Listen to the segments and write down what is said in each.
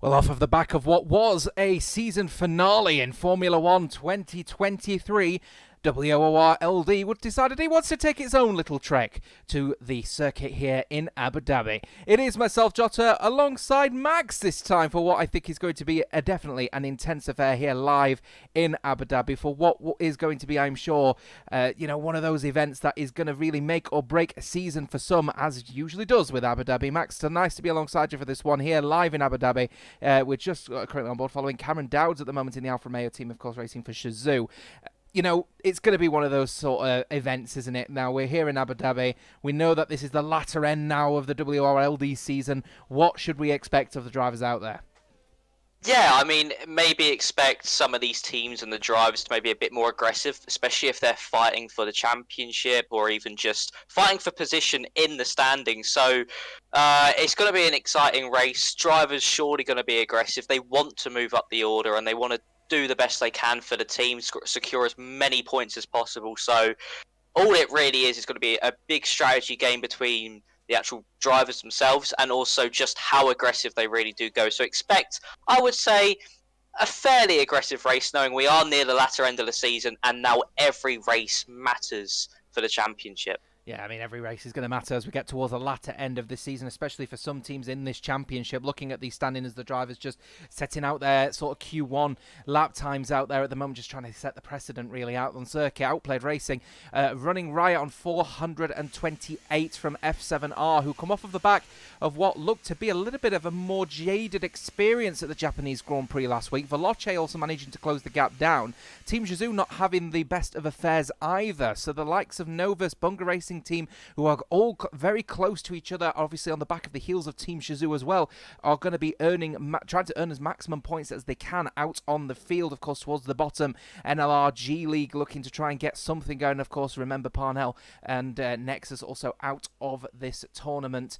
Well, off of the back of what was a season finale in Formula 1 2023, WOR LD decided he wants to take its own little trek to the circuit here in Abu Dhabi. It is myself, Jota, alongside Max this time for what I think is going to be definitely an intense affair here live in Abu Dhabi for what is going to be, I'm sure, one of those events that is going to really make or break a season for some, as it usually does with Abu Dhabi. Max, so nice to be alongside you for this one here live in Abu Dhabi. We're just currently on board following Cameron Dowds at the moment in the Alfa Romeo team, of course, racing for Shazoo. It's going to be one of those sort of events, isn't it? Now, we're here in Abu Dhabi. We know that this is the latter end now of the WRLD season. What should we expect of the drivers out there? Yeah, I mean, maybe expect some of these teams and the drivers to maybe a bit more aggressive, especially if they're fighting for the championship or even just fighting for position in the standings. So it's going to be an exciting race. Drivers surely going to be aggressive. They want to move up the order and they want to do the best they can for the team, secure as many points as possible. So all it really is going to be a big strategy game between the actual drivers themselves and also just how aggressive they really do go. So expect, I would say, a fairly aggressive race, knowing we are near the latter end of the season and now every race matters for the championship. Yeah, I mean, every race is going to matter as we get towards the latter end of this season, especially for some teams in this championship. Looking at these standings as the drivers just setting out their sort of Q1 lap times out there at the moment, just trying to set the precedent really out on circuit. Outplayed Racing running riot on 428 from F7R, who come off of the back of what looked to be a little bit of a more jaded experience at the Japanese Grand Prix last week. Veloce also managing to close the gap down. Team Shazoo not having the best of affairs either. So the likes of Novus, Bunga Racing team, who are all very close to each other, obviously on the back of the heels of Team Shazoo as well, are going to be trying to earn as maximum points as they can out on the field. Of course, towards the bottom, NLR G League looking to try and get something going. Of course, remember Parnell and Nexus also out of this tournament.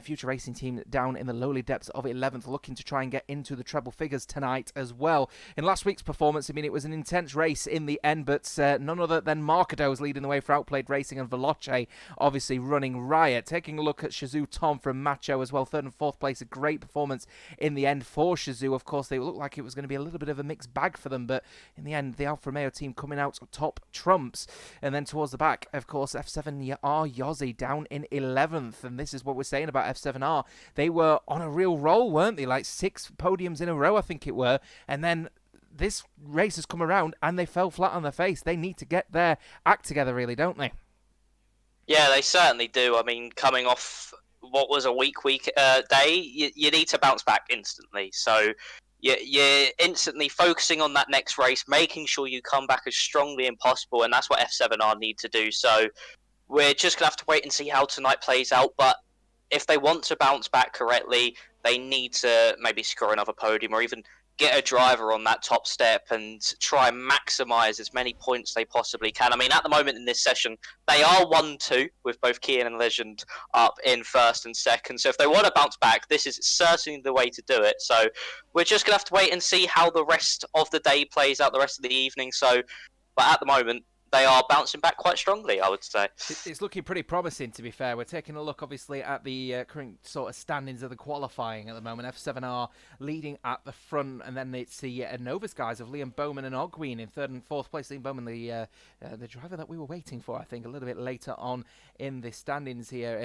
Future Racing team down in the lowly depths of 11th, looking to try and get into the treble figures tonight as well. In last week's performance, I mean, it was an intense race in the end, but none other than Marcado was leading the way for Outplayed Racing, and Veloce obviously running riot. Taking a look at Shazoo Tom from Macho as well, third and fourth place, a great performance in the end for Shazoo. Of course, they looked like it was going to be a little bit of a mixed bag for them, but in the end, the Alfa Romeo team coming out top trumps. And then towards the back, of course, F7R Yozzy down in 11th, and this is what we're saying about F7R. They were on a real roll, weren't they? Like 6 podiums in a row, I think it were, and then this race has come around and they fell flat on their face. They need to get their act together, really, don't they? Yeah, they certainly do. I mean, coming off what was a weak day, you need to bounce back instantly. So you're instantly focusing on that next race, making sure you come back as strongly as possible, and that's what F7R need to do. So we're just going to have to wait and see how tonight plays out. But if they want to bounce back correctly, they need to maybe score another podium or even get a driver on that top step and try and maximise as many points they possibly can. I mean, at the moment in this session, they are 1-2 with both Kian and Legend up in first and second. So if they want to bounce back, this is certainly the way to do it. So we're just going to have to wait and see how the rest of the day plays out, the rest of the evening. But at the moment, they are bouncing back quite strongly, I would say. It's looking pretty promising, to be fair. We're taking a look, obviously, at the current sort of standings of the qualifying at the moment. F7R leading at the front, and then it's the Novus guys of Liam Bowman and Ogween in third and fourth place. Liam Bowman, the driver that we were waiting for, I think, a little bit later on in the standings here.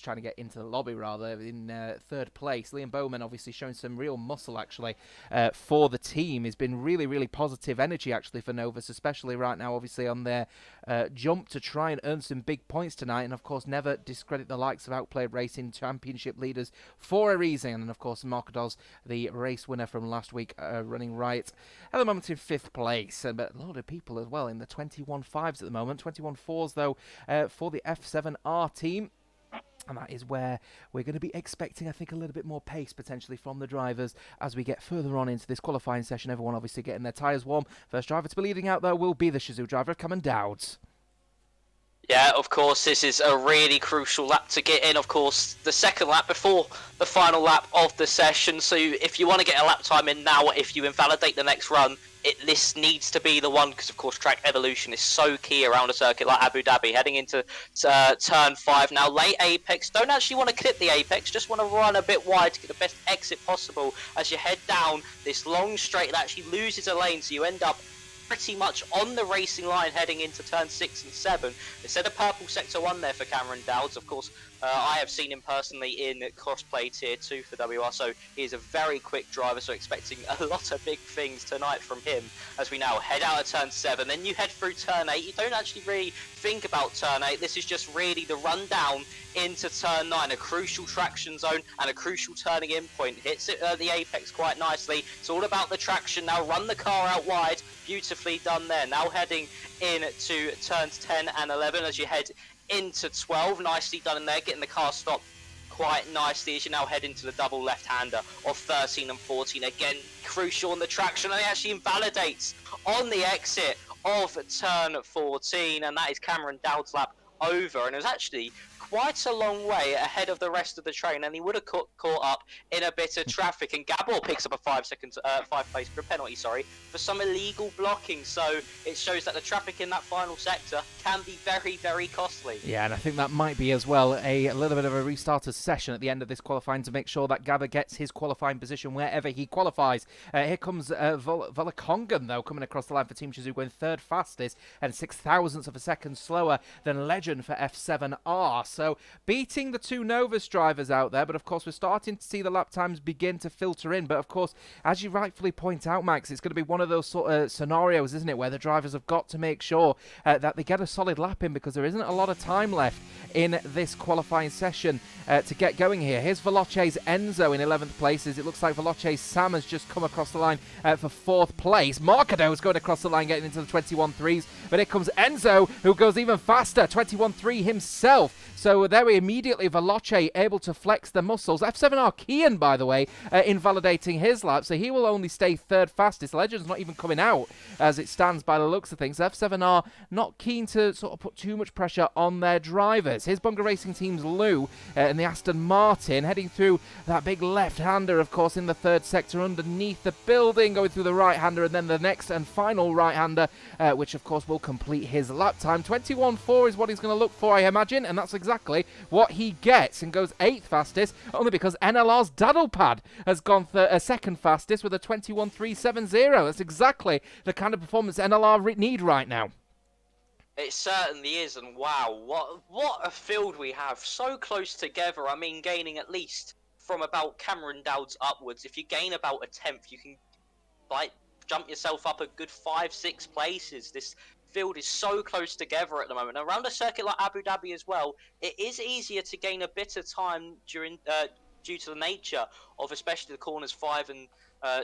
Trying to get into the lobby, rather, in third place. Liam Bowman obviously showing some real muscle, actually, for the team. It's been really, really positive energy, actually, for Novus, especially right now, obviously, on their jump to try and earn some big points tonight, and of course never discredit the likes of Outplayed Racing championship leaders for a reason. And of course Marcados, the race winner from last week, running riot at the moment in 5th place, but a lot of people as well in the 21.5s at the moment. 21.4s though for the F7R team. And that is where we're going to be expecting, I think, a little bit more pace potentially from the drivers as we get further on into this qualifying session. Everyone obviously getting their tyres warm. First driver to be leading out, though, will be the Shazoo driver, Cameron Dowds. Yeah, of course, this is a really crucial lap to get in. Of course, the second lap before the final lap of the session. So if you want to get a lap time in now, if you invalidate the next run, this needs to be the one, because of course track evolution is so key around a circuit like Abu Dhabi. Heading into turn 5 now, late apex. Don't actually want to clip the apex, just want to run a bit wide to get the best exit possible as you head down this long straight that actually loses a lane, so you end up pretty much on the racing line heading into turn 6 and 7. They said a purple sector 1 there for Cameron Dowds. Of course, I have seen him personally in crossplay tier 2 for WR, so he is a very quick driver, so expecting a lot of big things tonight from him as we now head out of turn 7. Then you head through turn 8. You don't actually really think about turn 8. This is just really the rundown into turn 9, a crucial traction zone and a crucial turning in point. Hits it the apex quite nicely. It's all about the traction now. Run the car out wide. Beautifully done there. Now heading into turns 10 and 11 as you head into 12. Nicely done in there, getting the car stopped quite nicely as you now head into the double left-hander of 13 and 14. Again, crucial on the traction, and it actually invalidates on the exit of turn 14, and that is Cameron Dowd's lap over, and it was actually quite a long way ahead of the rest of the train, and he would have caught up in a bit of traffic. And Gabor picks up a 5 place penalty, for some illegal blocking. So it shows that the traffic in that final sector can be very, very costly. Yeah, and I think that might be as well a little bit of a restarter session at the end of this qualifying to make sure that Gabor gets his qualifying position wherever he qualifies. Here comes Volakongan, though, coming across the line for Team Shizuka in third fastest and 0.06 of a second slower than Legend for F7R. So beating the two Novus drivers out there, but of course we're starting to see the lap times begin to filter in. But of course, as you rightfully point out, Max, it's going to be one of those sort of scenarios, isn't it, where the drivers have got to make sure that they get a solid lap in, because there isn't a lot of time left in this qualifying session to get going here. Here's Veloce's Enzo in 11th place. It looks like Veloce's Sam has just come across the line for 4th place. Marcado's going across the line, getting into the 21.3s, but here comes Enzo, who goes even faster, 21.3 himself. So there we immediately, Veloce able to flex the muscles. F7R Kian, by the way, invalidating his lap, so he will only stay third fastest. Legend's not even coming out as it stands by the looks of things. F7R not keen to sort of put too much pressure on their drivers. Here's Bunga Racing Team's Lou and the Aston Martin heading through that big left-hander, of course, in the third sector underneath the building, going through the right-hander and then the next and final right-hander, which of course will complete his lap time. 21.4 is what he's going to look for, I imagine, and that's exactly what he gets, and goes 8th fastest, only because NLR's Daddlepad has gone second fastest with a 21.370. That's exactly the kind of performance NLR need right now. It certainly is, and wow, what a field we have, so close together. I mean, gaining at least from about Cameron Dowds upwards. If you gain about a 10th, you can jump yourself up a good 5-6 places. This field is so close together at the moment. Around a circuit like Abu Dhabi as well, it is easier to gain a bit of time during due to the nature of especially the corners 5 and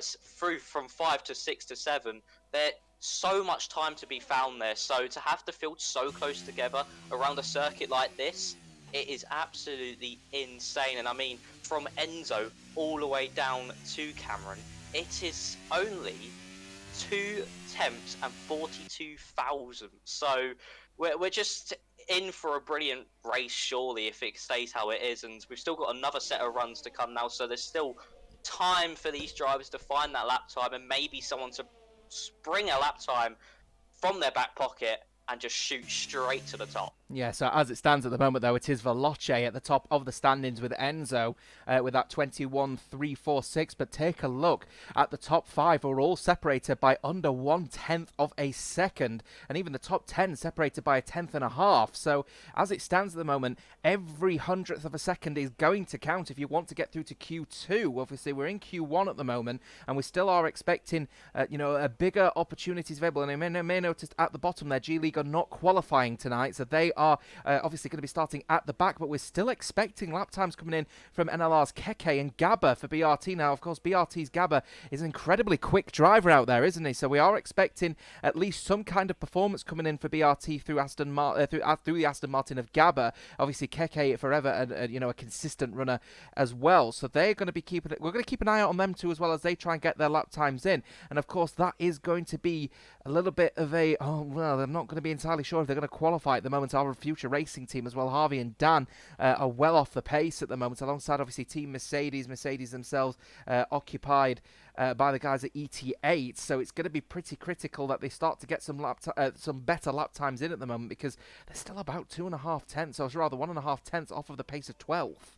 through from 5 to 6 to 7. There's so much time to be found there. So to have the field so close together around a circuit like this, it is absolutely insane. And I mean, from Enzo all the way down to Cameron, it is only 2 tenths and 42,000. So we're just in for a brilliant race, surely, if it stays how it is. And we've still got another set of runs to come now, so there's still time for these drivers to find that lap time, and maybe someone to spring a lap time from their back pocket and just shoot straight to the top. Yeah, so as it stands at the moment, though, it is Veloce at the top of the standings with Enzo with that 21.346. But take a look at the top 5 are all separated by under 1/10 of a second. And even the top 10 separated by a 1/10 and a half. So as it stands at the moment, every 100th of a second is going to count if you want to get through to Q2. Obviously, we're in Q1 at the moment, and we still are expecting, a bigger opportunities available. And I may notice at the bottom there, G League are not qualifying tonight, so they are obviously going to be starting at the back, but we're still expecting lap times coming in from NLR's Keke and Gabba for BRT. Now, of course, BRT's Gabba is an incredibly quick driver out there, isn't he? So we are expecting at least some kind of performance coming in for BRT through through the Aston Martin of Gabba. Obviously, Keke forever, a consistent runner as well. So they're going to be we're going to keep an eye out on them too, as well as they try and get their lap times in. And of course, that is going to be a little bit of they're not going to be be entirely sure if they're going to qualify at the moment. Our future racing team as well, Harvey and Dan, are well off the pace at the moment, alongside obviously Team Mercedes. Mercedes themselves occupied by the guys at ET8, so it's going to be pretty critical that they start to get some better lap times in at the moment, because they're still about 2.5 tenths, or rather 1.5 tenths off of the pace of 12th.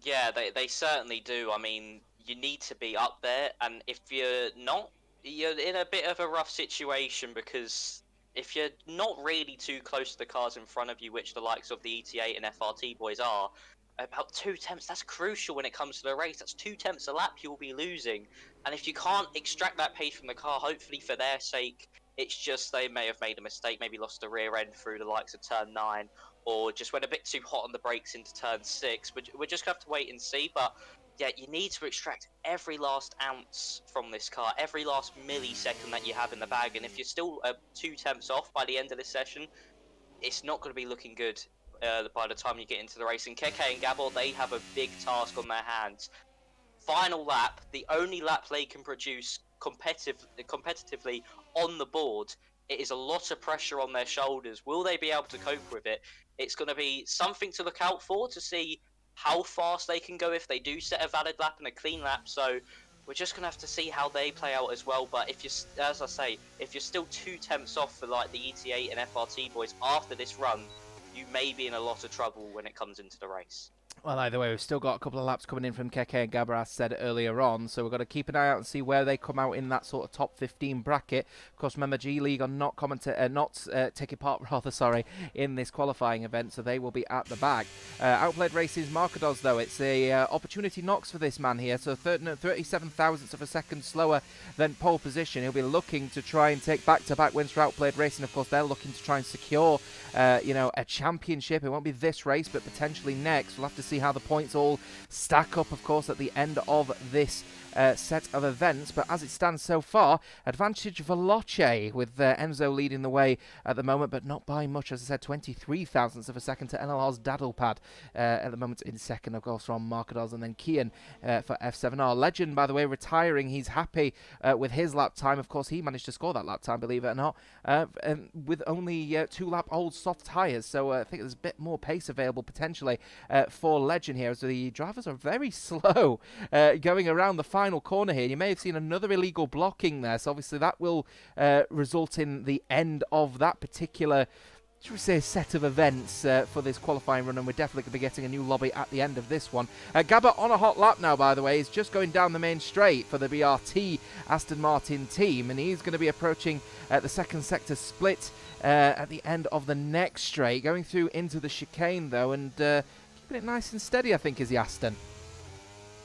Yeah, they certainly do. I mean, you need to be up there, and if you're not, you're in a bit of a rough situation, because if you're not really too close to the cars in front of you, which the likes of the ET8 and FRT boys are, about 2 tenths, that's crucial when it comes to the race. That's 2 tenths a lap you'll be losing. And if you can't extract that pace from the car, hopefully for their sake, it's just they may have made a mistake, maybe lost the rear end through the likes of turn 9, or just went a bit too hot on the brakes into turn 6. We're just going to have to wait and see. But yeah, you need to extract every last ounce from this car, every last millisecond that you have in the bag. And if you're still 2 tenths off by the end of this session, it's not going to be looking good by the time you get into the race. And Keke and Gabor, they have a big task on their hands. Final lap, the only lap they can produce competitively on the board. It is a lot of pressure on their shoulders. Will they be able to cope with it? It's going to be something to look out for, to see how fast they can go if they do set a valid lap and a clean lap. So we're just going to have to see how they play out as well. But if you're, as I say, if you're still 2 tenths off for like the ET8 and FRT boys after this run, you may be in a lot of trouble when it comes into the race. Well, either way, we've still got a couple of laps coming in from Keke and Gabor, as said earlier on, so we've got to keep an eye out and see where they come out in that sort of top 15 bracket. Of course, remember, G League are not taking part in this qualifying event, so they will be at the back. Outplayed Races Marcados, though, it's a opportunity knocks for this man here, so 37 thousandths of a second slower than pole position. He'll be looking to try and take back-to-back wins for Outplayed Racing. Of course, they're looking to try and secure a championship. It won't be this race, but potentially next. We'll have to see how the points all stack up, of course, at the end of this set of events. But as it stands so far, advantage Veloce, with Enzo leading the way at the moment, but not by much. As I said, 23 thousandths of a second to NLR's Daddlepad at the moment in second, of course, from Marcados, and then Kian for F7R. Legend, by the way, retiring. He's happy with his lap time. Of course, he managed to score that lap time, believe it or not, with only 2-lap-old soft tyres. So I think there's a bit more pace available potentially for Legend here, as the drivers are very slow going around the final corner here. You may have seen another illegal blocking there, so obviously that will result in the end of that particular, should we say, set of events for this qualifying run, and we're definitely going to be getting a new lobby at the end of this one. Gabor on a hot lap now, by the way. He's just going down the main straight for the BRT Aston Martin team, and he's going to be approaching the second sector split at the end of the next straight, going through into the chicane, though, and keeping it nice and steady, I think, is the Aston.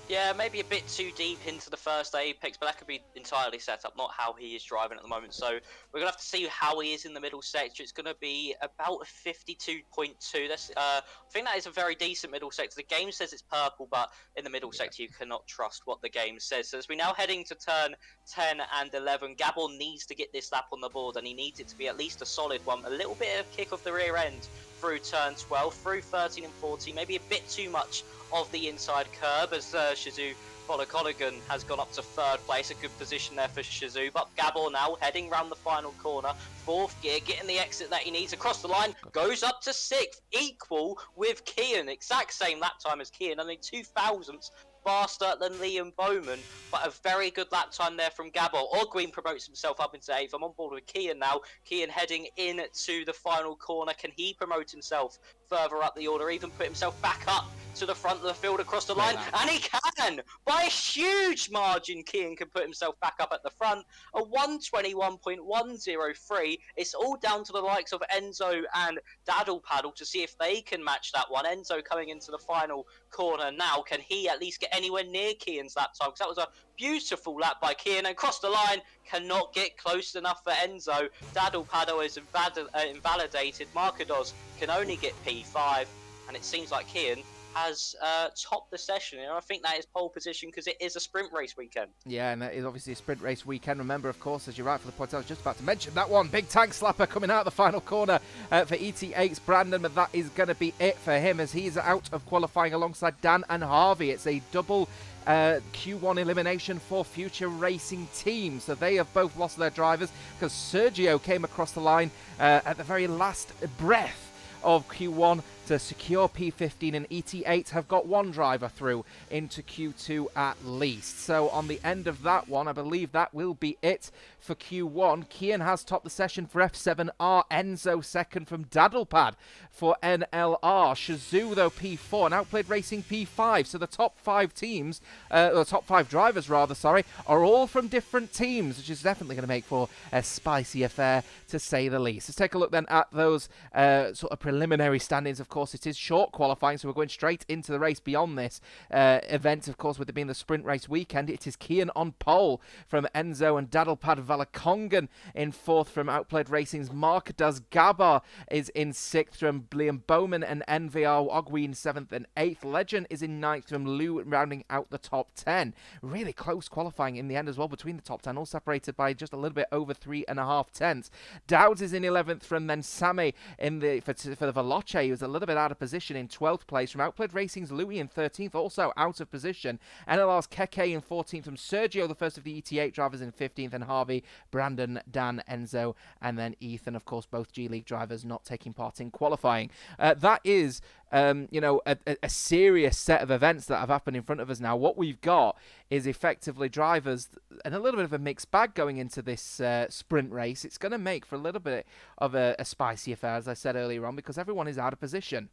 Yeah, maybe a bit too deep into the first apex, but that could be entirely set up, not how he is driving at the moment. So we're going to have to see how he is in the middle sector. It's going to be about a 52.2. That's, I think that is a very decent middle sector. The game says it's purple, but in the middle sector, you cannot trust what the game says. So as we're now heading to turn 10 and 11, Gabor needs to get this lap on the board, and he needs it to be at least a solid one. A little bit of kick off the rear end through turn 12, through 13 and 14, maybe a bit too much of the inside curb, as Shizu Folokoligan has gone up to third place. A good position there for Shizu, but Gabor now heading round the final corner, fourth gear, getting the exit that he needs across the line, goes up to sixth, equal with Kian, exact same lap time as Kian, only 2 thousandths faster than Liam Bowman, but a very good lap time there from Gabor. Ogwin promotes himself up into 8th. I'm on board with Kian now. Kian heading into the final corner. Can he promote himself further up the order, even put himself back up to the front of the field across the line? And he can! By a huge margin, Kian can put himself back up at the front. A 121.103. It's all down to the likes of Enzo and Daddlepaddle to see if they can match that one. Enzo coming into the final corner now. Can he at least get anywhere near Kian's lap time? Because that was a beautiful lap by Kian, and across the line, cannot get close enough for Enzo. Daddlepaddle is invalidated. Marcados can only get P5, and it seems like Kian has topped the session, and I think that is pole position because it is a sprint race weekend. Yeah, and that is obviously a sprint race weekend. Remember, of course, as you rightfully pointed out, I was just about to mention that one. Big tank slapper coming out of the final corner for ET8's Brandon, but that is going to be it for him as he's out of qualifying alongside Dan and Harvey. It's a double Q1 elimination for Future Racing Team. So they have both lost their drivers because Sergio came across the line at the very last breath of Q1 to secure P15, and ET8 have got one driver through into Q2 at least. So on the end of that one, I believe that will be it for Q1. Kian has topped the session for F7R, Enzo second from Daddlepad for NLR, Shazoo though P4, and Outplayed Racing P5. So the top five teams, or top five drivers rather, sorry, are all from different teams, which is definitely going to make for a spicy affair to say the least. Let's take a look then at those sort of preliminary standings. Of course, it is short qualifying, so we're going straight into the race beyond this event. Of course, with it being the sprint race weekend, it is Kian on pole from Enzo and Daddlepad Valakongan in fourth from Outplayed Racing's Mark Does Gabar is in sixth from Liam Bowman and NVR Ogwe in seventh and eighth. Legend is in ninth from Lou, rounding out the top 10. Really close qualifying in the end as well between the top 10, all separated by just a little bit over 3.5 tenths. Dowds is in 11th from then Sammy in the for the Veloce, who was a little bit out of position in 12th place from Outplayed Racing's Louis in 13th, also out of position. NLR's Keke in 14th from Sergio, the first of the ET8 drivers, in 15th, and Harvey, Brandon, Dan, Enzo, and then Ethan, of course, both G League drivers not taking part in qualifying. That is a serious set of events that have happened in front of us now. What we've got is effectively drivers and a little bit of a mixed bag going into this sprint race. It's going to make for a little bit of a spicy affair, as I said earlier on, because everyone is out of position.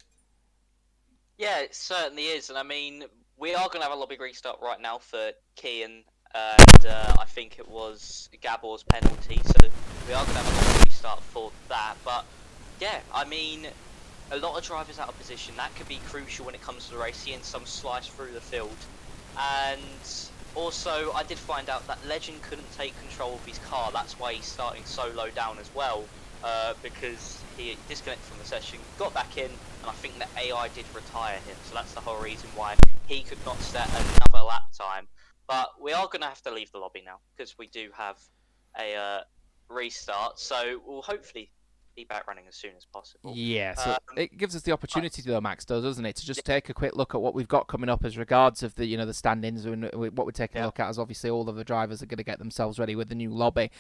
Yeah, it certainly is. And I mean, we are going to have a lobby restart right now for Kian, and I think it was Gabor's penalty, so we are going to have a lobby restart for that. But yeah, I mean, a lot of drivers out of position. That could be crucial when it comes to the race, seeing some slice through the field. And also, I did find out that Legend couldn't take control of his car. That's why he's starting so low down as well, because he disconnected from the session, got back in, and I think the AI did retire him. So that's the whole reason why he could not set another lap time. But we are going to have to leave the lobby now, because we do have a restart. So we'll hopefully be back running as soon as possible. Yeah, so it gives us the opportunity, though, Max, doesn't it, to just take a quick look at what we've got coming up as regards of the the standings, and what we're taking a look at is obviously all of the drivers are going to get themselves ready with the new lobby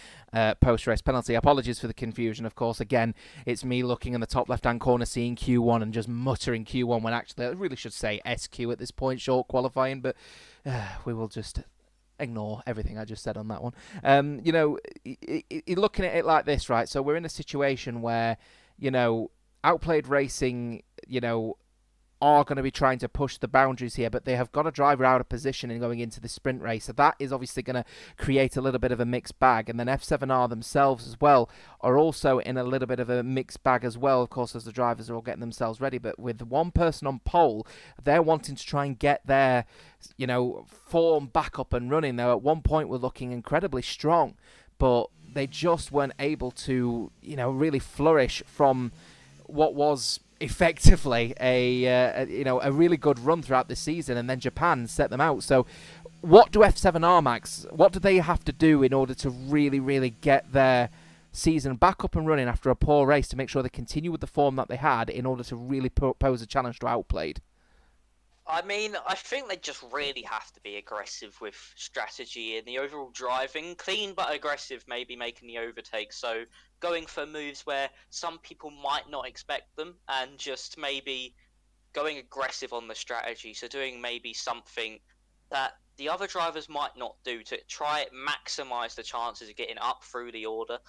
post-race penalty. Apologies for the confusion, of course. Again, it's me looking in the top left-hand corner, seeing Q1 and just muttering Q1 when actually I really should say SQ at this point, short qualifying, but we will just ignore everything I just said on that one. You're looking at it like this, right? So we're in a situation where, Outplayed Racing, are going to be trying to push the boundaries here, but they have got a driver out of position and going into the sprint race. So that is obviously going to create a little bit of a mixed bag. And then F7R themselves as well are also in a little bit of a mixed bag as well, of course, as the drivers are all getting themselves ready. But with one person on pole, they're wanting to try and get their, form back up and running. Now, at one point, we're looking incredibly strong, but they just weren't able to, really flourish from what was effectively a really good run throughout the season, and then Japan set them out. So what do F7R, Max, what do they have to do in order to really get their season back up and running after a poor race to make sure they continue with the form that they had in order to really pose a challenge to Outplayed? I mean, I think they just really have to be aggressive with strategy in the overall driving. Clean but aggressive, maybe making the overtake. So going for moves where some people might not expect them, and just maybe going aggressive on the strategy. So doing maybe something that the other drivers might not do to try maximize the chances of getting up through the order.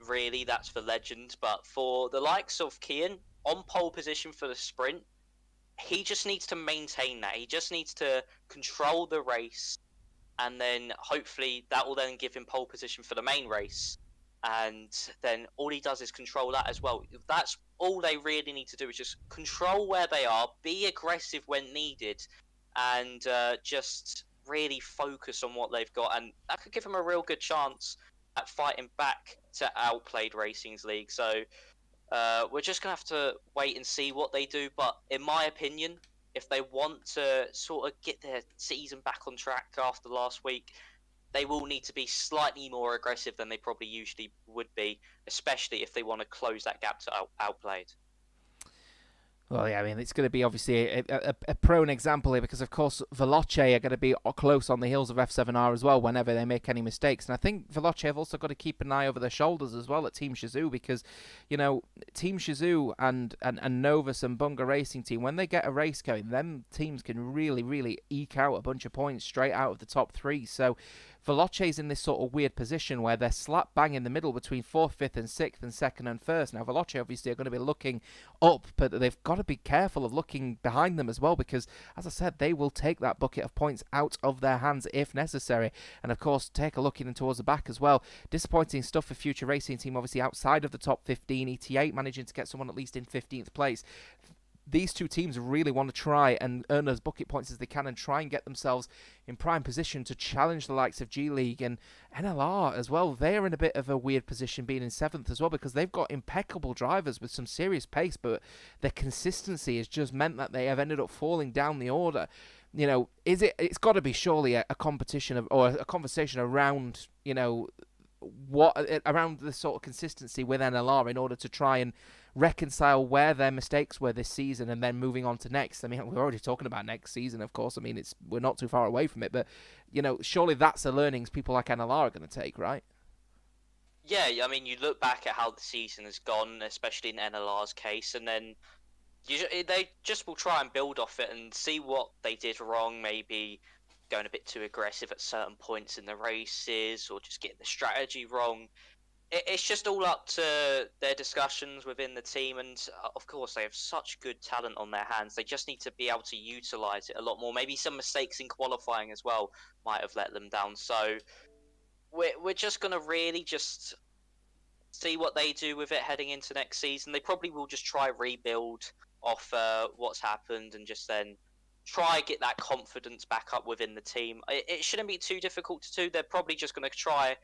Really, that's for Legend. But for the likes of Kian, on pole position for the sprint, he just needs to maintain that. He just needs to control the race, and then hopefully that will then give him pole position for the main race. And then all he does is control that as well. That's all they really need to do, is just control where they are, be aggressive when needed, and just really focus on what they've got. And that could give them a real good chance at fighting back to Outplayed Racing's league. So we're just going to have to wait and see what they do. But in my opinion, if they want to sort of get their season back on track after last week, they will need to be slightly more aggressive than they probably usually would be, especially if they want to close that gap to outplayed. Well, yeah, I mean, it's going to be obviously a prone example here because, of course, Veloce are going to be close on the heels of F7R as well whenever they make any mistakes. And I think Veloce have also got to keep an eye over their shoulders as well at Team Shizou because, you know, Team Shizou and Novus and Bunga Racing Team, when they get a race going, them teams can really, really eke out a bunch of points straight out of the top three. So Veloce's in this sort of weird position where they're slap bang in the middle between 4th, 5th and 6th and 2nd and 1st. Now, Veloce obviously are going to be looking up, but they've got to be careful of looking behind them as well because, as I said, they will take that bucket of points out of their hands if necessary. And, of course, take a look in towards the back as well. Disappointing stuff for Future Racing Team, obviously outside of the top 15, ET8 managing to get someone at least in 15th place. These two teams really want to try and earn as bucket points as they can and try and get themselves in prime position to challenge the likes of G League and NLR as well. They're in a bit of a weird position being in 7th as well because they've got impeccable drivers with some serious pace, but their consistency has just meant that they have ended up falling down the order. You know, it's got to be surely a competition or a conversation around, you know, around the sort of consistency with NLR in order to try and reconcile where their mistakes were this season and then moving on to next. I mean, we're already talking about next season, of course. I mean, we're not too far away from it, but, you know, surely that's the learnings people like NLR are going to take, right? Yeah, I mean, you look back at how the season has gone, especially in NLR's case, and then they just will try and build off it and see what they did wrong, maybe going a bit too aggressive at certain points in the races or just getting the strategy wrong. It's just all up to their discussions within the team, and of course they have such good talent on their hands. They just need to be able to utilise it a lot more. Maybe some mistakes in qualifying as well might have let them down. So we're just going to really just see what they do with it heading into next season. They probably will just try rebuild off what's happened and just then try get that confidence back up within the team. It shouldn't be too difficult to do. They're probably just going to try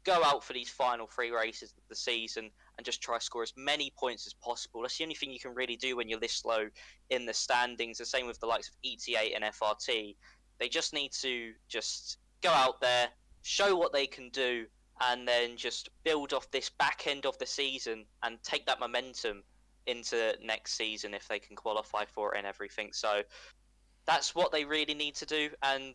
go out for these final 3 races of the season and just try to score as many points as possible. That's the only thing you can really do when you're this low in the standings. The same with the likes of ET8 and FRT. They just need to just go out there, show what they can do, and then just build off this back end of the season and take that momentum into next season if they can qualify for it and everything. So that's what they really need to do, and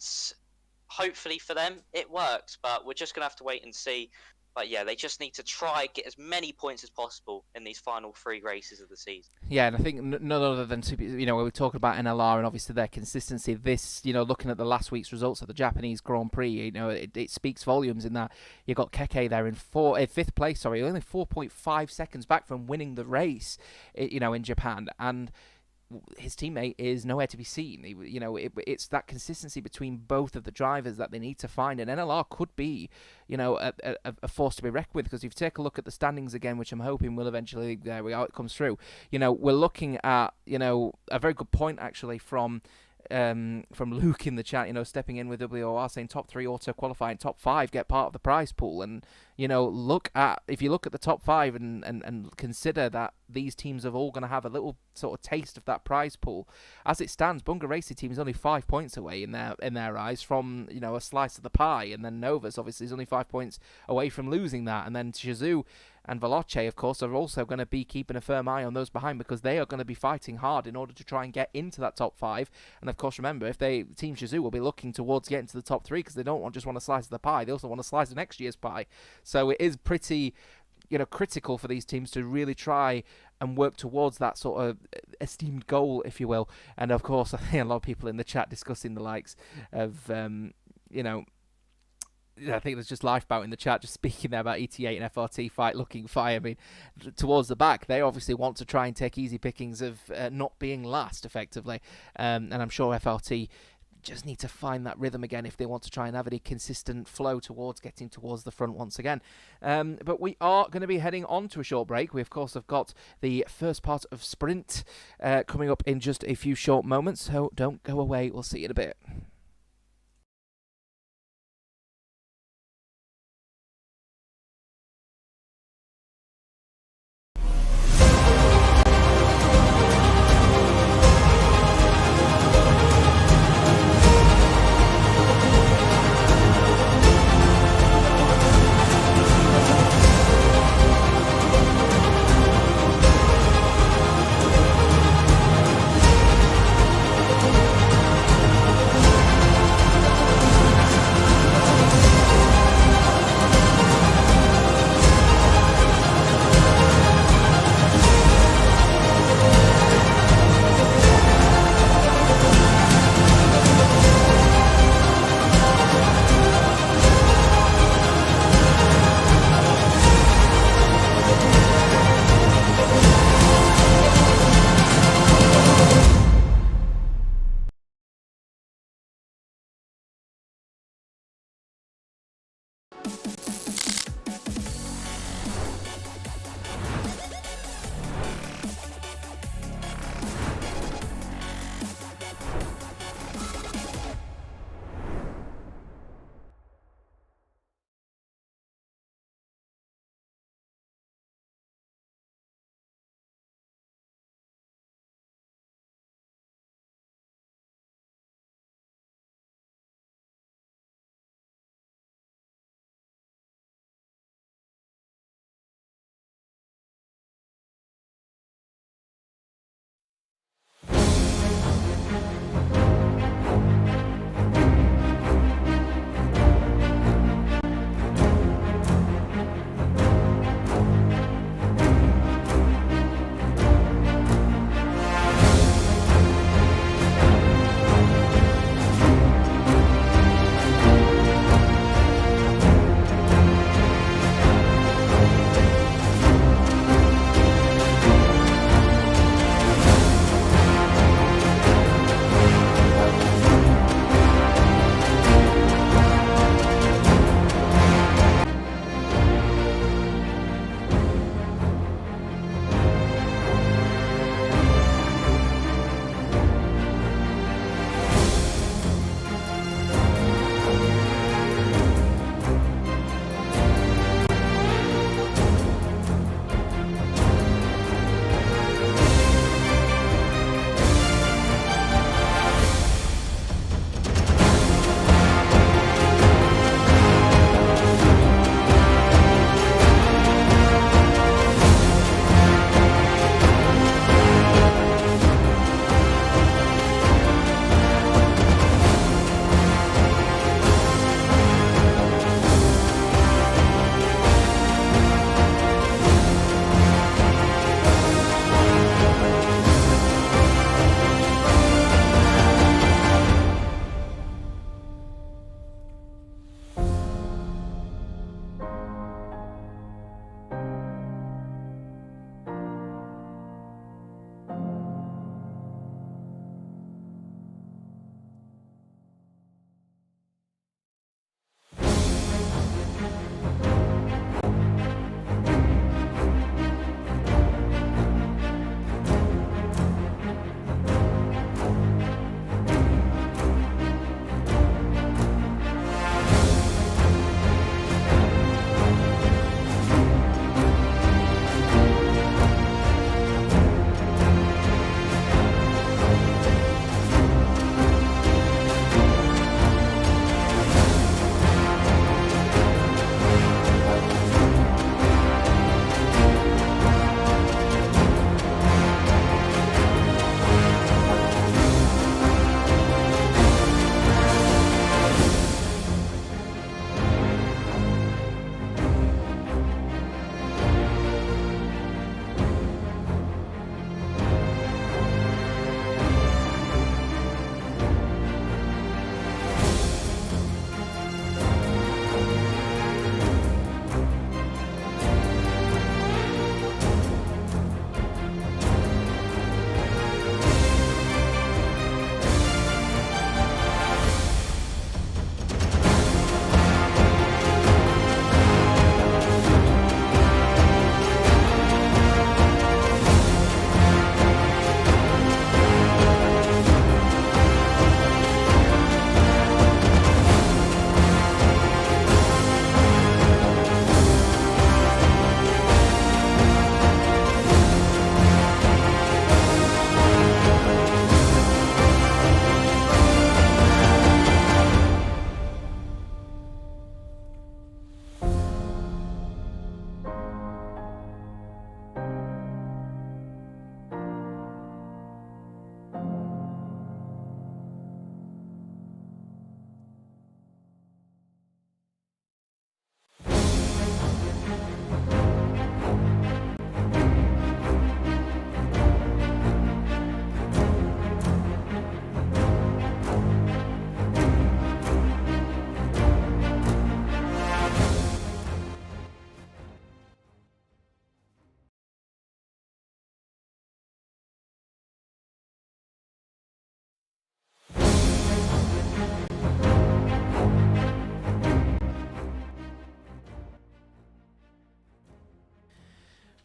hopefully for them it works, but we're just going to have to wait and see. But yeah, they just need to try get as many points as possible in these final 3 races of the season. Yeah, and I think none other than, you know, when we talk about NLR and obviously their consistency, this, you know, looking at the last week's results of the Japanese Grand Prix, you know, it speaks volumes in that you got Keke there in 5th place, only 4.5 seconds back from winning the race, you know, in Japan, and his teammate is nowhere to be seen. You know, it's that consistency between both of the drivers that they need to find, and NLR could be, you know, a force to be reckoned with, because if you take a look at the standings again, which I'm hoping will eventually, there we are, it comes through, you know, we're looking at, you know, a very good point actually from Luke in the chat, you know, stepping in with WOR saying top 3 auto qualifying, top 5 get part of the prize pool. And, you know, if you look at the top 5 and consider that these teams are all going to have a little sort of taste of that prize pool. As it stands, Bunga Racing Team is only 5 points away in their eyes from, you know, a slice of the pie, and then Novus obviously is only 5 points away from losing that, and then Shizou and Veloce, of course, are also going to be keeping a firm eye on those behind, because they are going to be fighting hard in order to try and get into that top 5. And of course, remember, Team Shizou will be looking towards getting to the top 3, because they don't just want a slice of the pie, they also want to slice of next year's pie. So it is pretty, you know, critical for these teams to really try and work towards that sort of esteemed goal, if you will. And of course, I think a lot of people in the chat discussing the likes of, you know, I think there's just Lifebout in the chat just speaking there about ET8 and FRT fight looking fire. I mean, towards the back, they obviously want to try and take easy pickings of not being last, effectively. And I'm sure FRT just need to find that rhythm again if they want to try and have any consistent flow towards getting towards the front once again. But we are going to be heading on to a short break. We, of course, have got the first part of Sprint coming up in just a few short moments, so don't go away. We'll see you in a bit.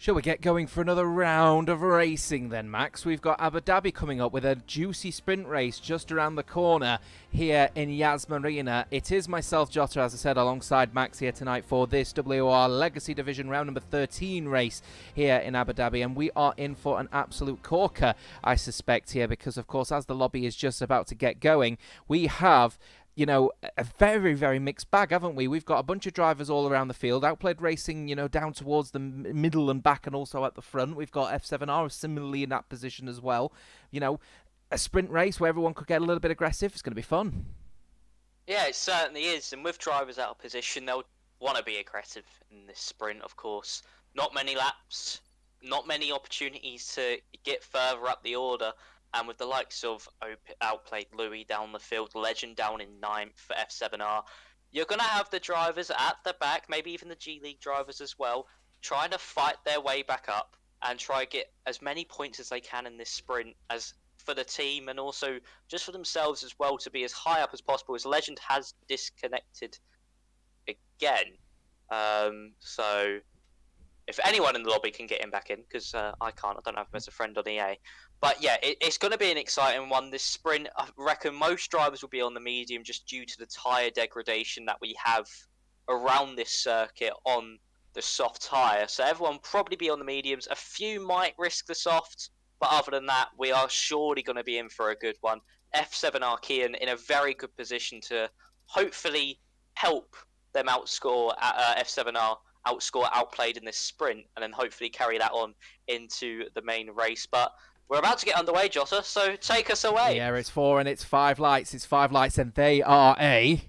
Shall we get going for another round of racing then, Max? We've got Abu Dhabi coming up with a juicy sprint race just around the corner here in Yas Marina. It is myself, Jota, as I said, alongside Max here tonight for this WOR Legacy Division round number 13 race here in Abu Dhabi. And we are in for an absolute corker, I suspect, here because, of course, as the lobby is just about to get going, we have a very, very mixed bag, haven't we? We've got a bunch of drivers all around the field. Outplayed Racing, down towards the middle and back and also at the front. We've got F7R similarly in that position as well. A sprint race where everyone could get a little bit aggressive. It's going to be fun. Yeah, it certainly is. And with drivers out of position, they'll want to be aggressive in this sprint, of course. Not many laps, not many opportunities to get further up the order. And with the likes of Outplayed Louis down the field, Legend down in 9th for F7R, you're going to have the drivers at the back, maybe even the G League drivers as well, trying to fight their way back up and try to get as many points as they can in this sprint as for the team and also just for themselves as well to be as high up as possible, as Legend has disconnected again. So if anyone in the lobby can get him back in, because I can't, I don't have him as a friend on EA. But yeah, it's going to be an exciting one. This sprint, I reckon most drivers will be on the medium just due to the tyre degradation that we have around this circuit on the soft tyre. So everyone will probably be on the mediums. A few might risk the soft, but other than that, we are surely going to be in for a good one. F7R Kian in a very good position to hopefully help them outscore F7R. Outplayed in this sprint, and then hopefully carry that on into the main race. But we're about to get underway, Jota, so take us away. Yeah, it's 4 and it's 5 lights. It's 5 lights, and they are a...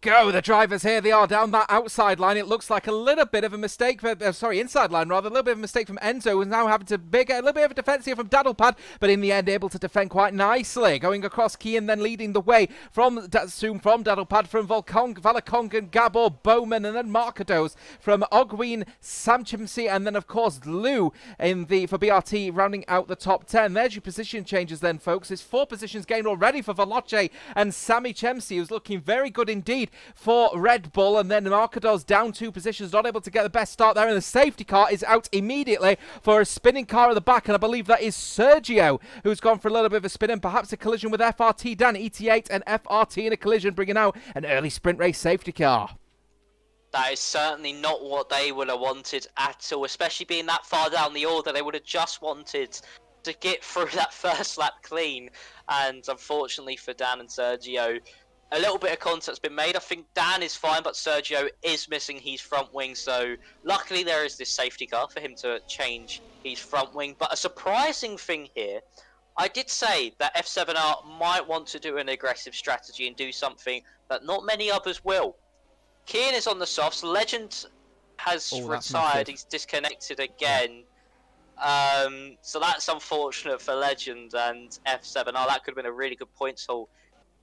Go, the drivers here, they are down that outside line. It looks like a little bit of a mistake, inside line rather, a little bit of a mistake from Enzo, who's now having to get a little bit of a defence here from Daddlepad, but in the end able to defend quite nicely. Going across Kian, then leading the way from Daddlepad, from Valakong and Gabor Bowman, and then Markados from Ogween, Samchimsi, and then of course Lou for BRT rounding out the top 10. There's your position changes then, folks. It's 4 positions gained already for Veloce and Sami Chemsi, who's looking very good indeed for Red Bull, and then Markados down 2 positions, not able to get the best start there, and the safety car is out immediately for a spinning car at the back, and I believe that is Sergio who's gone for a little bit of a spin and perhaps a collision with FRT Dan, ET8 and FRT in a collision, bringing out an early sprint race safety car. That is certainly not what they would have wanted at all, especially being that far down the order. They would have just wanted to get through that first lap clean, and unfortunately for Dan and Sergio, a little bit of contact's been made. I think Dan is fine, but Sergio is missing his front wing. So luckily there is this safety car for him to change his front wing. But a surprising thing here, I did say that F7R might want to do an aggressive strategy and do something that not many others will. Kian is on the softs. Legend has retired. He's disconnected again. So that's unfortunate for Legend and F7R. That could have been a really good points haul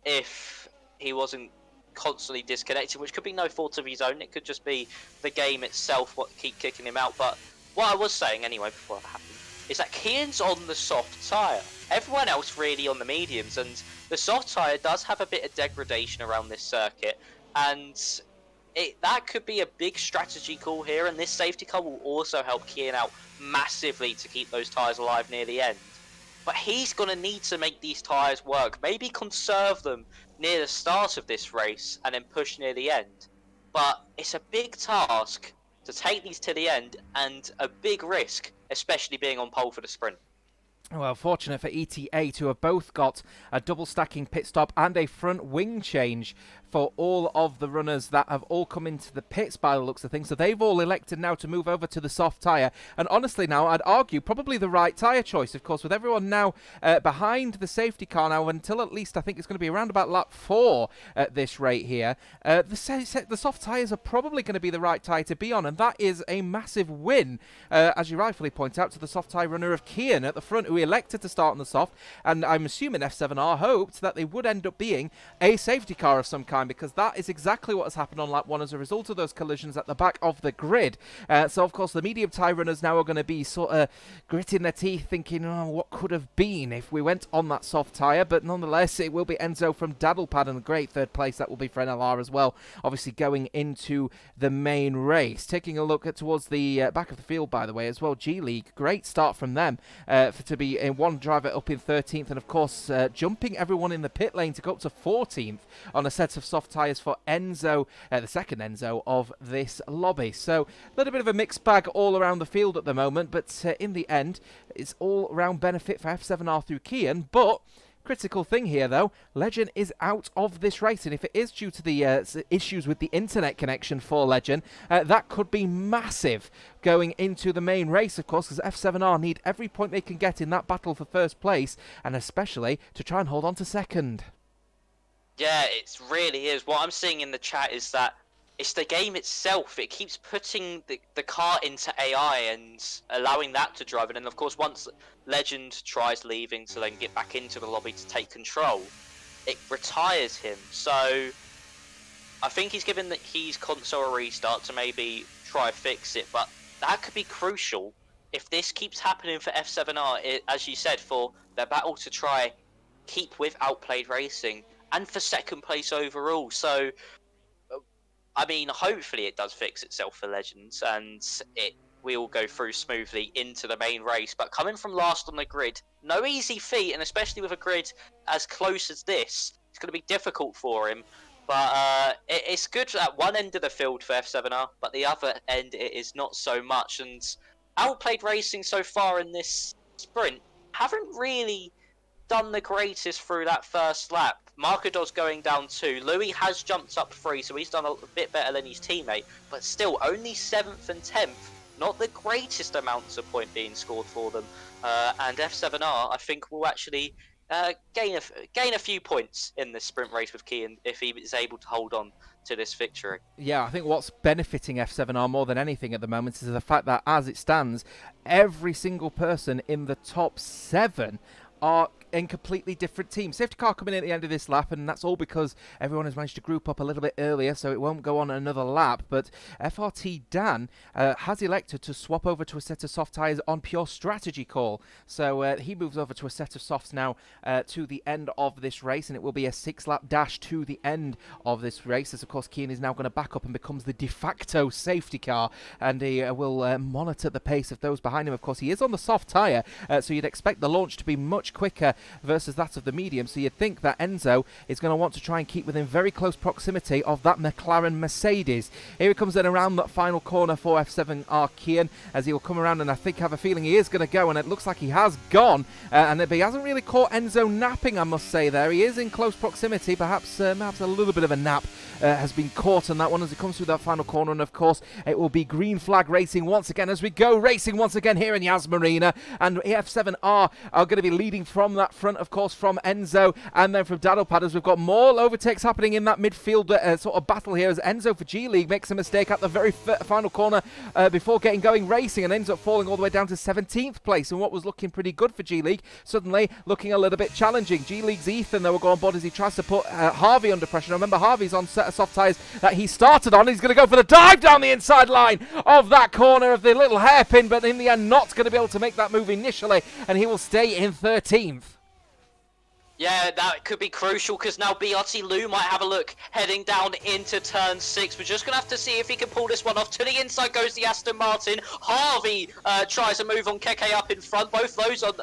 if he wasn't constantly disconnected, which could be no fault of his own. It could just be the game itself what keep kicking him out. But what I was saying anyway before that happened is that Kian's on the soft tyre. Everyone else really on the mediums, and the soft tyre does have a bit of degradation around this circuit, and that could be a big strategy call here, and this safety car will also help Kian out massively to keep those tyres alive near the end. But he's going to need to make these tyres work, maybe conserve them near the start of this race and then push near the end. But it's a big task to take these to the end and a big risk, especially being on pole for the sprint. Well, fortunate for ET8, who have both got a double stacking pit stop and a front wing change for all of the runners that have all come into the pits by the looks of things. So they've all elected now to move over to the soft tyre. And honestly now, I'd argue probably the right tyre choice, of course, with everyone now behind the safety car now until at least I think it's going to be around about lap 4 at this rate here. The soft tyres are probably going to be the right tyre to be on, and that is a massive win, as you rightfully point out, to the soft tyre runner of Kian at the front, who elected to start on the soft. And I'm assuming F7R hoped that they would end up being a safety car of some kind, time, because that is exactly what has happened on lap 1 as a result of those collisions at the back of the grid. So, of course, the medium tyre runners now are going to be sort of gritting their teeth, thinking, oh, what could have been if we went on that soft tyre, but nonetheless, it will be Enzo from Daddlepad, and a great third place that will be for NLR as well, obviously going into the main race. Taking a look at towards the back of the field, by the way, as well, G-League, great start from them to be in one driver up in 13th, and of course jumping everyone in the pit lane to go up to 14th on a set of soft tyres for Enzo, the second Enzo of this lobby. So a little bit of a mixed bag all around the field at the moment, but in the end it's all round benefit for F7R through Kian. But critical thing here, though, Legend is out of this race, and if it is due to the issues with the internet connection for Legend, that could be massive going into the main race, of course, because F7R need every point they can get in that battle for first place, and especially to try and hold on to second. Yeah, it really is. What I'm seeing in the chat is that it's the game itself. It keeps putting the car into AI and allowing that to drive it. And of course, once Legend tries leaving to then get back into the lobby to take control, it retires him. So I think he's given the keys console a restart to maybe try fix it. But that could be crucial if this keeps happening for F7R, as you said, for their battle to try keep with Outplayed Racing and for second place overall. So I mean, hopefully it does fix itself for Legends and it will go through smoothly into the main race. But coming from last on the grid, no easy feat, and especially with a grid as close as this, it's going to be difficult for him. But it's good at one end of the field for F7R, but the other end it is not so much. And Outplayed Racing so far in this sprint haven't really done the greatest through that first lap. Marcador's going down 2. Louis has jumped up 3, so he's done a bit better than his teammate, but still only 7th and 10th. Not the greatest amounts of point being scored for them. And F7R, I think, will actually gain a few points in this sprint race with Kian if he is able to hold on to this victory. Yeah, I think what's benefiting F7R more than anything at the moment is the fact that, as it stands, every single person in the top 7 are in completely different teams. Safety car coming in at the end of this lap, and that's all because everyone has managed to group up a little bit earlier, so it won't go on another lap. But FRT Dan has elected to swap over to a set of soft tyres on pure strategy call. So he moves over to a set of softs now to the end of this race, and it will be a 6-lap dash to the end of this race, as of course Kian is now going to back up and becomes the de facto safety car, and he will monitor the pace of those behind him. Of course, he is on the soft tyre, so you'd expect the launch to be much quicker versus that of the medium, so you'd think that Enzo is going to want to try and keep within very close proximity of that McLaren Mercedes. Here he comes then around that final corner for F7R Kian, as he will come around, and I think I have a feeling he is going to go, and it looks like he has gone, and he hasn't really caught Enzo napping, I must say. There he is in close proximity, perhaps a little bit of a nap has been caught on that one as he comes through that final corner, and of course it will be green flag racing once again as we go racing once again here in Yas Marina, and F7R are going to be leading from that front, of course, from Enzo, and then from Daddlepad, as we've got more overtakes happening in that midfield sort of battle here, as Enzo for G-League makes a mistake at the very final corner before getting going racing, and ends up falling all the way down to 17th place, and what was looking pretty good for G-League suddenly looking a little bit challenging. G-League's Ethan, though, will go on board as he tries to put Harvey under pressure. Now, remember, Harvey's on set of soft tyres that he started on. He's going to go for the dive down the inside line of that corner of the little hairpin, but in the end not going to be able to make that move initially, and he will stay in 13th. Yeah, that could be crucial, because now BRT Lou might have a look heading down into turn 6. We're just going to have to see if he can pull this one off. To the inside goes the Aston Martin. Harvey tries a move on Keke up in front. Both those on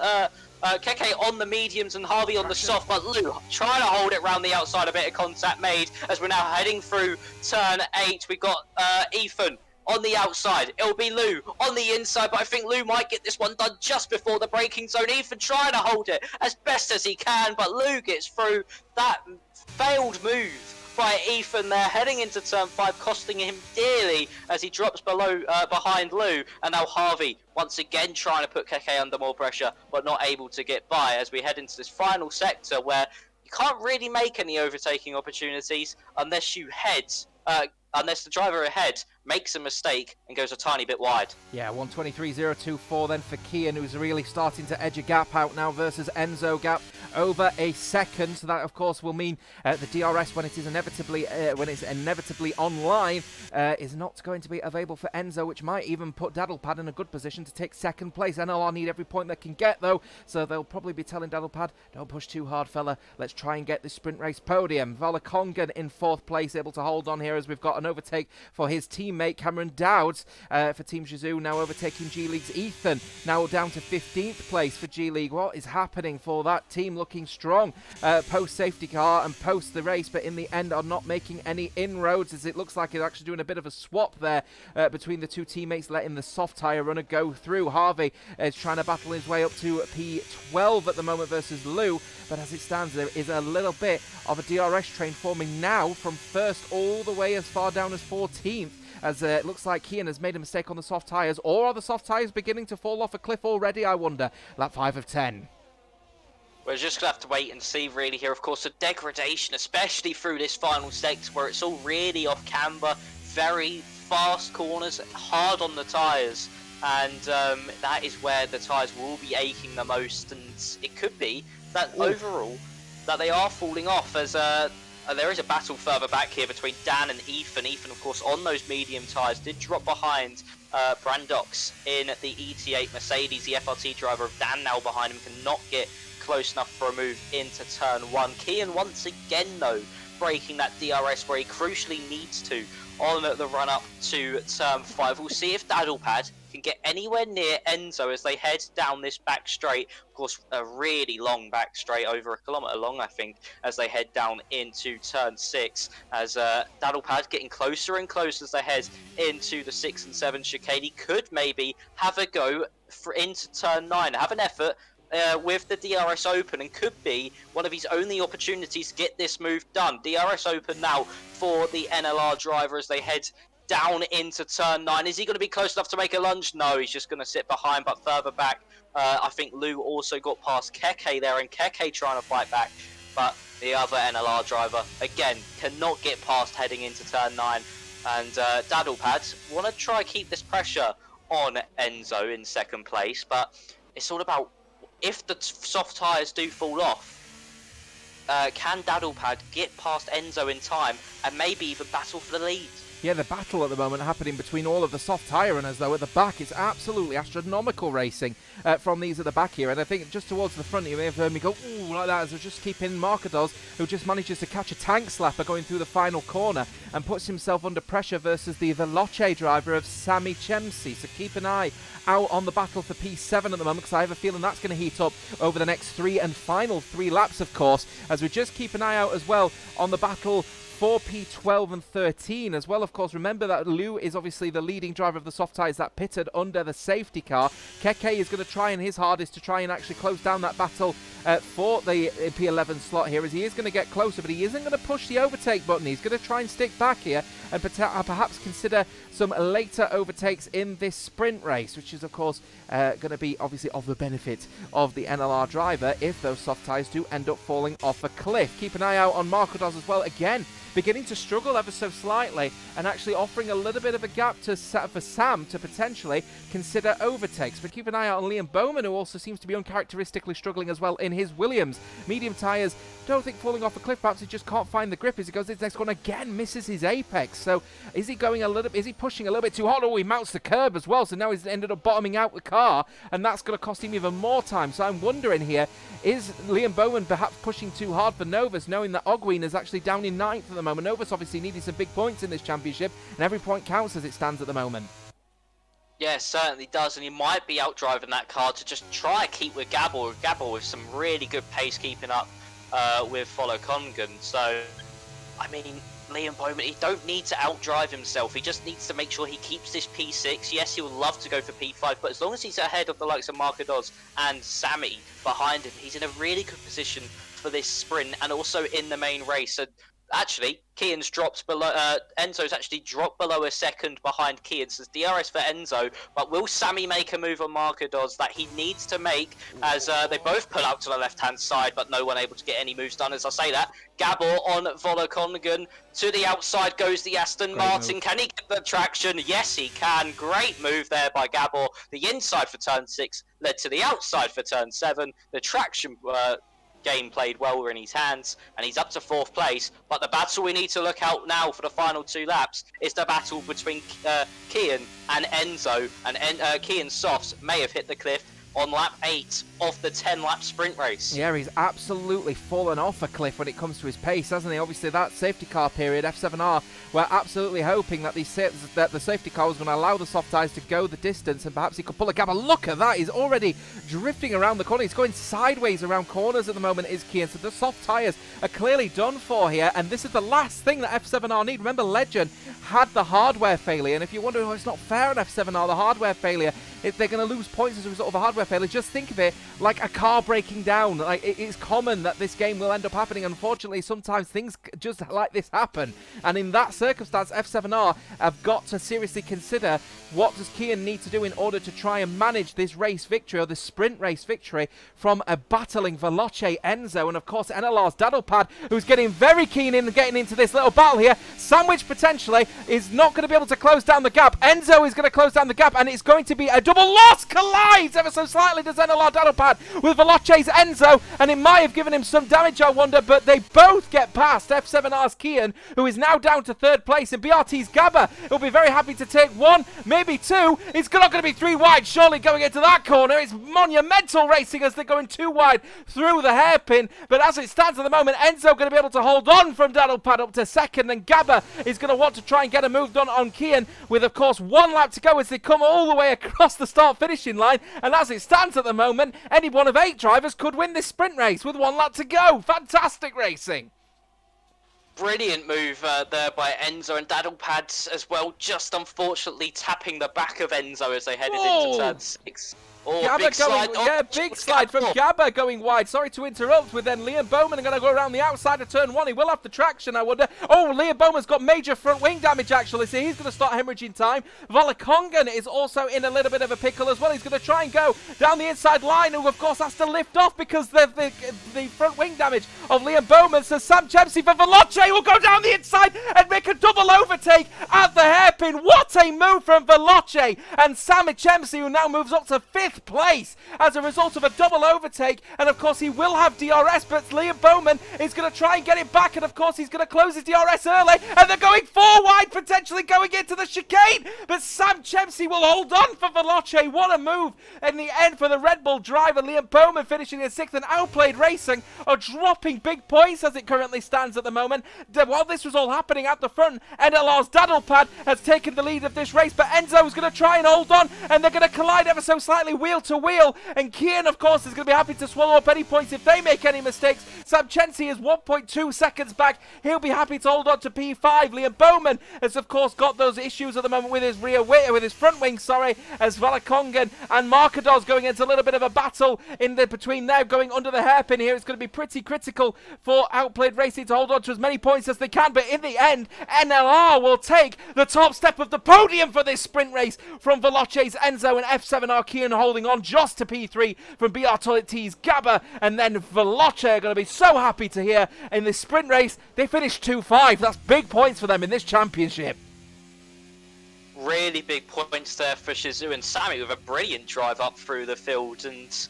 Keke on the mediums and Harvey on the soft, but Lou trying to hold it round the outside. A bit of contact made as we're now heading through turn 8. We've got Ethan on the outside. It'll be Lou on the inside, but I think Lou might get this one done just before the braking zone. Ethan trying to hold it as best as he can, but Lou gets through. That failed move by Ethan there, heading into turn 5, costing him dearly as he drops behind Lou. And now Harvey once again trying to put Keke under more pressure, but not able to get by as we head into this final sector where you can't really make any overtaking opportunities unless you unless the driver ahead makes a mistake and goes a tiny bit wide. Yeah, 1:23.024 then for Kian, who's really starting to edge a gap out now versus Enzo gap over a second. So that, of course, will mean the DRS, when it's inevitably online, is not going to be available for Enzo, which might even put Daddlepad in a good position to take second place. NLR need every point they can get, though, so they'll probably be telling Daddlepad, don't push too hard, fella. Let's try and get this sprint race podium. Valakongan in 4th place, able to hold on here as we've got an overtake for his teammate Cameron Dowds for Team Shizou, now overtaking G-League's Ethan, now down to 15th place for G-League. What is happening for that team? Looking strong post safety car and post the race, but in the end are not making any inroads, as it looks like it's actually doing a bit of a swap there between the two teammates, letting the soft tyre runner go through. Harvey is trying to battle his way up to P12 at the moment versus Lou, but as it stands, there is a little bit of a DRS train forming now from 1st all the way as far down as 14th, as it looks like Kian has made a mistake on the soft tyres. Or are the soft tyres beginning to fall off a cliff already, I wonder? Lap 5 of 10. We're just going to have to wait and see really here. Of course, the degradation, especially through this final sector where it's all really off camber, very fast corners, hard on the tyres. And that is where the tyres will be aching the most. And it could be that overall that they are falling off, as there is a battle further back here between Dan and Ethan. Ethan, of course, on those medium tyres, did drop behind Brandox in the ET8 Mercedes. The FRT driver of Dan now behind him cannot get close enough for a move into turn 1. Kian once again, though, breaking that DRS where he crucially needs to on the run up to turn 5. We'll see if Daddlepad can get anywhere near Enzo as they head down this back straight. Of course, a really long back straight, over 1 kilometre long, I think, as they head down into turn 6. As Daddlepad getting closer and closer as they head into the 6 and 7 chicane. He could maybe have a go into turn 9, have an effort with the DRS open, and could be one of his only opportunities to get this move done. DRS open now for the NLR driver as they head down into turn 9. Is he going to be close enough to make a lunge? No, he's just going to sit behind, but further back. I think Lou also got past Keke there, and Keke trying to fight back, but the other NLR driver, again, cannot get past heading into turn 9. And Daddlepad want to try keep this pressure on Enzo in 2nd place, but it's all about, if the soft tyres do fall off, can Daddlepad get past Enzo in time and maybe even battle for the lead? Yeah, the battle at the moment happening between all of the soft tyre runners, though, at the back. It's absolutely astronomical racing from these at the back here. And I think just towards the front, you may have heard me go, ooh, like that, as I just keep in Marcados, who just manages to catch a tank slapper going through the final corner and puts himself under pressure versus the Veloce driver of Sami Chemsi. So keep an eye out on the battle for P7 at the moment, because I have a feeling that's going to heat up over the next 3 and final 3 laps, of course, as we just keep an eye out as well on the battle for P12 and 13 as well. Of course, remember that Lou is obviously the leading driver of the soft tyres that pitted under the safety car. Keke is going to try his hardest to try and actually close down that battle for the P11 slot here, as he is going to get closer, but he isn't going to push the overtake button. He's going to try and stick back here and perhaps consider some later overtakes in this sprint race, which is, of course, going to be obviously of the benefit of the NLR driver if those soft tyres do end up falling off a cliff. Keep an eye out on Marcados as well. Again, beginning to struggle ever so slightly and actually offering a little bit of a gap for Sam to potentially consider overtakes. But keep an eye out on Liam Bowman, who also seems to be uncharacteristically struggling as well in his Williams. Medium tyres, don't think falling off a cliff, perhaps he just can't find the grip as he goes this next one, again misses his apex. So is he pushing a little bit too hard? Oh, he mounts the curb as well, so now he's ended up bottoming out the car, and that's going to cost him even more time. So I'm wondering here, is Liam Bowman perhaps pushing too hard for Novus, knowing that Ogween is actually down in 9th at the moment? Novus obviously needing some big points in this championship, and every point counts as it stands at the moment. Yeah, certainly does, and he might be outdriving that car to just try to keep with Gabor with some really good pace keeping up with Follow Congan. So, I mean, Liam Bowman, he don't need to outdrive himself. He just needs to make sure he keeps this P6. Yes, he would love to go for P5, but as long as he's ahead of the likes of Marcados and Sammy behind him, he's in a really good position for this sprint and also in the main race. So Actually, Kian's dropped below. Enzo's actually dropped below a second behind Kian. So it's DRS for Enzo. But will Sammy make a move on Markados that he needs to make as they both pull out to the left-hand side, but no one able to get any moves done? As I say that, Gabor on Volokongan. To the outside goes the Aston Martin. Can he get the traction? Yes, he can. Great move there by Gabor. The inside for turn 6 led to the outside for turn 7. The traction game played well in his hands, and he's up to 4th place. But the battle we need to look out now for the final 2 laps is the battle between Kian and Enzo. And Kian's softs may have hit the cliff on lap 8 of the 10-lap sprint race. Yeah, he's absolutely fallen off a cliff when it comes to his pace, hasn't he? Obviously, that safety car period, F7R, we're absolutely hoping that the safety car was going to allow the soft tyres to go the distance, and perhaps he could pull a gap. And look at that, he's already drifting around the corner. He's going sideways around corners at the moment, is Kian. So the soft tyres are clearly done for here, and this is the last thing that F7R need. Remember, Legend had the hardware failure, and if you're wondering, it's not fair on F7R, the hardware failure, if they're going to lose points as a result of a hardware failure, just think of it like a car breaking down. Like, it is common that this game will end up happening. Unfortunately, sometimes things just like this happen, and in that circumstance, F7R have got to seriously consider what does Kian need to do in order to try and manage this race victory, or the sprint race victory, from a battling Veloce Enzo, and of course NLR's Daddlepad, who's getting very keen in getting into this little battle here. Sandwich potentially is not going to be able to close down the gap. Enzo is going to close down the gap, and it's going to be a double loss. Collides ever so slightly, does NLR Daddlepad with Veloce's Enzo, and it might have given him some damage, I wonder, but they both get past F7R's Kian, who is now down to 3rd place, and BRT's Gabba will be very happy to take 1, maybe 2. It's not going to be 3 wide, surely, going into that corner. It's monumental racing as they're going 2 wide through the hairpin, but as it stands at the moment, Enzo going to be able to hold on from Daddlepad up to 2nd, and Gabba is going to want to try and get a move done on Kian, with of course 1 lap to go as they come all the way across the start-finishing line. And as it stands at the moment, any one of 8 drivers could win this sprint race with 1 lap to go. Fantastic racing. Brilliant move there by Enzo, and Daddlepad as well, just unfortunately tapping the back of Enzo as they headed into turn 6. Oh, Gabba big slide. big slide from Gabba going wide. Sorry to interrupt, with then Liam Bowman going to go around the outside of turn 1. He will have the traction, I wonder. Oh, Liam Bowman's got major front wing damage, actually, so he's going to start hemorrhaging time. Volokongan is also in a little bit of a pickle as well. He's going to try and go down the inside line, who, of course, has to lift off because the front wing damage of Liam Bowman. So Sam Chempsey for Veloce will go down the inside and make a double overtake at the hairpin. What a move from Veloce, and Sam Chempsey, who now moves up to 5th place as a result of a double overtake. And of course he will have DRS, but Liam Bowman is going to try and get it back, and of course he's going to close his DRS early, and they're going 4 wide, potentially going into the chicane, but Sam Chempsey will hold on for Veloce. What a move in the end for the Red Bull driver. Liam Bowman finishing in 6th, and Outplayed Racing are dropping big points as it currently stands at the moment. While this was all happening at the front, NLR's Daddlepad has taken the lead of this race, but Enzo's going to try and hold on, and they're going to collide ever so slightly wheel to wheel, and Kian, of course, is going to be happy to swallow up any points if they make any mistakes. Sam Chempsey is 1.2 seconds back. He'll be happy to hold on to P5. Liam Bowman has, of course, got those issues at the moment with his front wing, as Volokongan and Markados going into a little bit of a battle between them, going under the hairpin here. It's going to be pretty critical for Outplayed Racing to hold on to as many points as they can, but in the end, NLR will take the top step of the podium for this sprint race from Veloce's Enzo, and F7R Kian holding on just to P3 from BRT's Gabba, and then Veloce are going to be so happy to hear in this sprint race they finished 2-5. That's big points for them in this championship. Really big points there for Shizu and Sammy with a brilliant drive up through the field, and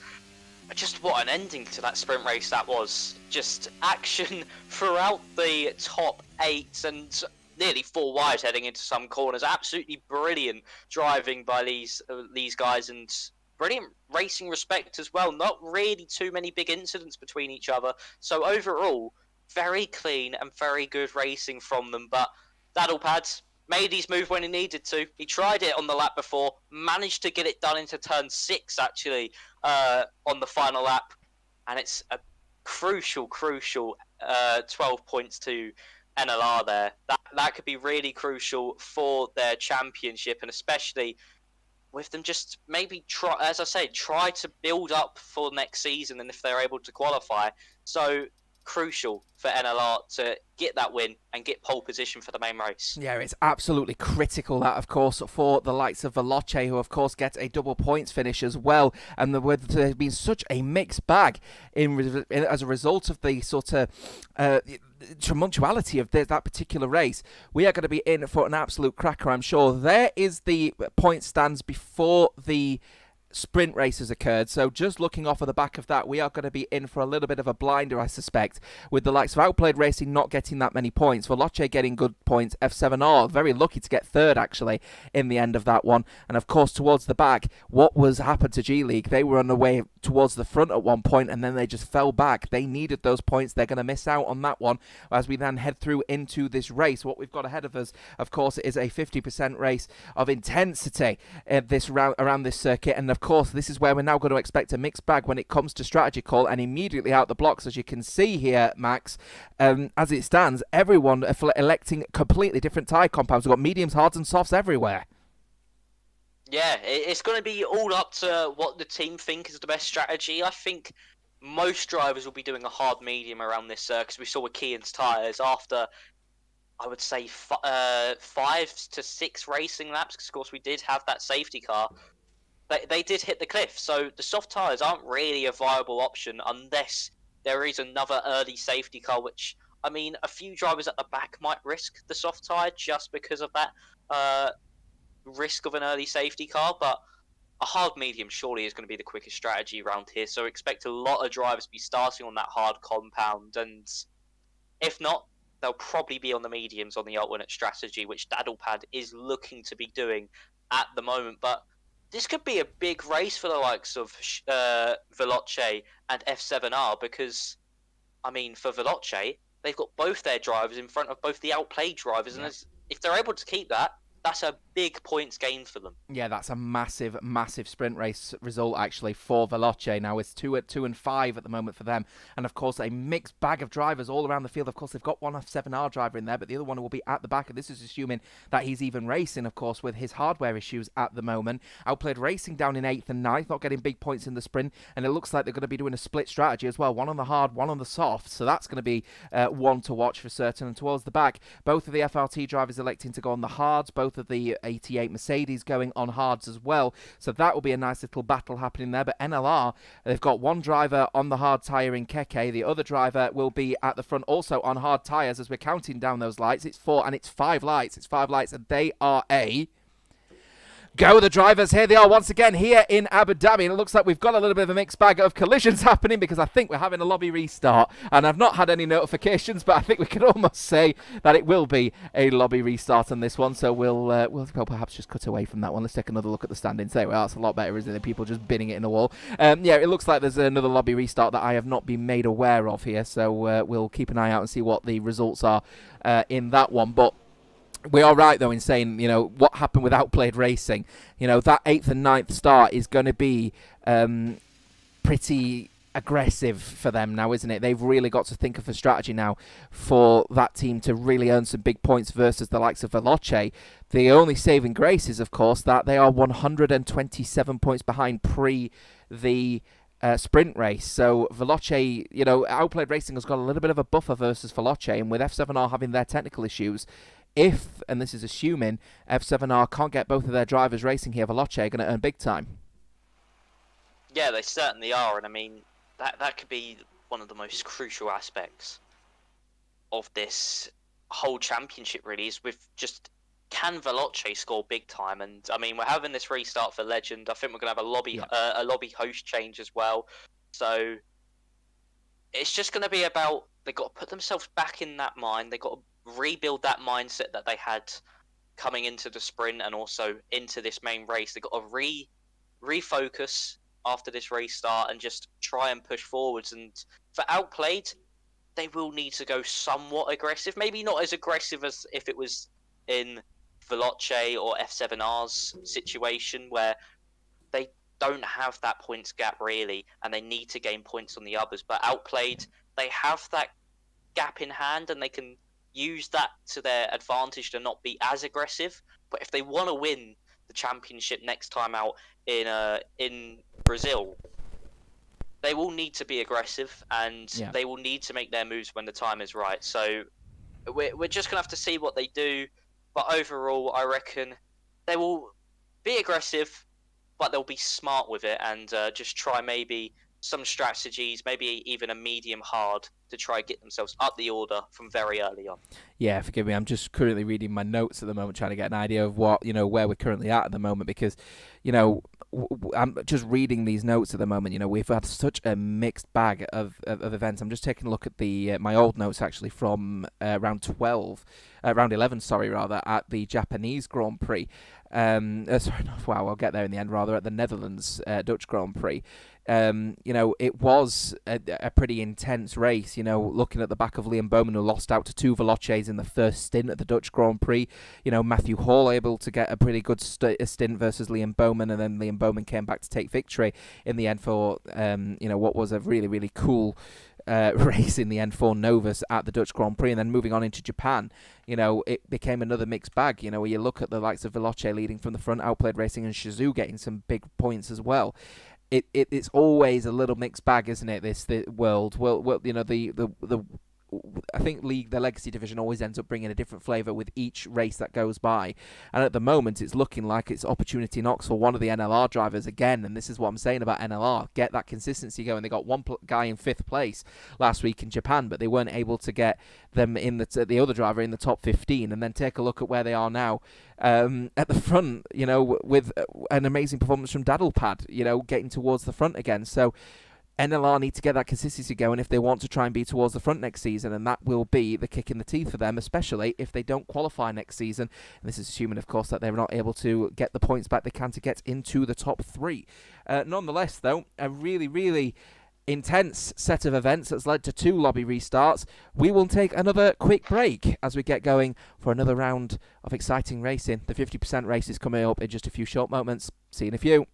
just what an ending to that sprint race that was. Just action throughout the top 8 and nearly 4 wide heading into some corners. Absolutely brilliant driving by these guys, and brilliant racing respect as well. Not really too many big incidents between each other. So overall, very clean and very good racing from them. But Daddlepad made his move when he needed to. He tried it on the lap before, managed to get it done into turn 6 actually on the final lap. And it's a crucial 12 points to NLR there. That could be really crucial for their championship, and especially with them just maybe try to build up for next season, and if they're able to qualify. So crucial for NLR to get that win and get pole position for the main race. Yeah, it's absolutely critical that, of course, for the likes of Veloce, who, of course, get a double points finish as well. And there's been such a mixed bag as a result of the sort of tumultuality of that particular race. We are going to be in for an absolute cracker, I'm sure. There is the point stands before the sprint races occurred, so just looking off of the back of that, we are going to be in for a little bit of a blinder, I suspect, with the likes of Outplayed Racing not getting that many points, Veloce getting good points, F7R very lucky to get third actually in the end of that one, and of course towards the back, what was happened to G League? They were on the way towards the front at one point and then they just fell back. They needed those points. They're going to miss out on that one as we then head through into this race. What we've got ahead of us, of course, is a 50% race of intensity this round around this circuit, and of course this is where we're now going to expect a mixed bag when it comes to strategy call, and immediately out the blocks, as you can see here, Max, as it stands, everyone electing completely different tyre compounds. We've got mediums, hards and softs everywhere. Yeah, it's going to be all up to what the team think is the best strategy. I think most drivers will be doing a hard medium around this because we saw with Kian's tyres after, I would say, 5 to 6 racing laps, because of course we did have that safety car. They did hit the cliff, so the soft tyres aren't really a viable option unless there is another early safety car, which, I mean, a few drivers at the back might risk the soft tyre just because of that risk of an early safety car, but a hard medium surely is going to be the quickest strategy around here, so expect a lot of drivers to be starting on that hard compound, and if not, they'll probably be on the mediums on the alternate strategy, which Daddlepad is looking to be doing at the moment. But this could be a big race for the likes of Veloce and F7R, because, I mean, for Veloce, they've got both their drivers in front of both the outplayed drivers, and if they're able to keep that, that's a big points gain for them. Yeah, that's a massive, massive sprint race result, actually, for Veloce. Now, it's 2 and 5 at the moment for them. And, of course, a mixed bag of drivers all around the field. Of course, they've got one F7R driver in there, but the other one will be at the back. And this is assuming that he's even racing, of course, with his hardware issues at the moment. Outplayed Racing down in 8th and 9th, not getting big points in the sprint. And it looks like they're going to be doing a split strategy as well. One on the hard, one on the soft. So that's going to be one to watch for certain. And towards the back, both of the FRT drivers electing to go on the hards, both of the 88 Mercedes going on hards as well, so that will be a nice little battle happening there. But NLR, they've got one driver on the hard tyre in Keke, the other driver will be at the front also on hard tyres. As we're counting down those lights, it's 4 and it's 5 lights, and they are go the drivers. Here they are once again here in Abu Dhabi, and it looks like we've got a little bit of a mixed bag of collisions happening, because I think we're having a lobby restart, and I've not had any notifications, but I think we can almost say that it will be a lobby restart on this one. So we'll perhaps just cut away from that one. Let's take another look at the standings. There we are. It's a lot better, isn't it? People just binning it in the wall. Yeah, it looks like there's another lobby restart that I have not been made aware of here, so we'll keep an eye out and see what the results are in that one. But we are right, though, in saying, what happened with Outplayed Racing. That 8th and 9th start is going to be pretty aggressive for them now, isn't it? They've really got to think of a strategy now for that team to really earn some big points versus the likes of Veloce. The only saving grace is, of course, that they are 127 points behind pre the sprint race. So Veloce, Outplayed Racing has got a little bit of a buffer versus Veloce, and with F7R having their technical issues, if, and this is assuming, F7R can't get both of their drivers racing here, Veloce are going to earn big time. Yeah, they certainly are, and I mean, that could be one of the most crucial aspects of this whole championship, really, is with just, can Veloce score big time? And I mean, we're having this restart for Legend. I think we're going to have a lobby host change as well. So it's just going to be about, they've got to put themselves back in that mind. They've got to rebuild that mindset that they had coming into the sprint and also into this main race. They've got to refocus after this restart and just try and push forwards. And for Outplayed, they will need to go somewhat aggressive. Maybe not as aggressive as if it was in Veloce or F7R's situation, where they don't have that points gap really, and they need to gain points on the others. But Outplayed, they have that gap in hand, and they can use that to their advantage to not be as aggressive. But if they want to win the championship next time out in Brazil, they will need to be aggressive, and Yeah. they will need to make their moves when the time is right. So we're just gonna have to see what they do. But overall, I reckon they will be aggressive, but they'll be smart with it, and just try maybe some strategies, maybe even a medium hard, to try and get themselves up the order from very early on. Yeah, forgive me. I'm just currently reading my notes at the moment, trying to get an idea of what, where we're currently at the moment, because, I'm just reading these notes at the moment. We've had such a mixed bag of events. I'm just taking a look at the my old notes actually from round 11, sorry, rather, at the Japanese Grand Prix. Sorry, wow, I'll get there in the end, rather, at the Netherlands Dutch Grand Prix. It was a pretty intense race, looking at the back of Liam Bowman, who lost out to 2 Veloces in the first stint at the Dutch Grand Prix. Matthew Hall able to get a pretty good stint versus Liam Bowman, and then Liam Bowman came back to take victory in the end for, what was a really, really cool race in the end for Novus at the Dutch Grand Prix. And then moving on into Japan, it became another mixed bag, where you look at the likes of Veloce leading from the front, Outplayed Racing and Shizu getting some big points as well. It's always a little mixed bag, isn't it? The world, I think the Legacy division always ends up bringing a different flavour with each race that goes by. And at the moment, it's looking like it's opportunity knocks for one of the NLR drivers again. And this is what I'm saying about NLR. Get that consistency going. They got one guy in 5th place last week in Japan, but they weren't able to get them in the other driver in the top 15. And then take a look at where they are now at the front, with an amazing performance from Daddlepad, getting towards the front again. So NLR need to get that consistency going if they want to try and be towards the front next season, and that will be the kick in the teeth for them, especially if they don't qualify next season. And this is assuming, of course, that they're not able to get the points back they can to get into the top 3. Nonetheless, though, a really, really intense set of events that's led to 2 lobby restarts. We will take another quick break as we get going for another round of exciting racing. The 50% race is coming up in just a few short moments. See you in a few.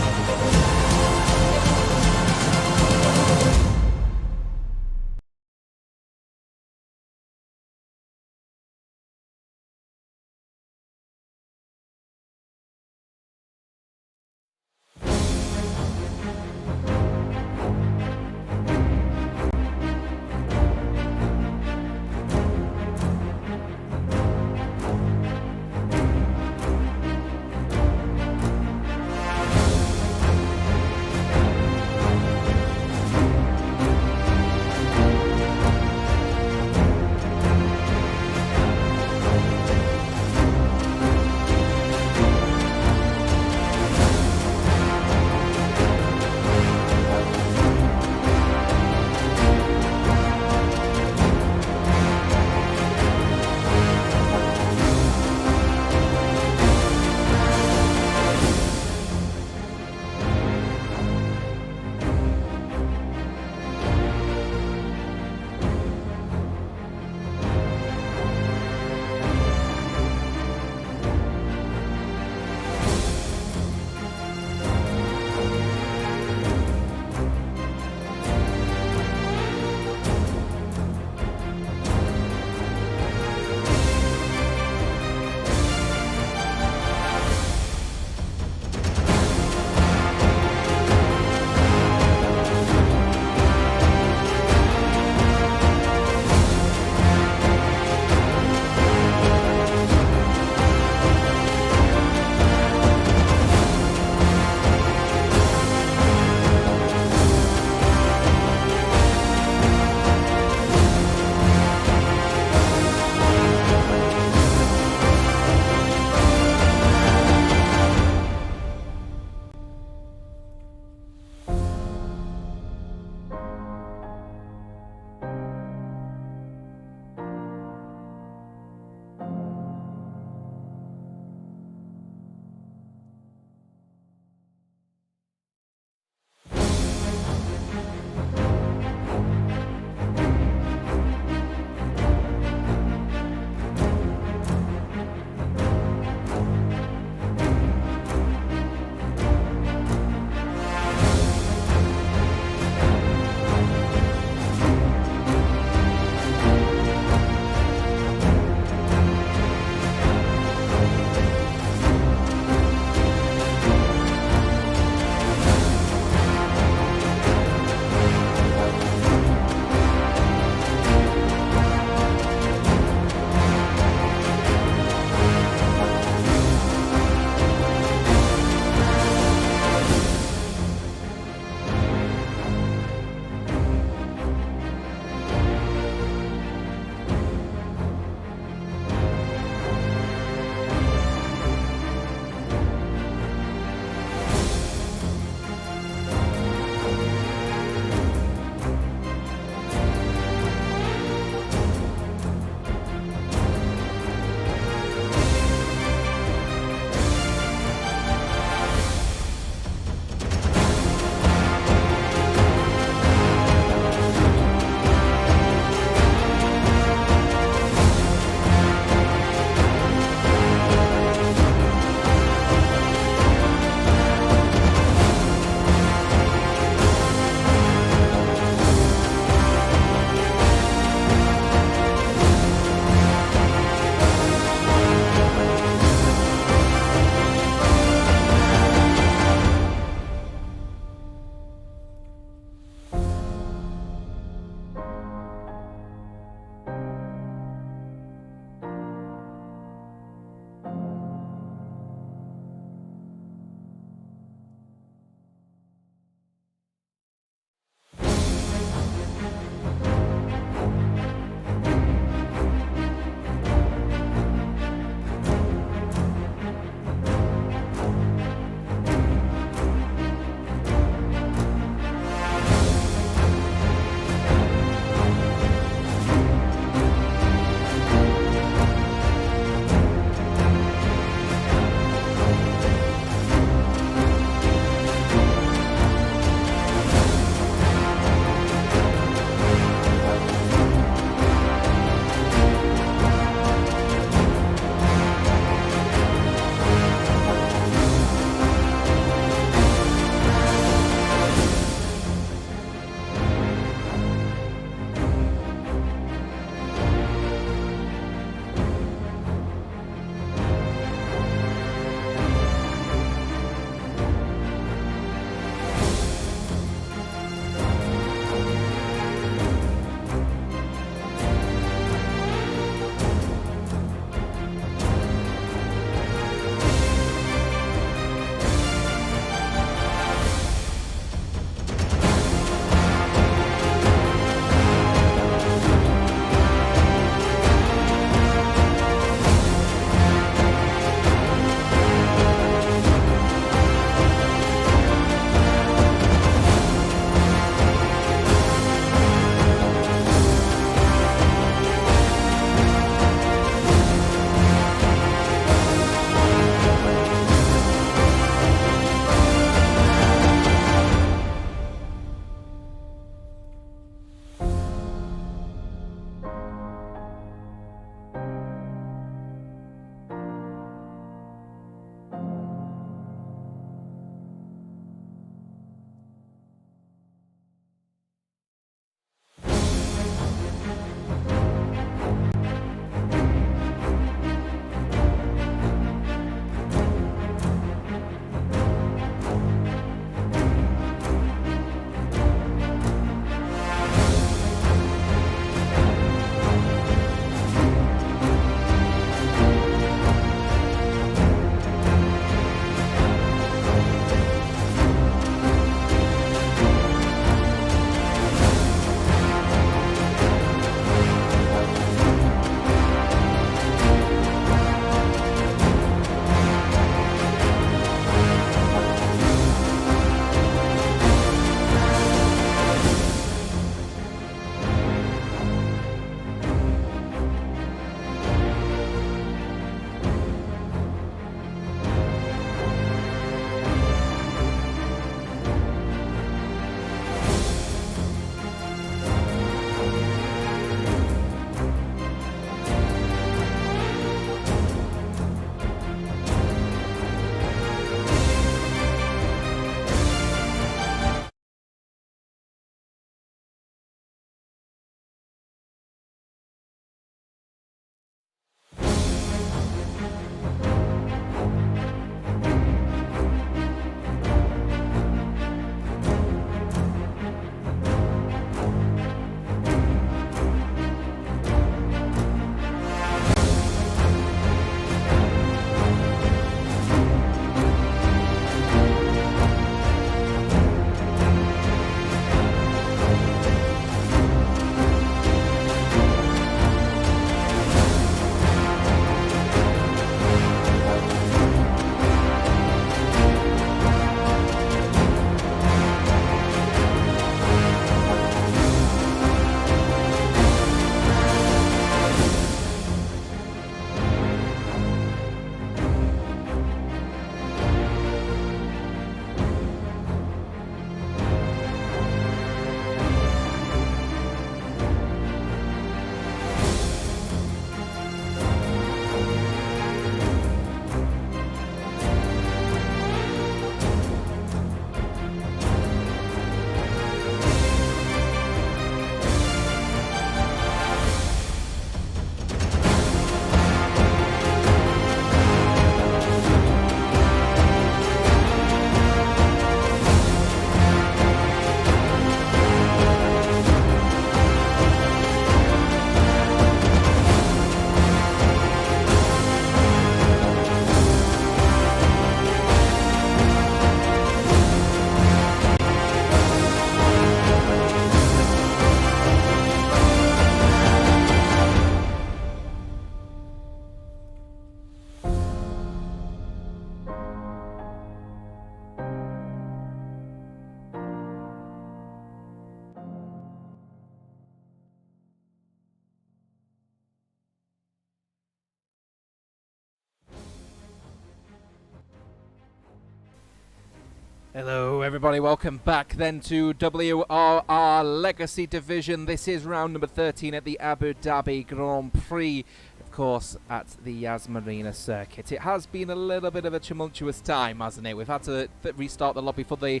Hello everybody, welcome back then to WOR Legacy Division. This is round number 13 at the Abu Dhabi Grand Prix, of course at the Yas Marina circuit. It has been a little bit of a tumultuous time, hasn't it? We've had to restart the lobby for the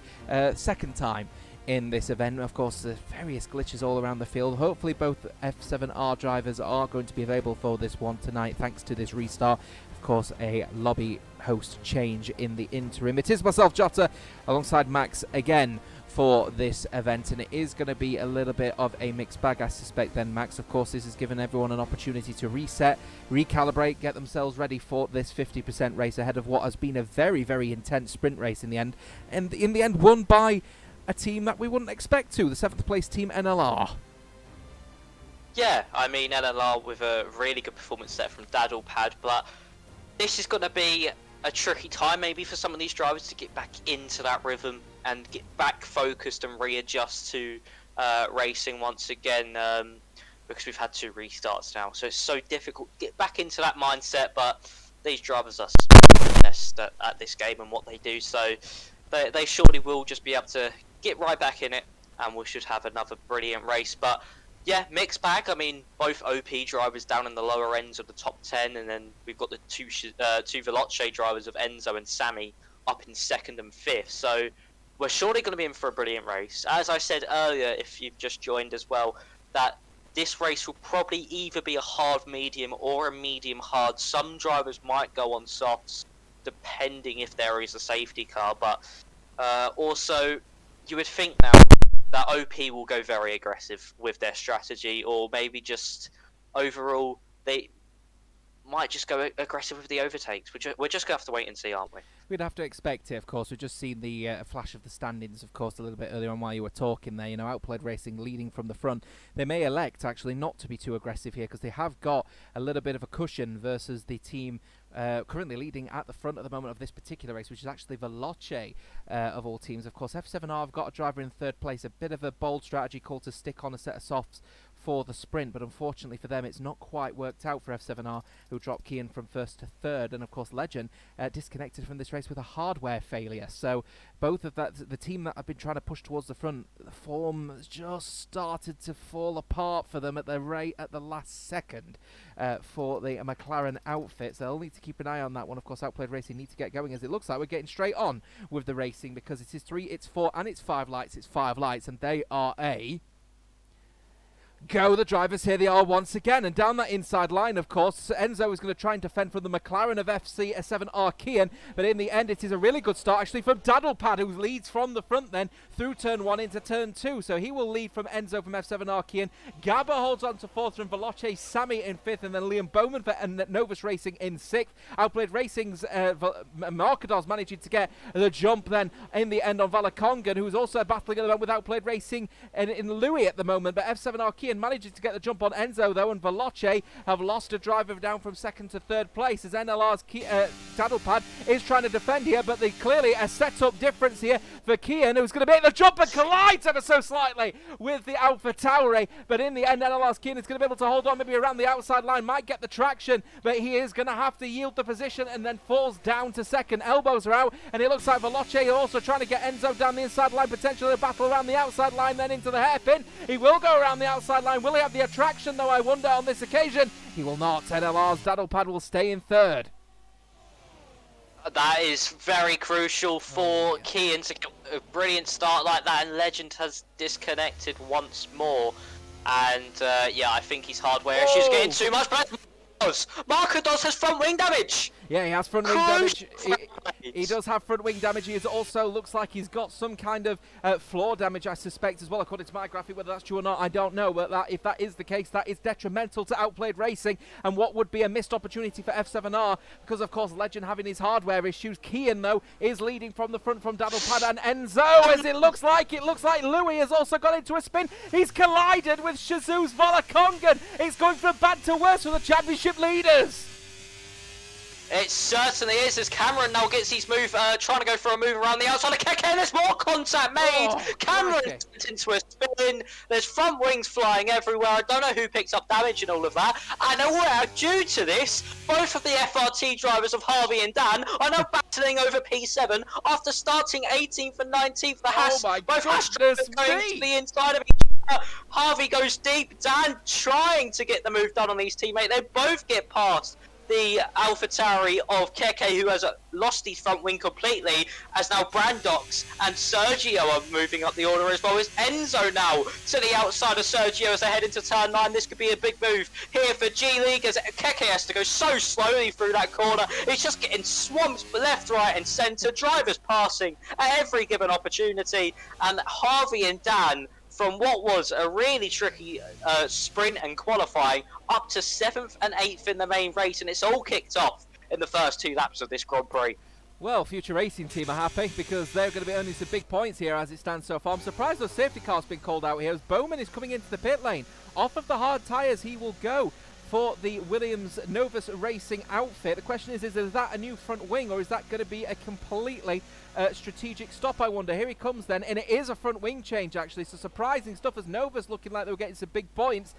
second time in this event. Of course, there's various glitches all around the field. Hopefully both F7R drivers are going to be available for this one tonight thanks to this restart. Of course, a lobby host change in the interim. It is myself, Jota, alongside Max again for this event, and it is going to be a little bit of a mixed bag, I suspect then, Max. Of course, this has given everyone an opportunity to reset, recalibrate, get themselves ready for this 50% race ahead of what has been a very, very intense sprint race in the end, and in the end won by a team that we wouldn't expect to, the 7th place team NLR. Yeah, I mean, NLR with a really good performance set from Daddlepad, but this is going to be a tricky time maybe for some of these drivers to get back into that rhythm and get back focused and readjust to racing once again, because we've had 2 restarts now, so it's so difficult to get back into that mindset. But these drivers are best at this game and what they do, so they surely will just be able to get right back in it, and we should have another brilliant race. But yeah, mixed bag. I mean, both OP drivers down in the lower ends of the top 10, and then we've got the two Veloce drivers of Enzo and Sammy up in 2nd and 5th. So we're surely going to be in for a brilliant race. As I said earlier, if you've just joined as well, that this race will probably either be a hard medium or a medium hard. Some drivers might go on softs, depending if there is a safety car. But also, you would think now that OP will go very aggressive with their strategy, or maybe just overall they might just go aggressive with the overtakes. We're just going to have to wait and see, aren't we? We'd have to expect it, of course. We've just seen the flash of the standings, of course, a little bit earlier on while you were talking there. You know, Outplayed Racing leading from the front. They may elect, actually, not to be too aggressive here because they have got a little bit of a cushion versus the team currently leading at the front at the moment of this particular race, which is actually Veloce of all teams. Of course, F7R have got a driver in 3rd place. A bit of a bold strategy called to stick on a set of softs for the sprint, but unfortunately for them it's not quite worked out for F7R, who dropped Kian from 1st to 3rd, and of course Legend disconnected from this race with a hardware failure. So both of the team that have been trying to push towards the front, the form has just started to fall apart for them at the last second for the McLaren outfits. They'll need to keep an eye on that one. Of course, Outplayed Racing need to get going, as it looks like we're getting straight on with the racing, because it is 3, it's 4, and it's 5 lights. It's 5 lights, and they are a go. The drivers, here they are once again, and down that inside line, of course, Enzo is going to try and defend from the McLaren of FC7R Kian, but in the end it is a really good start actually from Daddlepad, who leads from the front then through turn 1 into turn 2, so he will lead from Enzo from F7R Kian. Gabba holds on to 4th from Veloce, Sammy in 5th, and then Liam Bowman for Novus Racing in 6th. Outplayed Racing's Marcador's managing to get the jump then in the end on Valakongan, who's also battling at the moment with Outplayed Racing in Louis at the moment, but F7R Kian manages to get the jump on Enzo though, and Veloce have lost a driver down from 2nd to 3rd place as NLR's Daddlepad is trying to defend here, but they clearly a set-up difference here for Kian, who's going to make the jump and collides ever so slightly with the Alpha Tauri, but in the end NLR's Kian is going to be able to hold on maybe around the outside line, might get the traction, but he is going to have to yield the position and then falls down to 2nd. Elbows are out, and it looks like Veloce also trying to get Enzo down the inside line, potentially a battle around the outside line then into the hairpin. He will go around the outside line. Will he have the attraction though, I wonder, on this occasion? He will not. NLR's Daddlepad will stay in 3rd. That is very crucial for Kian to get a brilliant start like that, and Legend has disconnected once more. And yeah, I think he's hardware issues getting too much. Marcadors has front wing damage! Yeah, he has front wing damage. He does have front wing damage. He is also looks like he's got some kind of floor damage, I suspect, as well, according to my graphic. Whether that's true or not, I don't know. But if that is the case, that is detrimental to Outplayed Racing and what would be a missed opportunity for F7R, because, of course, Legend having his hardware issues. Kian, though, is leading from the front from Daddlepad and Enzo, as it looks like Louis has also got into a spin. He's collided with Shazoo's Valakongan. It's going from bad to worse for the championship leaders. It certainly is, as Cameron now gets his move, trying to go for a move around the outside of Keke, and there's more contact made! Cameron gets into a spin, there's front wings flying everywhere, I don't know who picks up damage and all of that, and due to this, both of the FRT drivers of Harvey and Dan are now battling over P7 after starting 18th and 19th. The Haas, both Haas drivers going to the inside of each other. Harvey goes deep, Dan trying to get the move done on his teammate, they both get past the AlphaTauri of Keke, who has lost his front wing completely, as now Brandox and Sergio are moving up the order as well as Enzo now to the outside of Sergio as they head into turn 9. This could be a big move here for G-League as Keke has to go so slowly through that corner. He's just getting swamped left, right and centre. Drivers passing at every given opportunity, and Harvey and Dan, from what was a really tricky sprint and qualifying, up to 7th and 8th in the main race, and it's all kicked off in the first 2 laps of this Grand Prix. Well, Future Racing team are happy because they're going to be earning some big points here as it stands so far. I'm surprised the safety car's been called out here as Bowman is coming into the pit lane. Off of the hard tyres he will go for the Williams Novus Racing outfit. The question is that a new front wing, or is that going to be a completely strategic stop, I wonder? Here he comes then, and it is a front wing change actually, so surprising stuff as Novus looking like they were getting some big points,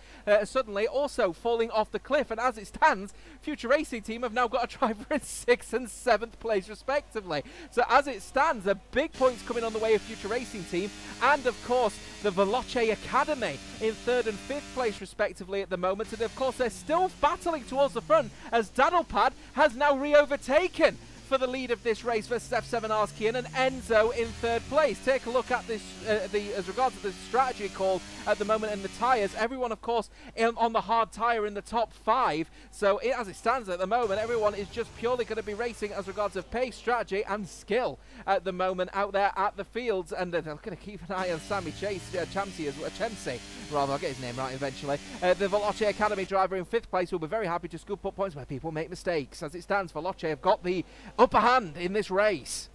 suddenly also falling off the cliff, and as it stands, Future Racing team have now got a driver in 6th and 7th place respectively. So as it stands, the big points coming on the way of Future Racing team, and of course the Veloce Academy in 3rd and 5th place respectively at the moment, and of course they're still battling towards the front as Daddlepad has now re-overtaken for the lead of this race versus F7R's Kian and Enzo in 3rd place. Take a look at this, as regards to the strategy call at the moment in the tyres. Everyone, of course, on the hard tyre in the top 5. So as it stands at the moment, everyone is just purely going to be racing as regards of pace, strategy and skill at the moment out there at the fields. And they're going to keep an eye on Sammy Chamsey, rather, I'll get his name right eventually. The Veloce Academy driver in 5th place will be very happy to scoop up points where people make mistakes. As it stands, Veloce have got the upper hand in this race.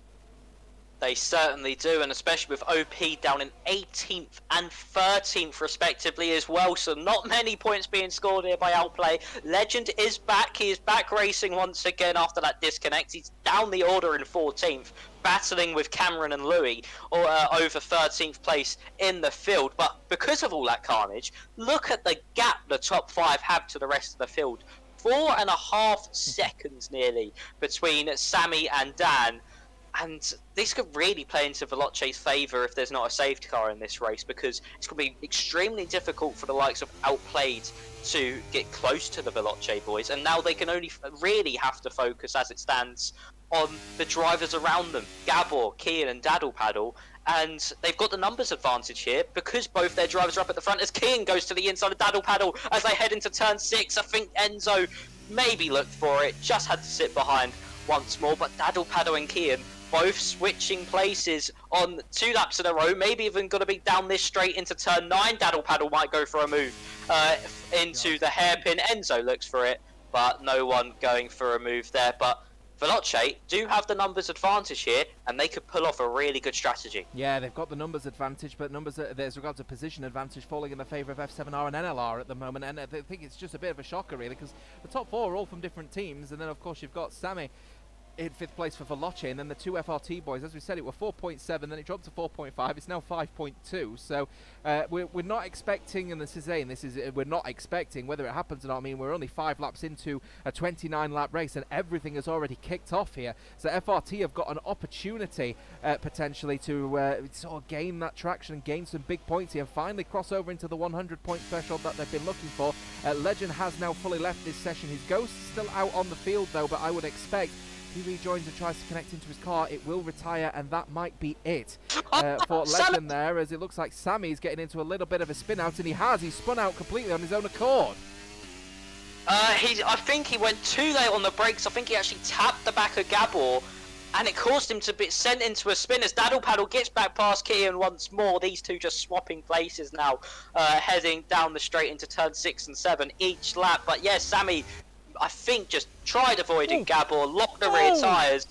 They certainly do, and especially with OP down in 18th and 13th respectively as well, so not many points being scored here by Outplay. Legend is back, he is back racing once again after that disconnect. He's down the order in 14th, battling with Cameron and Louis over 13th place in the field. But because of all that carnage, look at the gap the top 5 have to the rest of the field. 4.5 seconds nearly between Sammy and Dan, and this could really play into Veloce's favour if there's not a safety car in this race, because it's going to be extremely difficult for the likes of Outplayed to get close to the Veloce boys, and now they can only really have to focus as it stands on the drivers around them, Gabor, Kian and Daddlepaddle, and they've got the numbers advantage here because both their drivers are up at the front as Kian goes to the inside of Daddlepaddle as they head into turn 6. I think Enzo maybe looked for it, just had to sit behind once more, but Daddlepaddle and Kian both switching places on 2 laps in a row, maybe even going to be down this straight into turn 9. Daddlepaddle might go for a move into the hairpin. Enzo looks for it, but no one going for a move there. But Veloce do have the numbers advantage here, and they could pull off a really good strategy. Yeah, they've got the numbers advantage, but there's regards to position advantage falling in the favour of F7R and NLR at the moment, and I think it's just a bit of a shocker really, because the top 4 are all from different teams, and then of course you've got Sammy in 5th place for Veloce, and then the 2 FRT boys, as we said, it were 4.7, then it dropped to 4.5, it's now 5.2, so we're not expecting, and we're not expecting whether it happens or not. I mean, we're only 5 laps into a 29 lap race and everything has already kicked off here, so FRT have got an opportunity potentially to sort of gain that traction and gain some big points here and finally cross over into the 100 point threshold that they've been looking for. Legend has now fully left this session. His Ghost is still out on the field though, but I would expect he rejoins and tries to connect into his car, it will retire, and that might be it for Legend there, as it looks like Sammy's getting into a little bit of a spin out, and he's spun out completely on his own accord. I think he went too late on the brakes. I think he actually tapped the back of Gabor, and it caused him to be sent into a spin as Daddlepaddle gets back past Kian once more. These two just swapping places now, heading down the straight into turn 6 and 7 each lap. But yes, Sammy, I think, just tried avoiding Gabor, locked the rear tyres,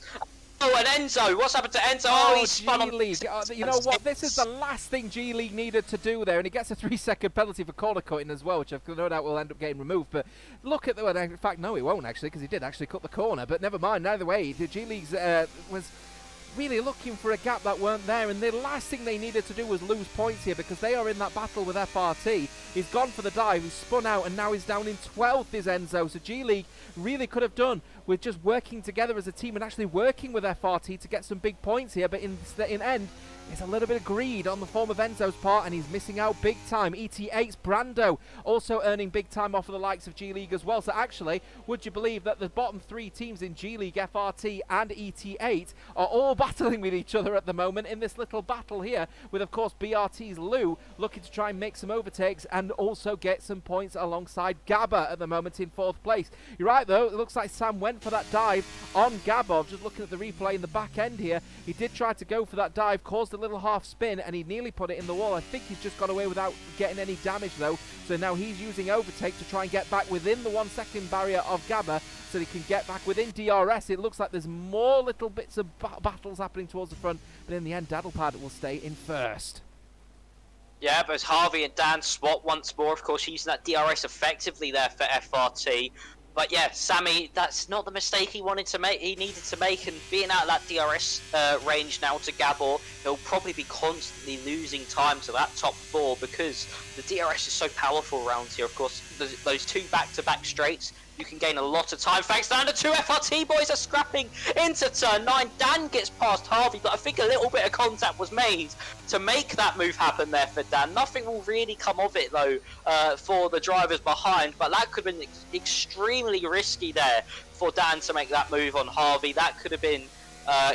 Oh, and Enzo. What's happened to Enzo? Oh, he's spun on. G-League. You know what? This is the last thing G-League needed to do there, and he gets a 3-second penalty for corner cutting as well, which I've no doubt will end up getting removed. But look at the... Well, in fact, no, he won't actually, because he did actually cut the corner. But never mind. Neither way, the G-League's was really looking for a gap that weren't there, and the last thing they needed to do was lose points here, because they are in that battle with FRT. He's gone for the dive, he's spun out, and now he's down in 12th is Enzo. So G-League really could have done with just working together as a team and actually working with FRT to get some big points here, but in end, it's a little bit of greed on the form of Enzo's part, and he's missing out big time. ET8's Brando also earning big time off of the likes of G-League as well. So actually, would you believe that the bottom 3 teams in G-League, FRT and ET8, are all battling with each other at the moment in this little battle here, with of course BRT's Lou looking to try and make some overtakes and also get some points alongside Gabba at the moment in 4th place. You're right though, it looks like Sam went for that dive on Gabba. Just looking at the replay in the back end here, he did try to go for that dive, caused a little half spin, and he nearly put it in the wall. I think he's just got away without getting any damage though, so now he's using overtake to try and get back within the 1 second barrier of Gabba so he can get back within DRS. It looks like there's more little bits of battles happening towards the front, but in the end Daddlepad will stay in 1st. Yeah, but Harvey and Dan swap once more, of course, using that DRS effectively there for FRT. But yeah, Sammy, that's not the mistake he wanted to make. He needed to make, and being out of that DRS range now to Gabor, he'll probably be constantly losing time to that top 4 because the DRS is so powerful around here. Of course, those 2 back-to-back straights, you can gain a lot of time. Thanks to the 2 FRT boys are scrapping into turn 9. Dan gets past Harvey, but I think a little bit of contact was made to make that move happen there for Dan. Nothing will really come of it though for the drivers behind, but that could have been extremely risky there for Dan to make that move on Harvey. That could have been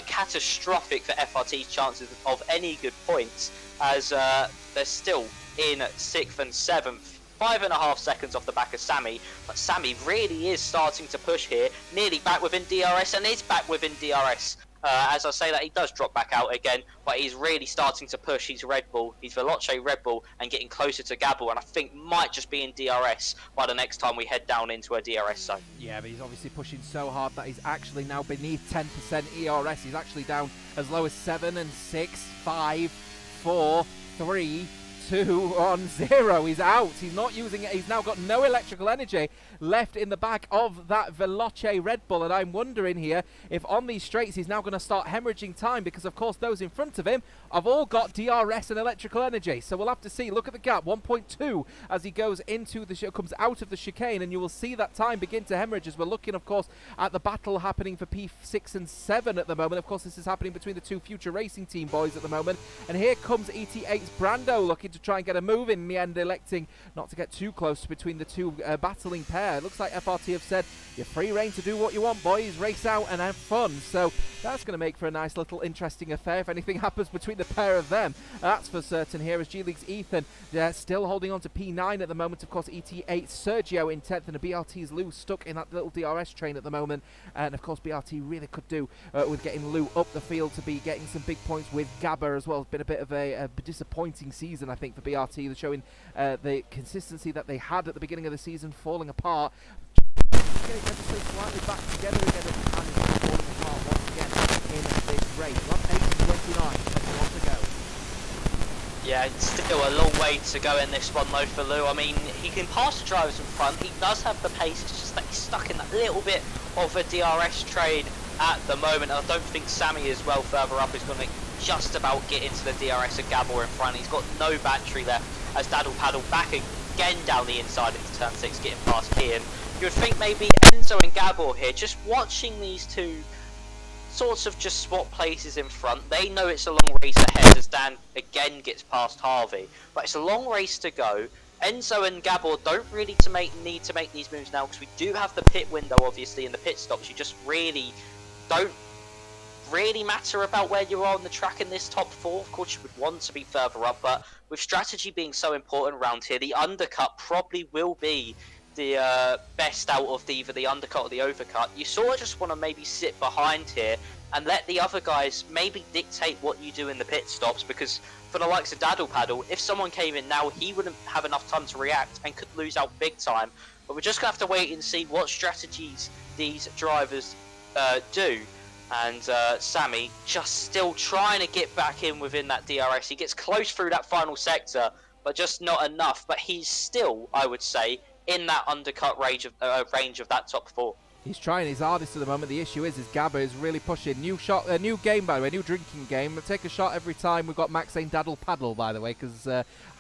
catastrophic for FRT's chances of any good points, as they're still in 6th and 7th. 5.5 seconds off the back of Sammy, but Sammy really is starting to push here, nearly back within DRS, and is back within DRS. As I say that, he does drop back out again, but he's really starting to push. He's Red Bull, he's Veloce Red Bull, and getting closer to Gabble, and I think might just be in DRS by the next time we head down into a DRS zone. Yeah, but he's obviously pushing so hard that he's actually now beneath 10% ERS. He's actually down as low as 7 and 6, 5, 4, 3, 2, 1, 0. He's out. He's not using it. He's now got no electrical energy left in the back of that Veloce Red Bull, and I'm wondering here if on these straights he's now going to start hemorrhaging time, because of course those in front of him have all got DRS and electrical energy. So we'll have to see. Look at the gap, 1.2 as he goes into the comes out of the chicane, and you will see that time begin to hemorrhage as we're looking of course at the battle happening for P6 and 7 at the moment. Of course this is happening between the 2 Future Racing Team boys at the moment, and here comes ET8's Brando looking to try and get a move in the end, electing not to get too close between the 2 battling pair. It looks like FRT have said you're free reign to do what you want, boys, race out and have fun. So that's going to make for a nice little interesting affair if anything happens between the pair of them. That's for certain here, as G-League's Ethan still holding on to P9 at the moment. Of course ET8 Sergio in 10th, and the BRT's Lou stuck in that little DRS train at the moment, and of course BRT really could do with getting Lou up the field to be getting some big points with Gabba as well. It's been a bit of a disappointing season I think for BRT. They're showing the consistency that they had at the beginning of the season falling apart. Getting ever so slightly back together again, and falling apart once again in this race. Lap 8 and 29 to go. Yeah, it's still a long way to go in this one though for Lou. I mean, he can pass the drivers in front, he does have the pace, it's just that he's stuck in that little bit of a DRS train at the moment. And I don't think Sammy as well further up is going to just about get into the DRS of Gabor in front. He's got no battery left as Daddle Paddle back again down the inside into turn 6, getting past Ian. You would think maybe Enzo and Gabor here, just watching these 2 sorts of just swap places in front. They know it's a long race ahead as Dan again gets past Harvey, but it's a long race to go. Enzo and Gabor don't really need to make these moves now, because we do have the pit window obviously, and the pit stops. You just really don't matter about where you are on the track in this top 4. Of course you would want to be further up, but with strategy being so important around here, the undercut probably will be the best out of either the undercut or the overcut. You sort of just want to maybe sit behind here and let the other guys maybe dictate what you do in the pit stops, because for the likes of Daddle Paddle, if someone came in now, he wouldn't have enough time to react and could lose out big time. But we're just going to have to wait and see what strategies these drivers do. And Sammy just still trying to get back in within that DRS. He gets close through that final sector, but just not enough. But he's still, I would say, in that undercut range of that top 4. He's trying his hardest at the moment. The issue is Gabba is really pushing. New game, by the way, new drinking game. Take a shot every time. We've got Max saying Daddle Paddle, by the way, because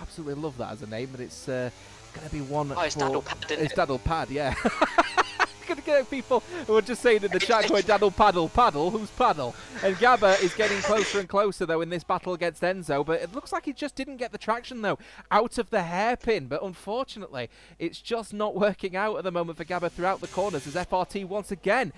absolutely love that as a name, but it's going to be one. Oh, it's Daddle Pad, isn't it? It's Daddle Pad, yeah. Going to get people who are just saying in the chat going Daddle Paddle Paddle, who's Paddle? And Gabba is getting closer and closer though in this battle against Enzo, but it looks like he just didn't get the traction though out of the hairpin, but unfortunately it's just not working out at the moment for Gabba throughout the corners as FRT once again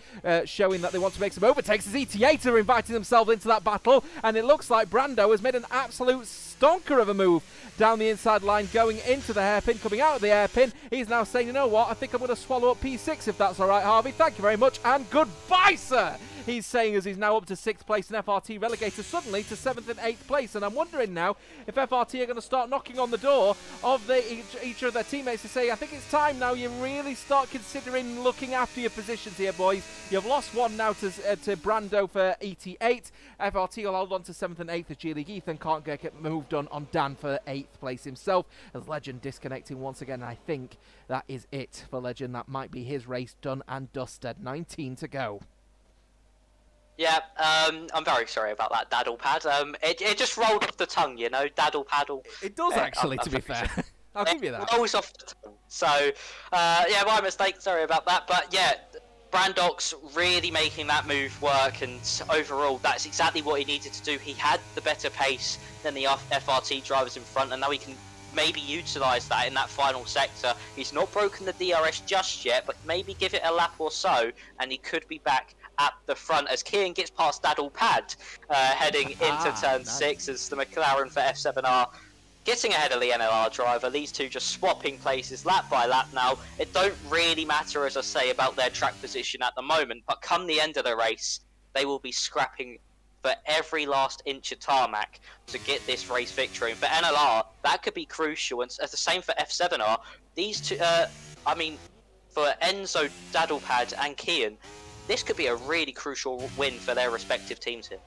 showing that they want to make some overtakes as ETA are inviting themselves into that battle, and it looks like Brando has made an absolute stonker of a move down the inside line going into the hairpin, coming out of the hairpin. He's now saying, you know what, I think I'm going to swallow up P6 if that's all right, Harvey. Thank you very much and goodbye, sir. He's saying as he's now up to 6th place and FRT relegated suddenly to 7th and 8th place. And I'm wondering now if FRT are going to start knocking on the door of each of their teammates to say, I think it's time now you really start considering looking after your positions here, boys. You've lost one now to Brando for ET8. FRT will hold on to 7th and 8th as G-League. Ethan can't get moved on Dan for 8th place himself as Legend disconnecting once again. And I think that is it for Legend. That might be his race done and dusted. 19 to go. Yeah, I'm very sorry about that daddle pad. It just rolled off the tongue, you know, daddle paddle. It does actually, to be fair. I'll give you that. It rolls off the tongue. So, yeah, my mistake. Sorry about that. But yeah, Brandox really making that move work, and overall, that's exactly what he needed to do. He had the better pace than the FRT drivers in front, and now he can maybe utilise that in that final sector. He's not broken the DRS just yet, but maybe give it a lap or so, and he could be back at the front as Kian gets past Daddle Pad, heading into turn 6 as the McLaren for F7R getting ahead of the NLR driver. These two just swapping places lap by lap now. It don't really matter, as I say, about their track position at the moment, but come the end of the race, they will be scrapping for every last inch of tarmac to get this race victory. And for NLR, that could be crucial, and as the same for F7R. These two, I mean, for Enzo, Daddlepad and Kian, this could be a really crucial win for their respective teams here.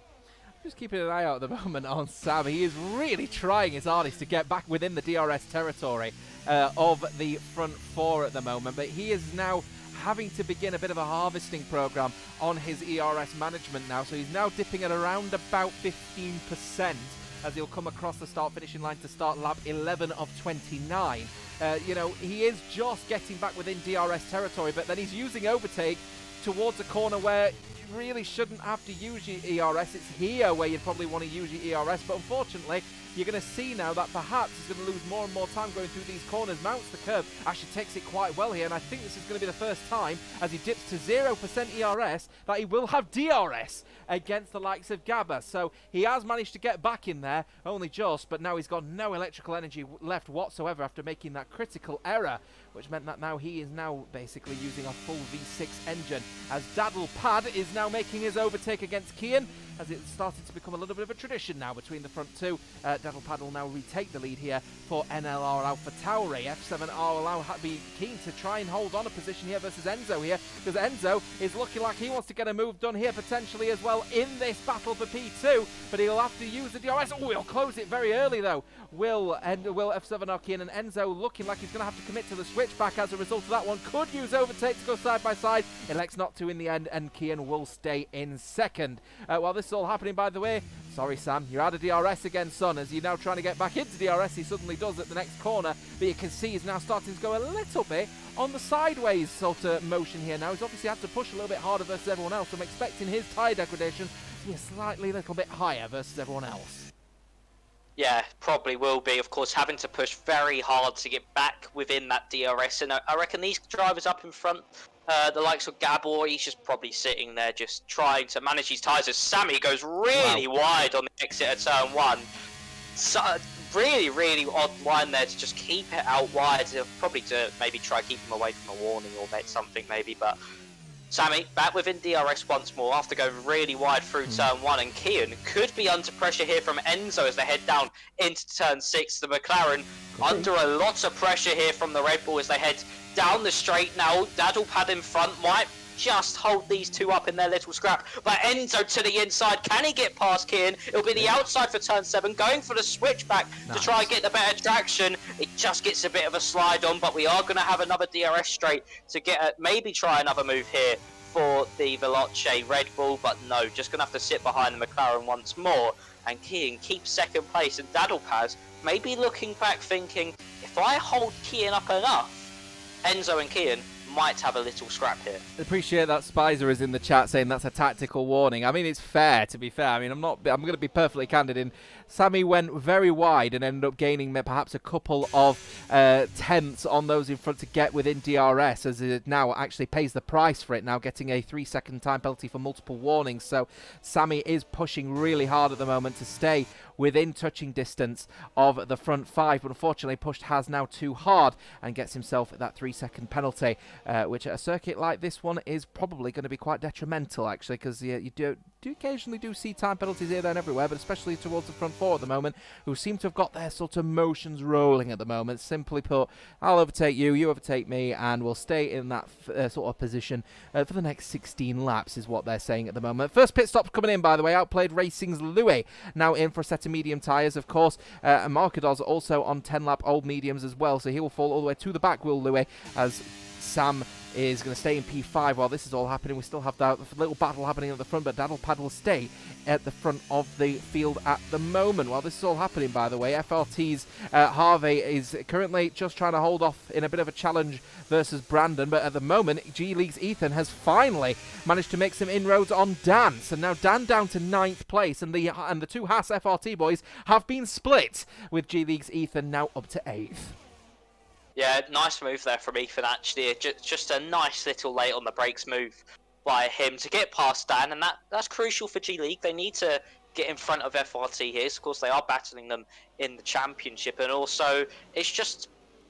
Just keeping an eye out at the moment on Sam. He is really trying his hardest to get back within the DRS territory of the front 4 at the moment, but he is now having to begin a bit of a harvesting program on his ERS management now, so he's now dipping at around about 15% as he'll come across the start finishing line to start lap 11 of 29. You know, he is just getting back within DRS territory, but then he's using overtake towards a corner where you really shouldn't have to use your ERS. It's here where you'd probably want to use your ERS, but unfortunately you're going to see now that perhaps he's going to lose more and more time going through these corners, mounts the curve, actually takes it quite well here, and I think this is going to be the first time as he dips to 0% ERS that he will have DRS against the likes of Gabba. So he has managed to get back in there, only just, but now he's got no electrical energy left whatsoever after making that critical error, which meant that now he is now basically using a full V6 engine as Daddle Pad is now making his overtake against Kian, as it's starting to become a little bit of a tradition now between the front two. Daddle Pad will now retake the lead here for NLR Alpha Tauri. F7R will now be keen to try and hold on a position here versus Enzo here, because Enzo is looking like he wants to get a move done here potentially as well in this battle for P2, but he'll have to use the DRS. Oh, he'll close it very early though. Will F7R Kian and Enzo looking like he's going to have to commit to the switchback as a result of that one. Could use overtake to go side by side. Elects not to in the end, and Kian will stay in second. While this is all happening, by the way, sorry Sam, you're out of DRS again, son, as you're now trying to get back into DRS. He suddenly does at the next corner, but you can see he's now starting to go a little bit on the sideways sort of motion here now. He's obviously had to push a little bit harder versus everyone else, so I'm expecting his tyre degradation to be a little bit higher versus everyone else. Yeah, probably will be, of course, having to push very hard to get back within that DRS. And I reckon these drivers up in front, the likes of Gabor, he's just probably sitting there just trying to manage his tyres as Sammy goes really wide on the exit of turn 1. So, really odd line there to just keep it out wide, probably to maybe try keep him away from a warning or something maybe, but Sammy back within DRS once more after going really wide through turn 1, and Kian could be under pressure here from Enzo as they head down into turn 6. The McLaren under a lot of pressure here from the Red Bull as they head down the straight now. Daddlepad in front might just hold these two up in their little scrap. But Enzo to the inside, can he get past Kian? It'll be the outside for turn 7, going for the switchback to try and get the better traction. It just gets a bit of a slide on, but we are going to have another DRS straight to get maybe try another move here for the Veloce Red Bull, but no, just going to have to sit behind the McLaren once more. And Kian keeps second place, and Daddlepaz maybe looking back thinking, if I hold Kian up enough, Enzo and Kian might have a little scrap here. Appreciate that Spicer is in the chat saying that's a tactical warning. I mean, it's fair, to be fair. I mean, I'm going to be perfectly candid in Sammy went very wide and ended up gaining perhaps a couple of tenths on those in front to get within DRS, as it now actually pays the price for it, now getting a 3-second time penalty for multiple warnings. So Sammy is pushing really hard at the moment to stay within touching distance of the front 5, but unfortunately pushed has now too hard and gets himself that 3-second penalty, which at a circuit like this one is probably going to be quite detrimental, actually, because you do occasionally see time penalties here, there and everywhere, but especially towards the front 4 at the moment, who seem to have got their sort of motions rolling at the moment. Simply put, I'll overtake you, you overtake me, and we'll stay in that sort of position for the next 16 laps is what they're saying at the moment. First pit stop coming in, by the way, Outplayed Racing's Louis, now in for a set of medium tyres, of course, and Marcados also on 10-lap old mediums as well, so he will fall all the way to the back, will Louis, as Sam is going to stay in P5 while this is all happening. We still have that little battle happening at the front, but Daddlepad will stay at the front of the field at the moment. While this is all happening, by the way, FRT's Harvey is currently just trying to hold off in a bit of a challenge versus Brandon, but at the moment, G-League's Ethan has finally managed to make some inroads on Dan. So now Dan down to 9th place, and the two Haas FRT boys have been split, with G-League's Ethan now up to 8th. Yeah, nice move there from Ethan, actually. Just a nice little late on the brakes move by him to get past Dan, and that's crucial for G-League. They need to get in front of FRT here. Of course, they are battling them in the championship, and also it's just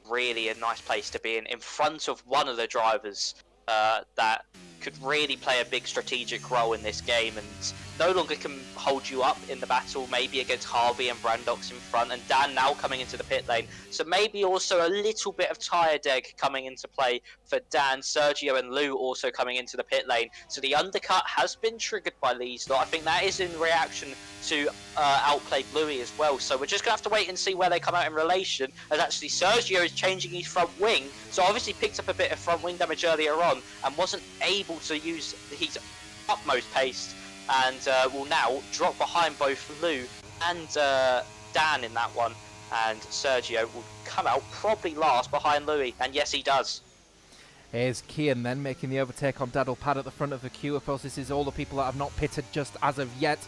really a nice place to be in front of one of the drivers that could really play a big strategic role in this game, and no longer can hold you up in the battle, maybe against Harvey and Brandox in front, and Dan now coming into the pit lane. So maybe also a little bit of tyre deg coming into play for Dan. Sergio and Lou also coming into the pit lane. So the undercut has been triggered by these lot. I think that is in reaction to Outplayed Louis as well. So we're just going to have to wait and see where they come out in relation, as actually Sergio is changing his front wing. So obviously picked up a bit of front wing damage earlier on and wasn't able to use his utmost pace, and will now drop behind both Lou and Dan in that one, and Sergio will come out probably last behind Louis, and yes, he does. Here's Kian then making the overtake on Daddlepad at the front of the queue. Of course, this is all the people that have not pitted just as of yet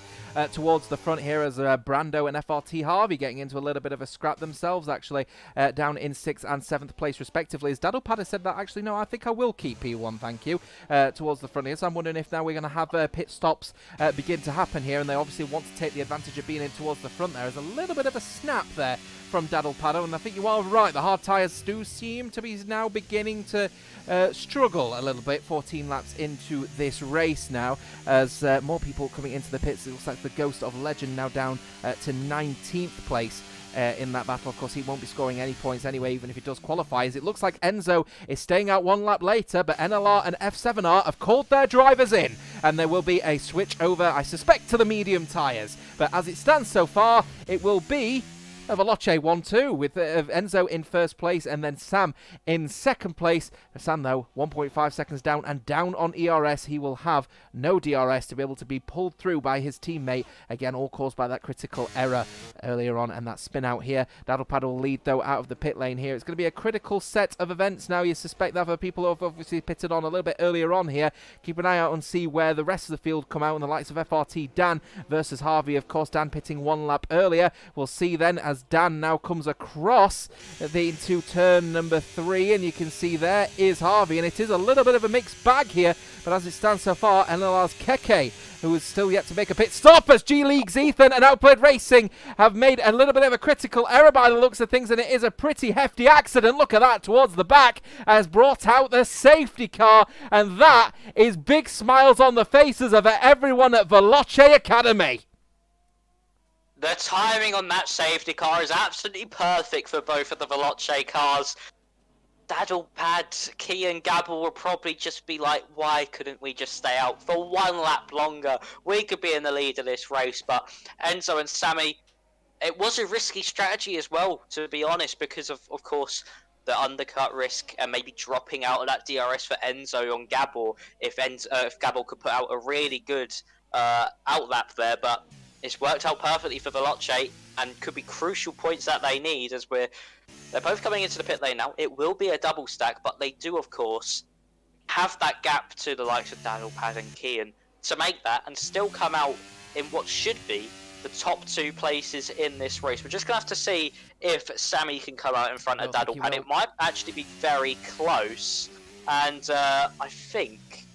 towards the front here, as Brando and FRT Harvey getting into a little bit of a scrap themselves, actually, down in 6th and 7th place respectively. As Daddlepad has said that, actually, no, I think I will keep P1, thank you, towards the front here. So I'm wondering if now we're going to have pit stops begin to happen here, and they obviously want to take the advantage of being in towards the front there. There's a little bit of a snap there from Daddlepad, and I think you are right. The hard tyres do seem to be now beginning to struggle a little bit 14 laps into this race now, as more people coming into the pits. It looks like the Ghost of Legend now down to 19th place in that battle. Of course, he won't be scoring any points anyway, even if he does qualify, as it looks like Enzo is staying out one lap later, but NLR and F7R have called their drivers in, and there will be a switch over, I suspect, to the medium tyres. But as it stands so far, it will be Veloce 1-2 with Enzo in first place and then Sam in second place. Sam, though, 1.5 seconds down and down on ERS. He will have no DRS to be able to be pulled through by his teammate. Again, all caused by that critical error earlier on and that spin out here. Daddlepad will lead, though, out of the pit lane here. It's going to be a critical set of events now. You suspect that other people have obviously pitted on a little bit earlier on here. Keep an eye out and see where the rest of the field come out, and the likes of FRT Dan versus Harvey. Of course, Dan pitting one lap earlier. We'll see then as Dan now comes across into turn number 3, and you can see there is Harvey, and it is a little bit of a mixed bag here, but as it stands so far, NLR's Keke, who is still yet to make a pit stop, as G-League's Ethan and Outplayed Racing have made a little bit of a critical error by the looks of things, and it is a pretty hefty accident. Look at that towards the back, has brought out the safety car, and that is big smiles on the faces of everyone at Veloce Academy. The timing on that safety car is absolutely perfect for both of the Veloce cars. Daddlepad, Key and Gabble will probably just be like, why couldn't we just stay out for one lap longer? We could be in the lead of this race. But Enzo and Sammy, it was a risky strategy as well, to be honest, because of course, the undercut risk and maybe dropping out of that DRS for Enzo on Gabble if Gabble could put out a really good outlap there. But it's worked out perfectly for Veloce and could be crucial points that they need as they're both coming into the pit lane now. It will be a double stack, but they do, of course, have that gap to the likes of Daddlepad and Kian to make that and still come out in what should be the top 2 places in this race. We're just going to have to see if Sammy can come out in front of Daddlepad. It might actually be very close. And I think...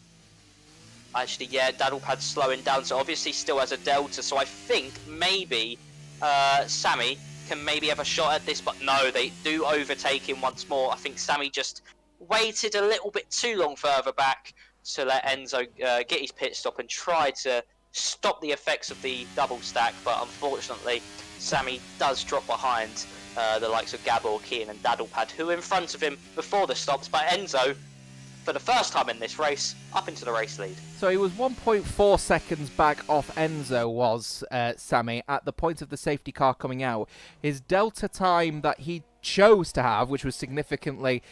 Actually, yeah, Daddlepad's slowing down, so obviously still has a delta. So I think maybe Sammy can maybe have a shot at this, but no, they do overtake him once more. I think Sammy just waited a little bit too long further back to let Enzo get his pit stop and try to stop the effects of the double stack, but unfortunately Sammy does drop behind the likes of Gabble, Kian and Daddlepad, who were in front of him before the stops, but Enzo, for the first time in this race, up into the race lead. So he was 1.4 seconds back off Enzo, was Sammy, at the point of the safety car coming out. His delta time that he chose to have, which was significantly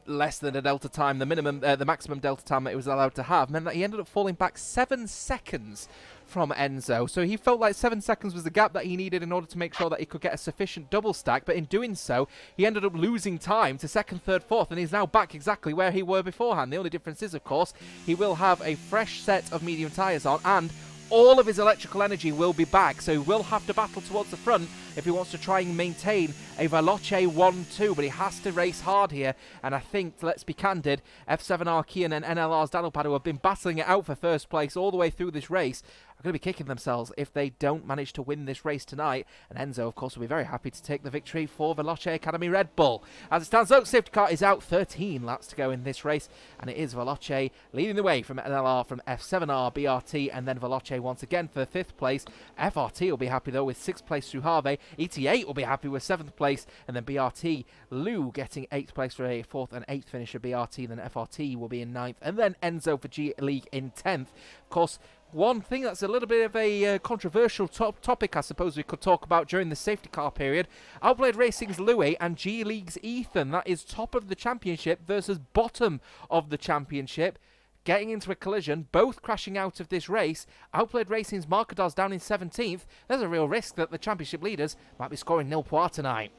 less than a delta time, the maximum delta time that he was allowed to have, meant that he ended up falling back 7 seconds from Enzo. So he felt like 7 seconds was the gap that he needed in order to make sure that he could get a sufficient double stack, but in doing so, he ended up losing time to second, third, fourth, and he's now back exactly where he were beforehand. The only difference is, of course, he will have a fresh set of medium tyres on, and all of his electrical energy will be back, so he will have to battle towards the front if he wants to try and maintain a Veloce 1-2, but he has to race hard here, and I think, let's be candid, F7R Kian and NLR's Daddlepad, who have been battling it out for first place all the way through this race, are going to be kicking themselves if they don't manage to win this race tonight. And Enzo, of course, will be very happy to take the victory for Veloce Academy Red Bull. As it stands, though, safety car is out, 13 laps to go in this race, and it is Veloce leading the way from NLR, from F7R, BRT, and then Veloce once again for 5th place. FRT will be happy, though, with 6th place through Harvey. ET8 will be happy with 7th place, and then BRT, Lou getting 8th place for a 4th and 8th finisher. BRT, then FRT will be in 9th, and then Enzo for G League in 10th. Of course, one thing that's a little bit of a controversial topic, I suppose we could talk about during the safety car period. Outblade Racing's Louis and G League's Ethan, that is top of the championship versus bottom of the championship, getting into a collision, both crashing out of this race. Outblade Racing's Marcados down in 17th. There's a real risk that the championship leaders might be scoring nil points tonight.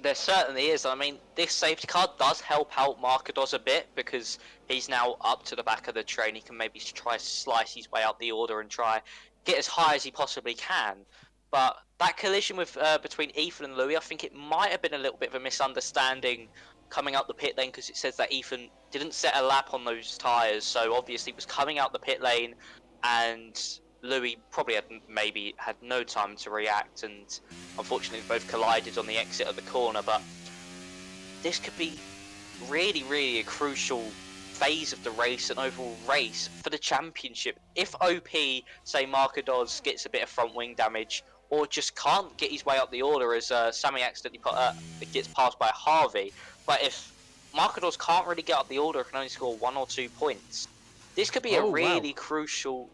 There certainly is. I mean, this safety car does help out Marcados a bit because he's now up to the back of the train. He can maybe try to slice his way out the order and try get as high as he possibly can. But that collision with between Ethan and Louis, I think it might have been a little bit of a misunderstanding coming out the pit lane, because it says that Ethan didn't set a lap on those tyres, so obviously was coming out the pit lane, and Louis probably had no time to react, and unfortunately both collided on the exit of the corner. But this could be really, really a crucial phase of the race, an overall race for the championship. If OP, say Marcados, gets a bit of front wing damage, or just can't get his way up the order, as Sammy accidentally gets passed by Harvey. But if Marcados can't really get up the order, can only score 1 or 2 points, this could be a really crucial...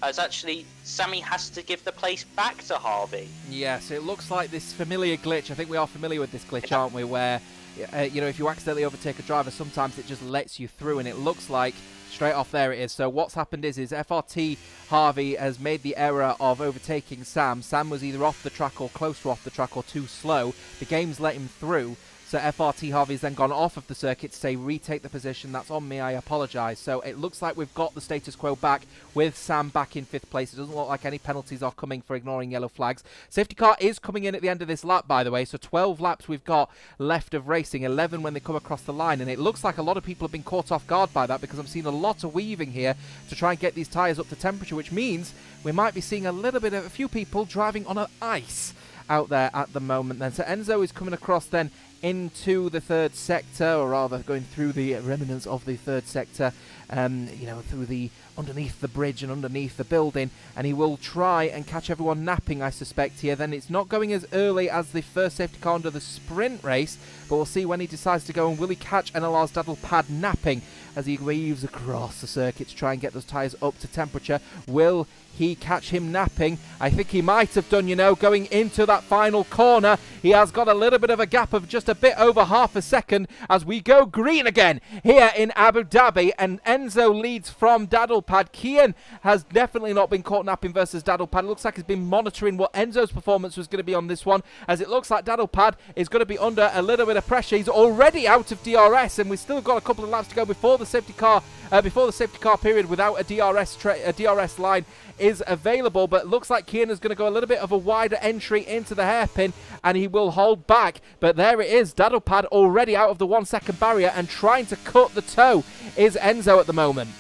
as actually Sammy has to give the place back to Harvey. Yes, it looks like this familiar glitch. I think we are familiar with this glitch, aren't we? Where, if you accidentally overtake a driver, sometimes it just lets you through, and it looks like straight off there it is. So what's happened is FRT Harvey has made the error of overtaking Sam. Sam was either off the track or close to off the track or too slow. The game's let him through. So FRT Harvey's then gone off of the circuit to say, retake the position, that's on me, I apologise. So it looks like we've got the status quo back with Sam back in 5th place. It doesn't look like any penalties are coming for ignoring yellow flags. Safety car is coming in at the end of this lap, by the way. So 12 laps we've got left of racing, 11 when they come across the line. And it looks like a lot of people have been caught off guard by that, because I'm seeing a lot of weaving here to try and get these tyres up to temperature, which means we might be seeing a few people driving on ice out there at the moment then. So Enzo is coming across then into the 3rd sector, or rather going through the remnants of the 3rd sector, through the underneath the bridge and underneath the building, and he will try and catch everyone napping, I suspect, here. Then it's not going as early as the first safety car under the sprint race, but we'll see when he decides to go, and will he catch NLR's Daddlepad napping as he weaves across the circuit to try and get those tyres up to temperature. Will he catch him napping? I think he might have done, going into that final corner. He has got a little bit of a gap of just a bit over half a second as we go green again here in Abu Dhabi, and Enzo leads from Daddlepad. Kian has definitely not been caught napping versus Daddlepad. It looks like he's been monitoring what Enzo's performance was going to be on this one, as it looks like Daddlepad is going to be under a little bit of pressure. He's already out of DRS, and we've still got a couple of laps to go before the safety car period without a DRS line is available. But it looks like Kian is going to go a little bit of a wider entry into the hairpin, and he will hold back. But there it is, Daddlepad already out of the 1 second barrier and trying to cut the toe is Enzo at the moment.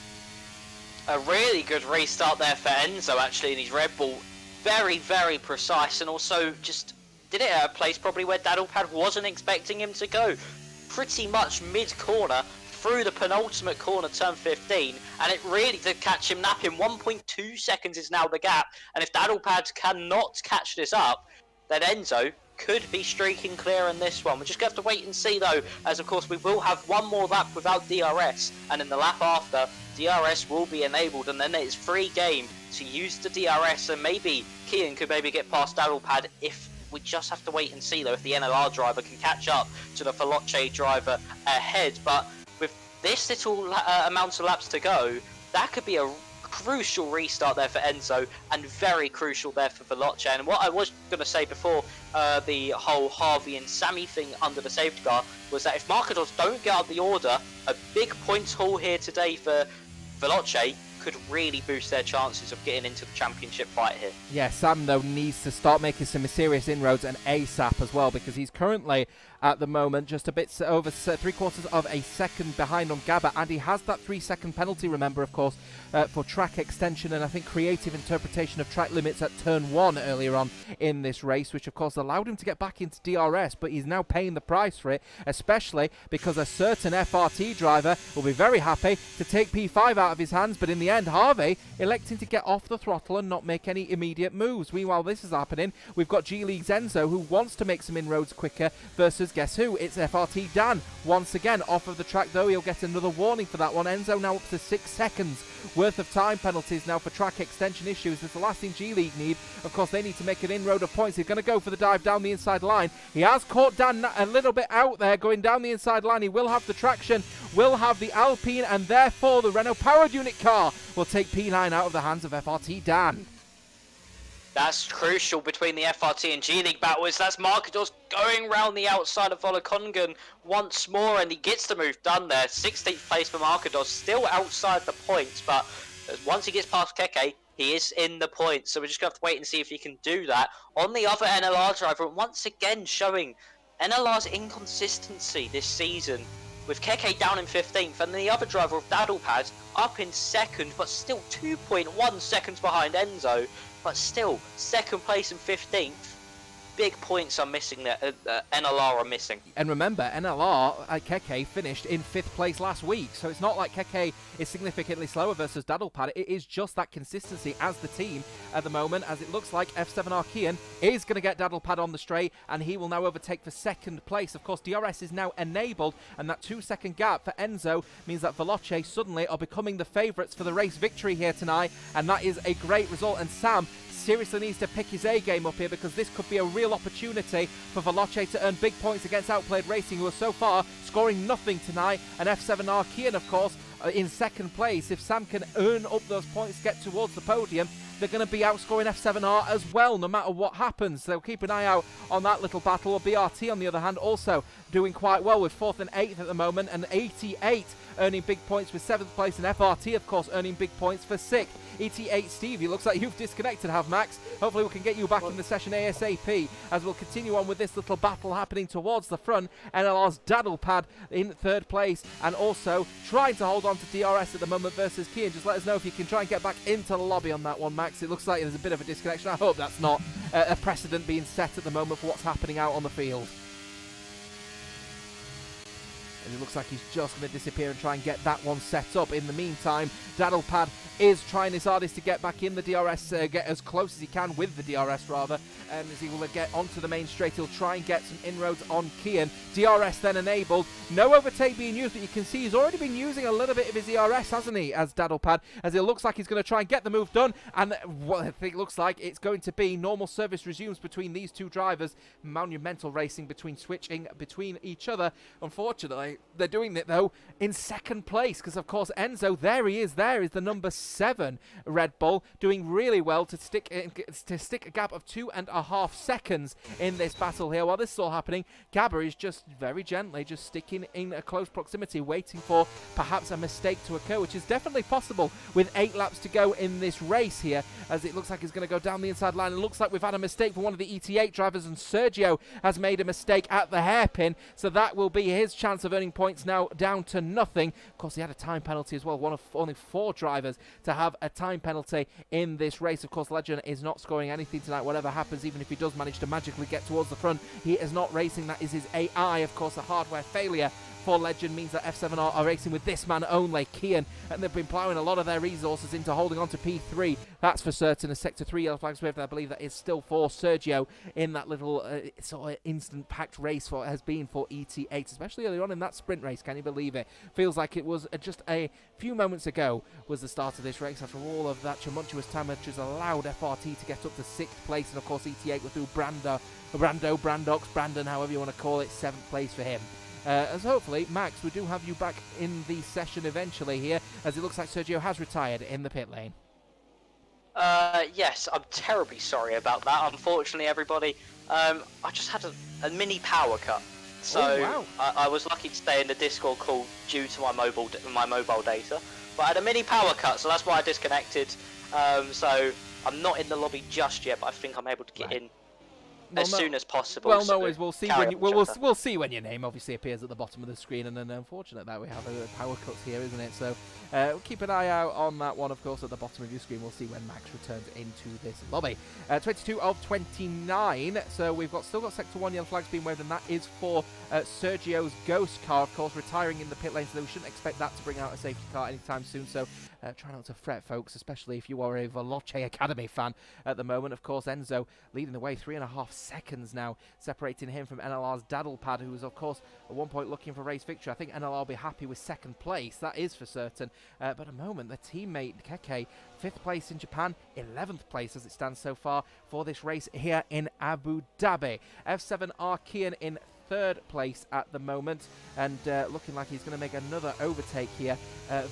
A really good restart there for Enzo, actually, in his Red Bull. Very, very precise, and also just did it at a place probably where Daddlepad wasn't expecting him to go. Pretty much mid-corner, through the penultimate corner, turn 15, and it really did catch him napping. 1.2 seconds is now the gap, and if Daddlepad cannot catch this up, then Enzo could be streaking clear in this one. We're just going to have to wait and see, though, as of course we will have one more lap without DRS, and in the lap after, DRS will be enabled, and then it's free game to use the DRS, and maybe Kian could maybe get past Daddlepad. If we just have to wait and see, though, if the NLR driver can catch up to the Veloce driver ahead. But with this little amount of laps to go, that could be a crucial restart there for Enzo, and very crucial there for Veloce. And what I was going to say before the whole Harvey and Sammy thing under the safety car was that if Marcados don't get out the order, a big points haul here today for Veloce could really boost their chances of getting into the championship fight here. Yeah, Sam, though, needs to start making some serious inroads, and ASAP as well, because he's currently, at the moment, just a bit over 3/4 of a second behind on Gabba, and he has that 3-second penalty, remember, of course, for track extension and I think creative interpretation of track limits at turn 1 earlier on in this race, which of course allowed him to get back into DRS, but he's now paying the price for it, especially because a certain FRT driver will be very happy to take P5 out of his hands, but in the end, Harvey electing to get off the throttle and not make any immediate moves. Meanwhile, this is happening. We've got G-League's Enzo, who wants to make some inroads quicker, versus, guess who? It's FRT Dan. Once again, off of the track, though, he'll get another warning for that one. Enzo now up to 6 seconds worth of time penalties now for track extension issues. That's the last thing G-League need. Of course, they need to make an inroad of points. He's going to go for the dive down the inside line. He has caught Dan a little bit out there going down the inside line. He will have the traction, will have the Alpine, and therefore the Renault powered unit car will take P9 out of the hands of FRT Dan. That's crucial between the FRT and G-League battles. That's Marcados going round the outside of Volakongan once more, and he gets the move done there. 16th place for Marcados, still outside the points, but once he gets past Keke, he is in the points. So we're just going to have to wait and see if he can do that. On the other NLR driver, once again showing NLR's inconsistency this season, with Keke down in 15th, and the other driver of Daddlepad up in 2nd, but still 2.1 seconds behind Enzo, but still 2nd place and 15th. Big points are missing there. NLR are missing. And remember, NLR at Keke finished in 5th place last week, so it's not like Keke is significantly slower versus Daddlepad. It is just that consistency as the team at the moment, as it looks like F7 Archean is going to get Daddlepad on the straight, and he will now overtake for 2nd place. Of course, DRS is now enabled, and that 2-second gap for Enzo means that Veloce suddenly are becoming the favourites for the race victory here tonight, and that is a great result. And Sam seriously needs to pick his A game up here, because this could be a real opportunity for Veloce to earn big points against Outplayed Racing, who are so far scoring nothing tonight, and F7 Archean, of course, in 2nd place. If Sam can earn up those points, get towards the podium, they're going to be outscoring F7R as well, no matter what happens. So keep an eye out on that little battle. BRT, on the other hand, also doing quite well with 4th and 8th at the moment, and 88 earning big points for 7th place, and FRT, of course, earning big points for 6th. ET8 Steve, you looks like you've disconnected, have Max. Hopefully we can get you back in the session ASAP, as we'll continue on with this little battle happening towards the front. NLR's Daddlepad in 3rd place, and also trying to hold on to DRS at the moment versus Kian. Just let us know if you can try and get back into the lobby on that one, Max. It looks like there's a bit of a disconnection. I hope that's not a precedent being set at the moment for what's happening out on the field. And it looks like he's just going to disappear and try and get that one set up. In the meantime, Daddlepad is trying his hardest to get back in the DRS, get as close as he can with the DRS rather, and as he will get onto the main straight, he'll try and get some inroads on Kian. DRS then enabled, no overtake being used, but you can see he's already been using a little bit of his ERS, hasn't he, as Daddlepad, as it looks like he's going to try and get the move done, and what I think looks like it's going to be normal service resumes between these two drivers. Monumental racing between switching between each other. Unfortunately, they're doing it though in second place, because of course Enzo, there he is, there is the number 7 Red Bull, doing really well to stick a gap of 2.5 seconds in this battle here. While this is all happening, Gabba is just very gently just sticking in a close proximity, waiting for perhaps a mistake to occur, which is definitely possible with 8 laps to go in this race here, as it looks like he's going to go down the inside line. It looks like we've had a mistake for one of the ET8 drivers, and Sergio has made a mistake at the hairpin, so that will be his chance of earning points now down to nothing. Of course, he had a time penalty as well, one of only 4 drivers to have a time penalty in this race. Of course, Legend is not scoring anything tonight, whatever happens. Even if he does manage to magically get towards the front, he is not racing. That is his AI. Of course, a hardware failure for Legend means that F7 are racing with this man only, Kian, and they've been ploughing a lot of their resources into holding on to P3. That's for certain. A Sector 3 yellow flags waved, I believe that is still for Sergio in that little sort of instant packed race for has been for ET8, especially early on in that sprint race. Can you believe it? Feels like it was just a few moments ago was the start of this race after all of that tumultuous time, which has allowed FRT to get up to 6th place, and of course ET8 were through Brandox, Brandon, however you want to call it, 7th place for him. As hopefully, Max, we do have you back in the session eventually here, as it looks like Sergio has retired in the pit lane. Yes, I'm terribly sorry about that. Unfortunately, everybody, I just had a mini power cut. So wow. I was lucky to stay in the Discord call due to my mobile data. But I had a mini power cut, so that's why I disconnected. So I'm not in the lobby just yet, but I think I'm able to get in as soon as possible. Well, no worries. We'll see when we'll see when your name obviously appears at the bottom of the screen, and then unfortunate that we have power cuts here, isn't it? So we'll keep an eye out on that one, of course, at the bottom of your screen. We'll see when Max returns into this lobby. 22 of 29. So we've still got Sector 1 yellow flags being waved, and that is for Sergio's Ghost car, of course, retiring in the pit lane. So we shouldn't expect that to bring out a safety car anytime soon. So try not to fret, folks, especially if you are a Veloce Academy fan at the moment. Of course, Enzo leading the way, 3.5 seconds now, separating him from NLR's Daddlepad, who was, of course, at one point looking for race victory. I think NLR will be happy with 2nd place, that is for certain. But at the moment, the teammate Keke, 5th place in Japan, 11th place as it stands so far for this race here in Abu Dhabi. F7 Arkean in 3rd place at the moment, and looking like he's going to make another overtake here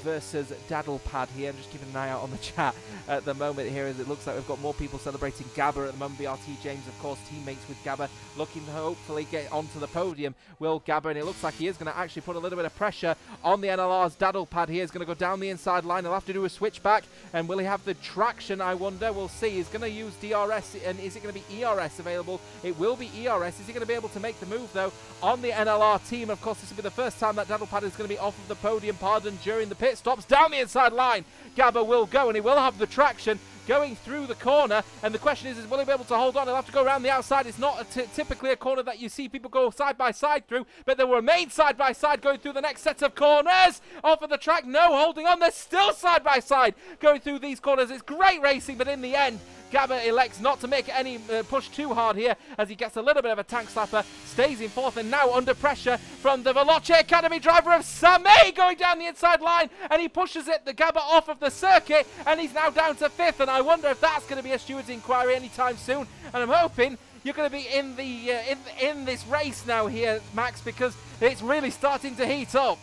versus Daddlepad here. I'm just keeping an eye out on the chat at the moment here, as it looks like we've got more people celebrating Gabba at the moment. BRT James, of course, teammates with Gabba, looking to hopefully get onto the podium. Will Gabba, and it looks like he is going to actually put a little bit of pressure on the NLR's Daddlepad here. He's going to go down the inside line. He'll have to do a switchback, and will he have the traction? I wonder. We'll see. He's going to use DRS, and is it going to be ERS available? It will be ERS. Is he going to be able to make the move, though, on the NLR team? Of course, this will be the first time that Daddlepad is going to be off of the podium, during the pit stops. Down the inside line, Gabba will go, and he will have the traction going through the corner, and the question is will he be able to hold on? He'll have to go around the outside. It's not typically a corner that you see people go side by side through, but they will remain side by side going through the next set of corners. Off of the track, no holding on, they're still side by side going through these corners. It's great racing, but in the end, Gabba elects not to make any push too hard here, as he gets a little bit of a tank slapper, stays in 4th, and now under pressure from the Veloce Academy driver of Samé going down the inside line, and he pushes the Gabba off of the circuit, and he's now down to 5th, and I wonder if that's going to be a steward's inquiry anytime soon, and I'm hoping you're going to be in the in this race now here, Max, because it's really starting to heat up.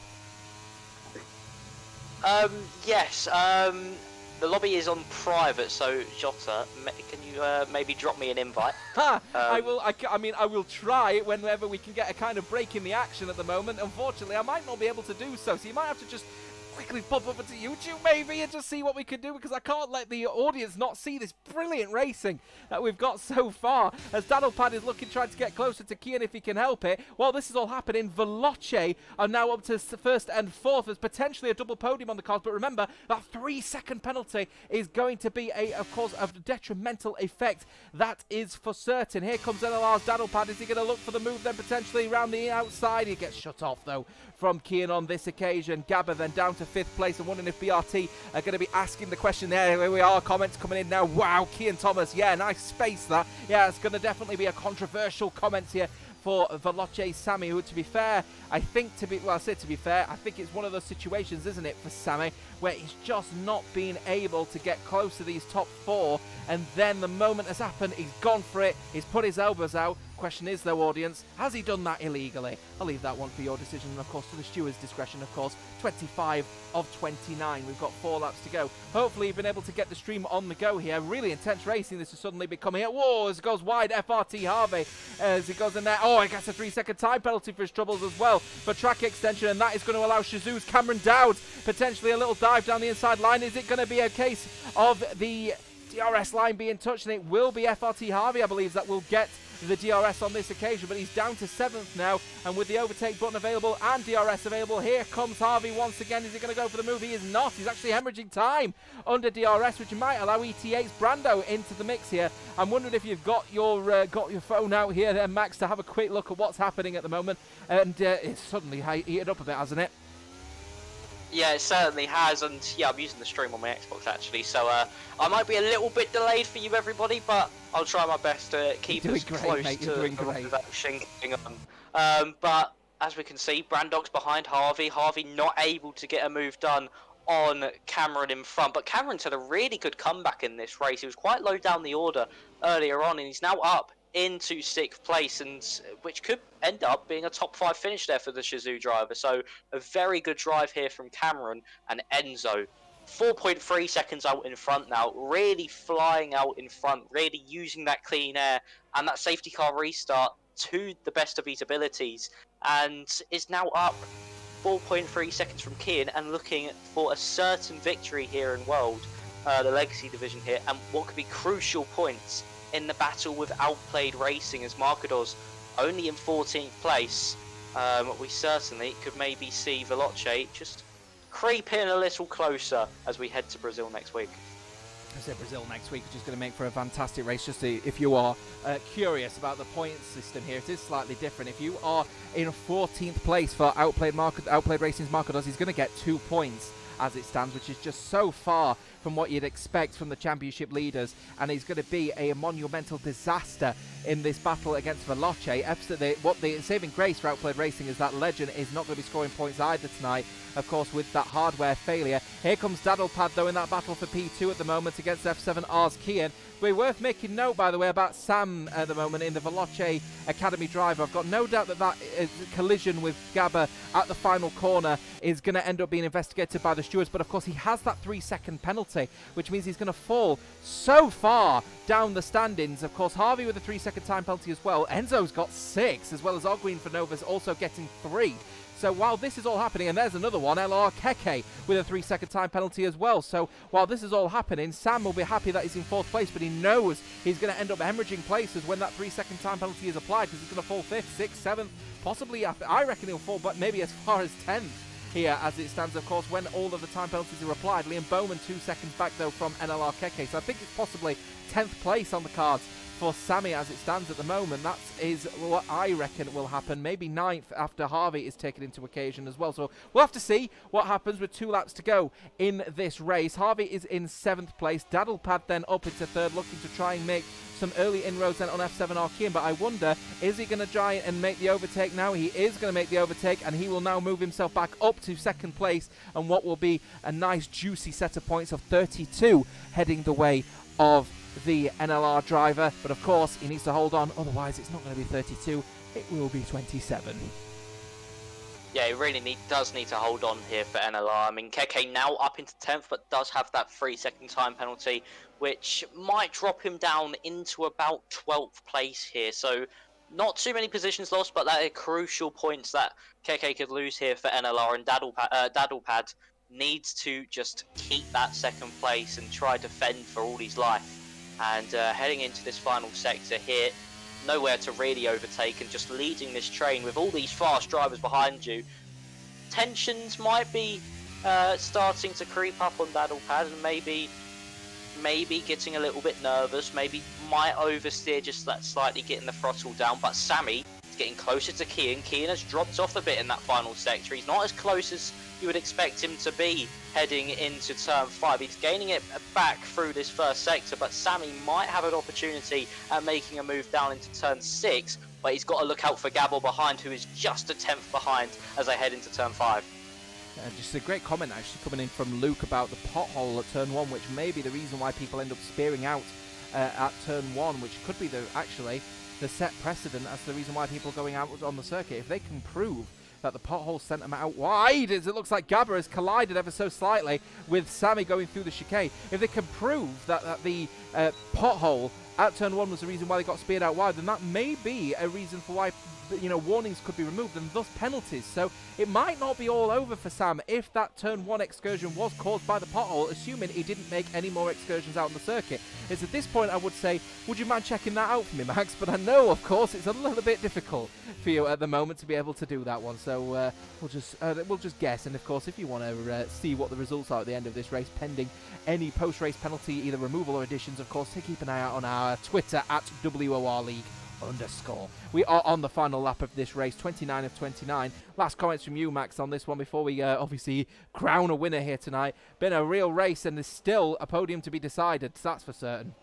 Yes. The lobby is on private, so Jota, can you maybe drop me an invite? I will. I will try whenever we can get a kind of break in the action at the moment. Unfortunately, I might not be able to do so. So you might have to just quickly pop over to YouTube maybe and just see what we can do, because I can't let the audience not see this brilliant racing that we've got so far. As Daddlepad is looking, trying to get closer to Kian if he can help it. While this is all happening, Veloce are now up to first and fourth. There's potentially a double podium on the cards, but remember that 3-second penalty is going to be of course a detrimental effect. That is for certain. Here comes NLR's Daddlepad. Is he going to look for the move then potentially around the outside? He gets shut off though from Kian on this occasion. Gabba then down to 5th place. I'm wondering if BRT are going to be asking the question there. Here we are, comments coming in now. Wow, Kian Thomas, yeah, nice space that. Yeah, it's going to definitely be a controversial comment here for Veloce Sammy, who, to be fair, I think I think it's one of those situations, isn't it, for Sammy, where he's just not been able to get close to these top 4, and then the moment has happened, he's gone for it, he's put his elbows out. Question is, though, audience, has he done that illegally? I'll leave that one for your decision, and of course to the steward's discretion. Of course, 25 of 29. We've got 4 laps to go. Hopefully you've been able to get the stream on the go here. Really intense racing. This is suddenly becoming here. Whoa, as it goes wide, FRT Harvey as he goes in there. Oh, he gets a 3-second time penalty for his troubles as well for track extension, and that is going to allow Shazoo's Cameron Dowd potentially a little dive down the inside line. Is it going to be a case of the DRS line being touched? And it will be FRT Harvey, I believe, that will get the DRS on this occasion, but he's down to 7th now, and with the overtake button available and DRS available, here comes Harvey once again. Is he going to go for the move? He is not. He's actually hemorrhaging time under DRS, which might allow ET8's Brando into the mix here. I'm wondering if you've got your phone out here there, Max, to have a quick look at what's happening at the moment, and it's suddenly heated up a bit, hasn't it? Yeah, it certainly has, and yeah, I'm using the stream on my Xbox actually, so I might be a little bit delayed for you, everybody, but I'll try my best to keep us close to the action going on. But as we can see, Brandoc's behind Harvey. Harvey not able to get a move done on Cameron in front, but Cameron's had a really good comeback in this race. He was quite low down the order earlier on, and he's now up into 6th place, and which could end up being a top 5 finish there for the Shazoo driver. So a very good drive here from Cameron, and Enzo 4.3 seconds out in front now, really flying out in front, really using that clean air and that safety car restart to the best of his abilities, and is now up 4.3 seconds from Kian and looking for a certain victory here in World, the Legacy division here, and what could be crucial points in the battle with Outplayed Racing, as Marcador's only in 14th place. We certainly could maybe see Veloce just creep in a little closer as we head to Brazil next week. I said Brazil next week, which is going to make for a fantastic race. Just if you are curious about the points system here, it is slightly different. If you are in 14th place for Outplayed Racing's Marcadors, he's going to get 2 points as it stands, which is just so far from what you'd expect from the championship leaders, and he's going to be a monumental disaster in this battle against Veloce. What the saving grace for Outplayed Racing is that Legend is not going to be scoring points either tonight, of course, with that hardware failure. Here comes Daddlepad, though, in that battle for P2 at the moment against F7R's Kian. We're worth making note, by the way, about Sam at the moment in the Veloce Academy driver. I've got no doubt that collision with Gabba at the final corner is going to end up being investigated by the stewards, but of course he has that 3-second penalty, which means he's going to fall so far down the standings. Of course, Harvey with a 3-second time penalty as well. Enzo's got 6, as well as Ogwin for Nova's also getting 3. So while this is all happening, and there's another one, LR Keke with a 3-second time penalty as well. So while this is all happening, Sam will be happy that he's in 4th place, but he knows he's going to end up hemorrhaging places when that 3-second time penalty is applied, because he's going to fall 5th, 6th, 7th, possibly, I reckon he'll fall but maybe as far as 10th here as it stands, of course, when all of the time penalties are applied. Liam Bowman 2 seconds back, though, from NLR Keke. So I think it's possibly 10th place on the cards for Sammy as it stands at the moment. That is what I reckon will happen. Maybe 9th after Harvey is taken into occasion as well. So we'll have to see what happens with 2 laps to go in this race. Harvey is in 7th place. Daddlepad then up into 3rd, looking to try and make some early inroads then on F7R Kian, but I wonder, is he going to try and make the overtake now? He is going to make the overtake, and he will now move himself back up to 2nd place, and what will be a nice juicy set of points of 32 heading the way of the NLR driver. But of course he needs to hold on, otherwise it's not going to be 32, it will be 27. Yeah, he really does need to hold on here for NLR. I mean, Keke now up into 10th, but does have that 3-second time penalty, which might drop him down into about 12th place here. So not too many positions lost, but that are crucial points that Keke could lose here for NLR, and Daddlepad needs to just keep that second place and try to fend for all his life. And heading into this final sector here, nowhere to really overtake and just leading this train with all these fast drivers behind you. Tensions might be starting to creep up on Daddlepad, and maybe getting a little bit nervous, maybe might oversteer just that slightly, getting the throttle down. But Sammy is getting closer to Kian. Kian has dropped off a bit in that final sector. He's not as close as you would expect him to be heading into turn 5. He's gaining it back through this first sector, but Sammy might have an opportunity at making a move down into turn 6, but he's got to look out for Gabble behind, who is just a 10th behind as they head into turn 5. Just a great comment actually coming in from Luke about the pothole at turn 1, which may be the reason why people end up spearing out at turn 1, which could be the set precedent as the reason why people are going out on the circuit. If they can prove that the pothole sent them out wide, as it looks like Gabba has collided ever so slightly with Sammy going through the chicane. If they can prove that the pothole at turn 1 was the reason why they got speared out wide, then that may be a reason for why, you know, warnings could be removed and thus penalties. So it might not be all over for Sam if that turn 1 excursion was caused by the pothole, assuming he didn't make any more excursions out on the circuit. It's at this point I would say, would you mind checking that out for me, Max? But I know, of course, it's a little bit difficult for you at the moment to be able to do that one. So we'll just guess. And of course, if you want to see what the results are at the end of this race, pending any post-race penalty, either removal or additions, of course, keep an eye out on our Twitter at WOR League_. We are on the final lap of this race, 29 of 29. Last comments from you, Max, on this one before we obviously crown a winner here tonight. Been a real race, and there's still a podium to be decided, that's for certain.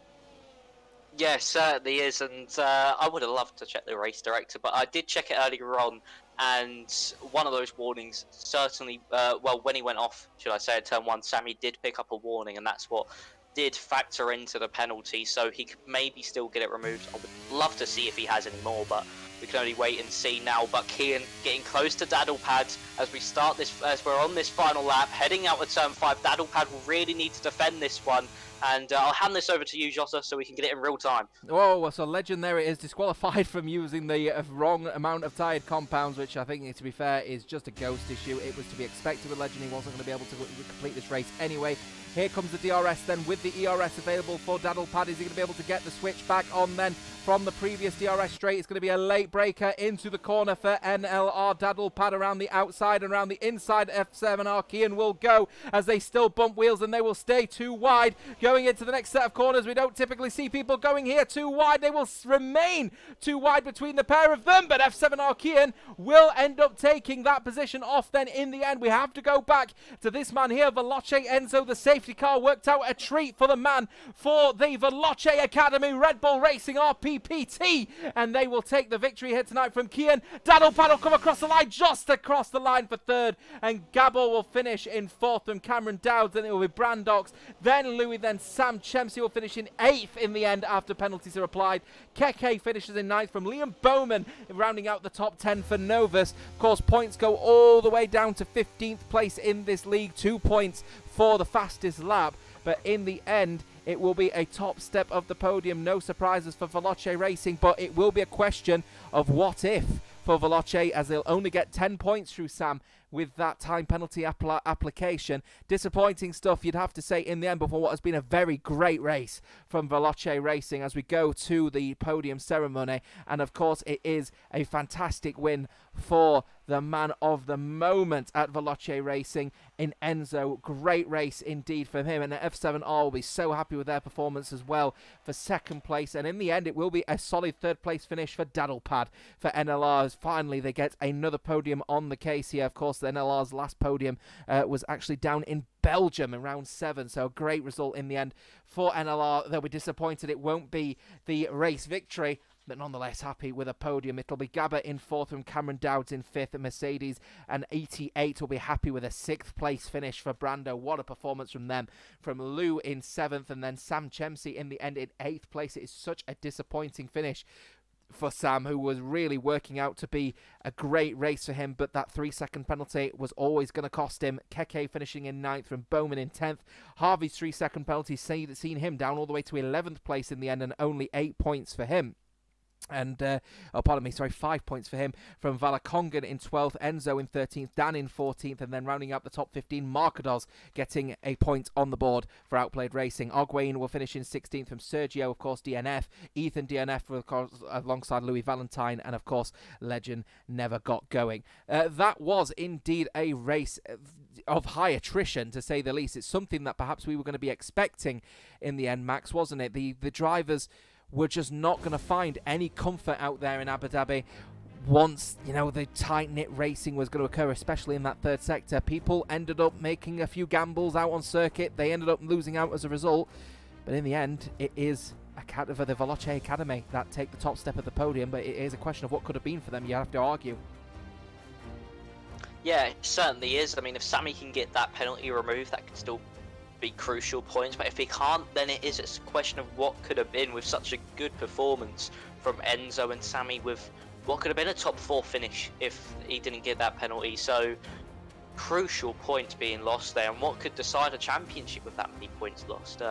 Yeah, certainly is, and I would have loved to check the race director, but I did check it earlier on, and one of those warnings certainly, when he went off, should I say, at turn 1, Sammy did pick up a warning, and that's what did factor into the penalty, so he could maybe still get it removed. I would love to see if he has any more, but we can only wait and see now. But Kian getting close to Daddlepad as we're on this final lap, heading out to turn 5. Daddlepad will really need to defend this one, and I'll hand this over to you, Jota, so we can get it in real time. Oh, so Legend there it is, disqualified from using the wrong amount of tired compounds, which I think, to be fair, is just a ghost issue. It was to be expected with Legend. He wasn't going to be able to complete this race anyway. Here comes the DRS then with the ERS available for Daddlepad. Is he going to be able to get the switch back on then from the previous DRS straight? It's going to be a late breaker into the corner for NLR. Daddlepad around the outside and around the inside. F7 Archean will go as they still bump wheels, and they will stay too wide. Going into the next set of corners, we don't typically see people going here too wide. They will remain too wide between the pair of them, but F7 Archean will end up taking that position off then in the end. We have to go back to this man here, Veloce Enzo. The safety car worked out a treat for the man for the Veloce Academy, Red Bull Racing RPPT, and they will take the victory here tonight from Kian. Daddlepad will come across the line, just across the line for 3rd, and Gabble will finish in 4th from Cameron Dowds, and it will be Brandox, then Louis, then Sam Chempsey will finish in 8th in the end after penalties are applied. Keke finishes in 9th from Liam Bowman, rounding out the top 10 for Novus. Of course, points go all the way down to 15th place in this league, 2 points for the fastest lap, but in the end it will be a top step of the podium. No surprises for Veloce Racing, but it will be a question of what if for Veloce, as they'll only get 10 points through Sam with that time penalty application. Disappointing stuff, you'd have to say, in the end, before what has been a very great race from Veloce Racing as we go to the podium ceremony. And of course, it is a fantastic win for the man of the moment at Veloce Racing in Enzo. Great race indeed for him, and F7R will be so happy with their performance as well for 2nd place. And in the end, it will be a solid 3rd place finish for Daddlepad for NLR, as finally they get another podium on the case here. Of course, the NLR's last podium was actually down in Belgium in round 7, so a great result in the end for NLR. They'll be disappointed it won't be the race victory, but nonetheless happy with a podium. It'll be Gabba in 4th from Cameron Dowds in 5th, and Mercedes and 88 will be happy with a 6th place finish for Brando. What a performance from them. From Lou in 7th, and then Sam Chempsey in the end in 8th place. It is such a disappointing finish for Sam, who was really working out to be a great race for him, but that 3-second penalty was always going to cost him. Keke finishing in 9th from Bowman in 10th. Harvey's 3-second penalty seen him down all the way to 11th place in the end, and only 8 points for him. And, 5 points for him from Valakongan in 12th, Enzo in 13th, Dan in 14th, and then rounding up the top 15, Markados getting a point on the board for Outplayed Racing. Ogwain will finish in 16th from Sergio, of course, DNF, Ethan DNF, of course, alongside Louis Valentine, and, of course, Legend never got going. That was indeed a race of high attrition, to say the least. It's something that perhaps we were going to be expecting in the end, Max, wasn't it? The drivers were just not going to find any comfort out there in Abu Dhabi once, the tight-knit racing was going to occur, especially in that third sector. People ended up making a few gambles out on circuit. They ended up losing out as a result. But in the end, it is for the Veloce Academy that take the top step of the podium. But it is a question of what could have been for them, you have to argue. Yeah, it certainly is. I mean, if Sammy can get that penalty removed, that could still be crucial points, but if he can't, then it's a question of what could have been with such a good performance from Enzo and Sammy, with what could have been a top 4 finish if he didn't get that penalty. So crucial points being lost there, and what could decide a championship with that many points lost.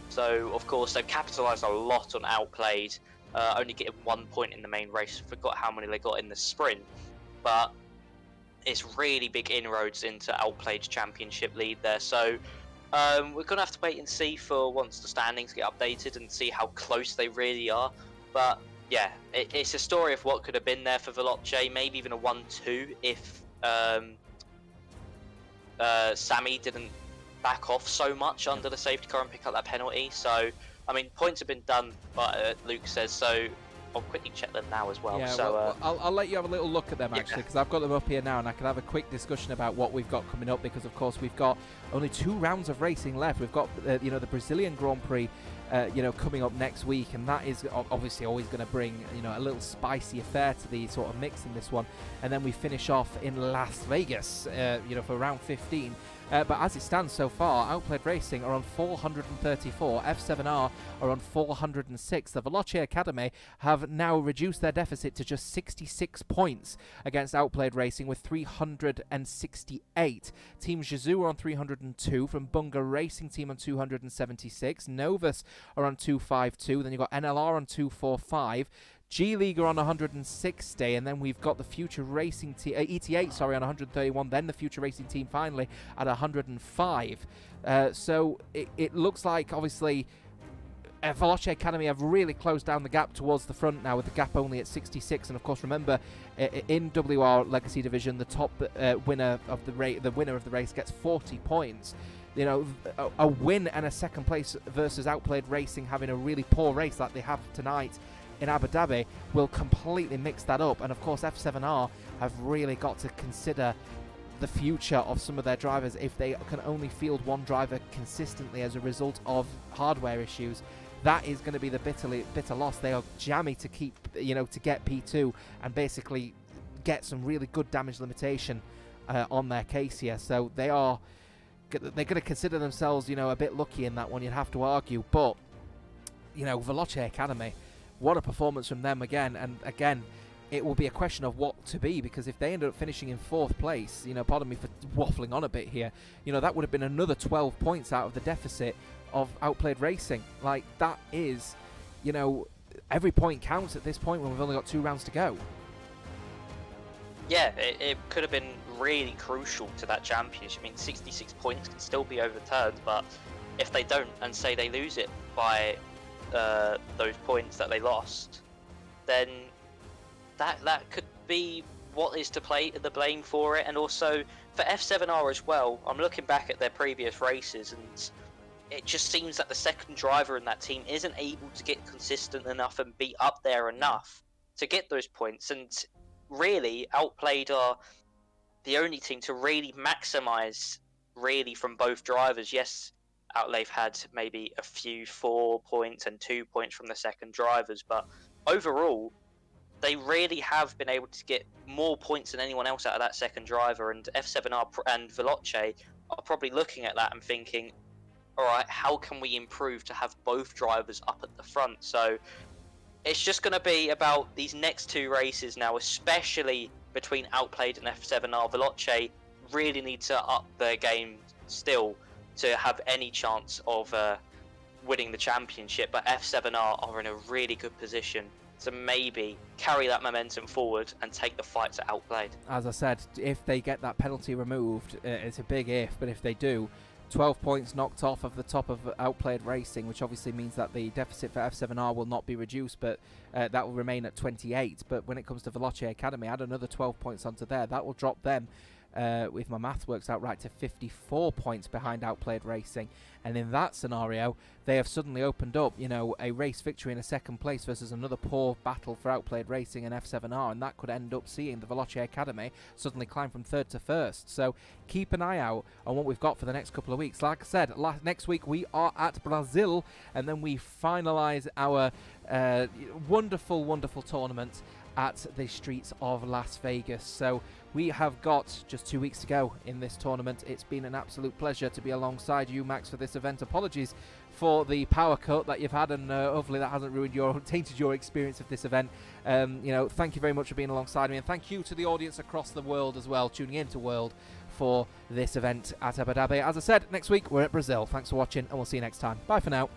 So of course they've capitalised a lot on Outplayed, only getting 1 point in the main race. Forgot how many they got in the sprint, but it's really big inroads into Outplayed's championship lead there. So we're going to have to wait and see for once the standings get updated and see how close they really are. But yeah, it's a story of what could have been there for Veloce, maybe even a 1-2 if Sammy didn't back off so much under the safety car and pick up that penalty. So, I mean, points have been done, but Luke says so. I'll quickly check them now as well. Yeah, so well, I'll let you have a little look at them, actually, because I've got them up here now, and I can have a quick discussion about what we've got coming up, because, of course, we've got only 2 rounds of racing left. We've got, the Brazilian Grand Prix, coming up next week, and that is obviously always going to bring, a little spicy affair to the sort of mix in this one. And then we finish off in Las Vegas, for round 15. But as it stands so far, Outplayed Racing are on 434, F7R are on 406. The Veloce Academy have now reduced their deficit to just 66 points against Outplayed Racing with 368. Team Jizu are on 302, from Bunga Racing Team on 276. Novus are on 252, then you've got NLR on 245. G-League are on 160, and then we've got the Future Racing Team, ET8, on 131, then the Future Racing Team finally at 105. So it looks like, obviously, Veloce Academy have really closed down the gap towards the front now, with the gap only at 66. And of course, remember, in WR Legacy Division, the top winner of the race gets 40 points. A win and a second place versus Outplayed Racing having a really poor race like they have tonight in Abu Dhabi will completely mix that up. And of course, F7R have really got to consider the future of some of their drivers. If they can only field one driver consistently as a result of hardware issues, that is going to be the bitter loss. They are jammy to keep, to get P2 and basically get some really good damage limitation on their case here. So they're going to consider themselves, a bit lucky in that one, you'd have to argue. But, Veloce Academy, what a performance from them again. And again, it will be a question of what to be, because if they end up finishing in 4th place, pardon me for waffling on a bit here, that would have been another 12 points out of the deficit of Outplayed Racing. Like, that is, every point counts at this point when we've only got 2 rounds to go. Yeah, it could have been really crucial to that championship. I mean, 66 points can still be overturned, but if they don't, and say they lose it by those points that they lost, then that could be what is to the blame for it. And also for F7R as well, I'm looking back at their previous races, and it just seems that the second driver in that team isn't able to get consistent enough and be up there enough to get those points. And really, Outplayed are the only team to really maximise really from both drivers. Yes, they've had maybe a few 4 points and 2 points from the second drivers, but overall they really have been able to get more points than anyone else out of that second driver. And F7R and Veloce are probably looking at that and thinking, all right, how can we improve to have both drivers up at the front? So it's just going to be about these next 2 races now, especially between Outplayed and F7R. Veloce really need to up their game still to have any chance of winning the championship, but F7R are in a really good position to maybe carry that momentum forward and take the fight to Outplayed. As I said, if they get that penalty removed, it's a big if, but if they do, 12 points knocked off of the top of Outplayed Racing, which obviously means that the deficit for F7R will not be reduced, but that will remain at 28. But when it comes to Veloce Academy, add another 12 points onto there. That will drop them, if my math works out right, to 54 points behind Outplayed Racing. And in that scenario, they have suddenly opened up, you know, a race victory in a second place versus another poor battle for Outplayed Racing and F7R, and that could end up seeing the Veloce Academy suddenly climb from 3rd to 1st. So keep an eye out on what we've got for the next couple of weeks. Like I said, next week we are at Brazil, and then we finalise our wonderful, wonderful tournament at the streets of Las Vegas. So we have got just 2 weeks to go in this tournament. It's been an absolute pleasure to be alongside you, Max, for this event. Apologies for the power cut that you've had, and hopefully that hasn't tainted your experience of this event. You know, thank you very much for being alongside me, and thank you to the audience across the world as well, tuning into World for this event at Abu Dhabi. As I said, next week we're at Brazil. Thanks for watching, and we'll see you next time. Bye for now.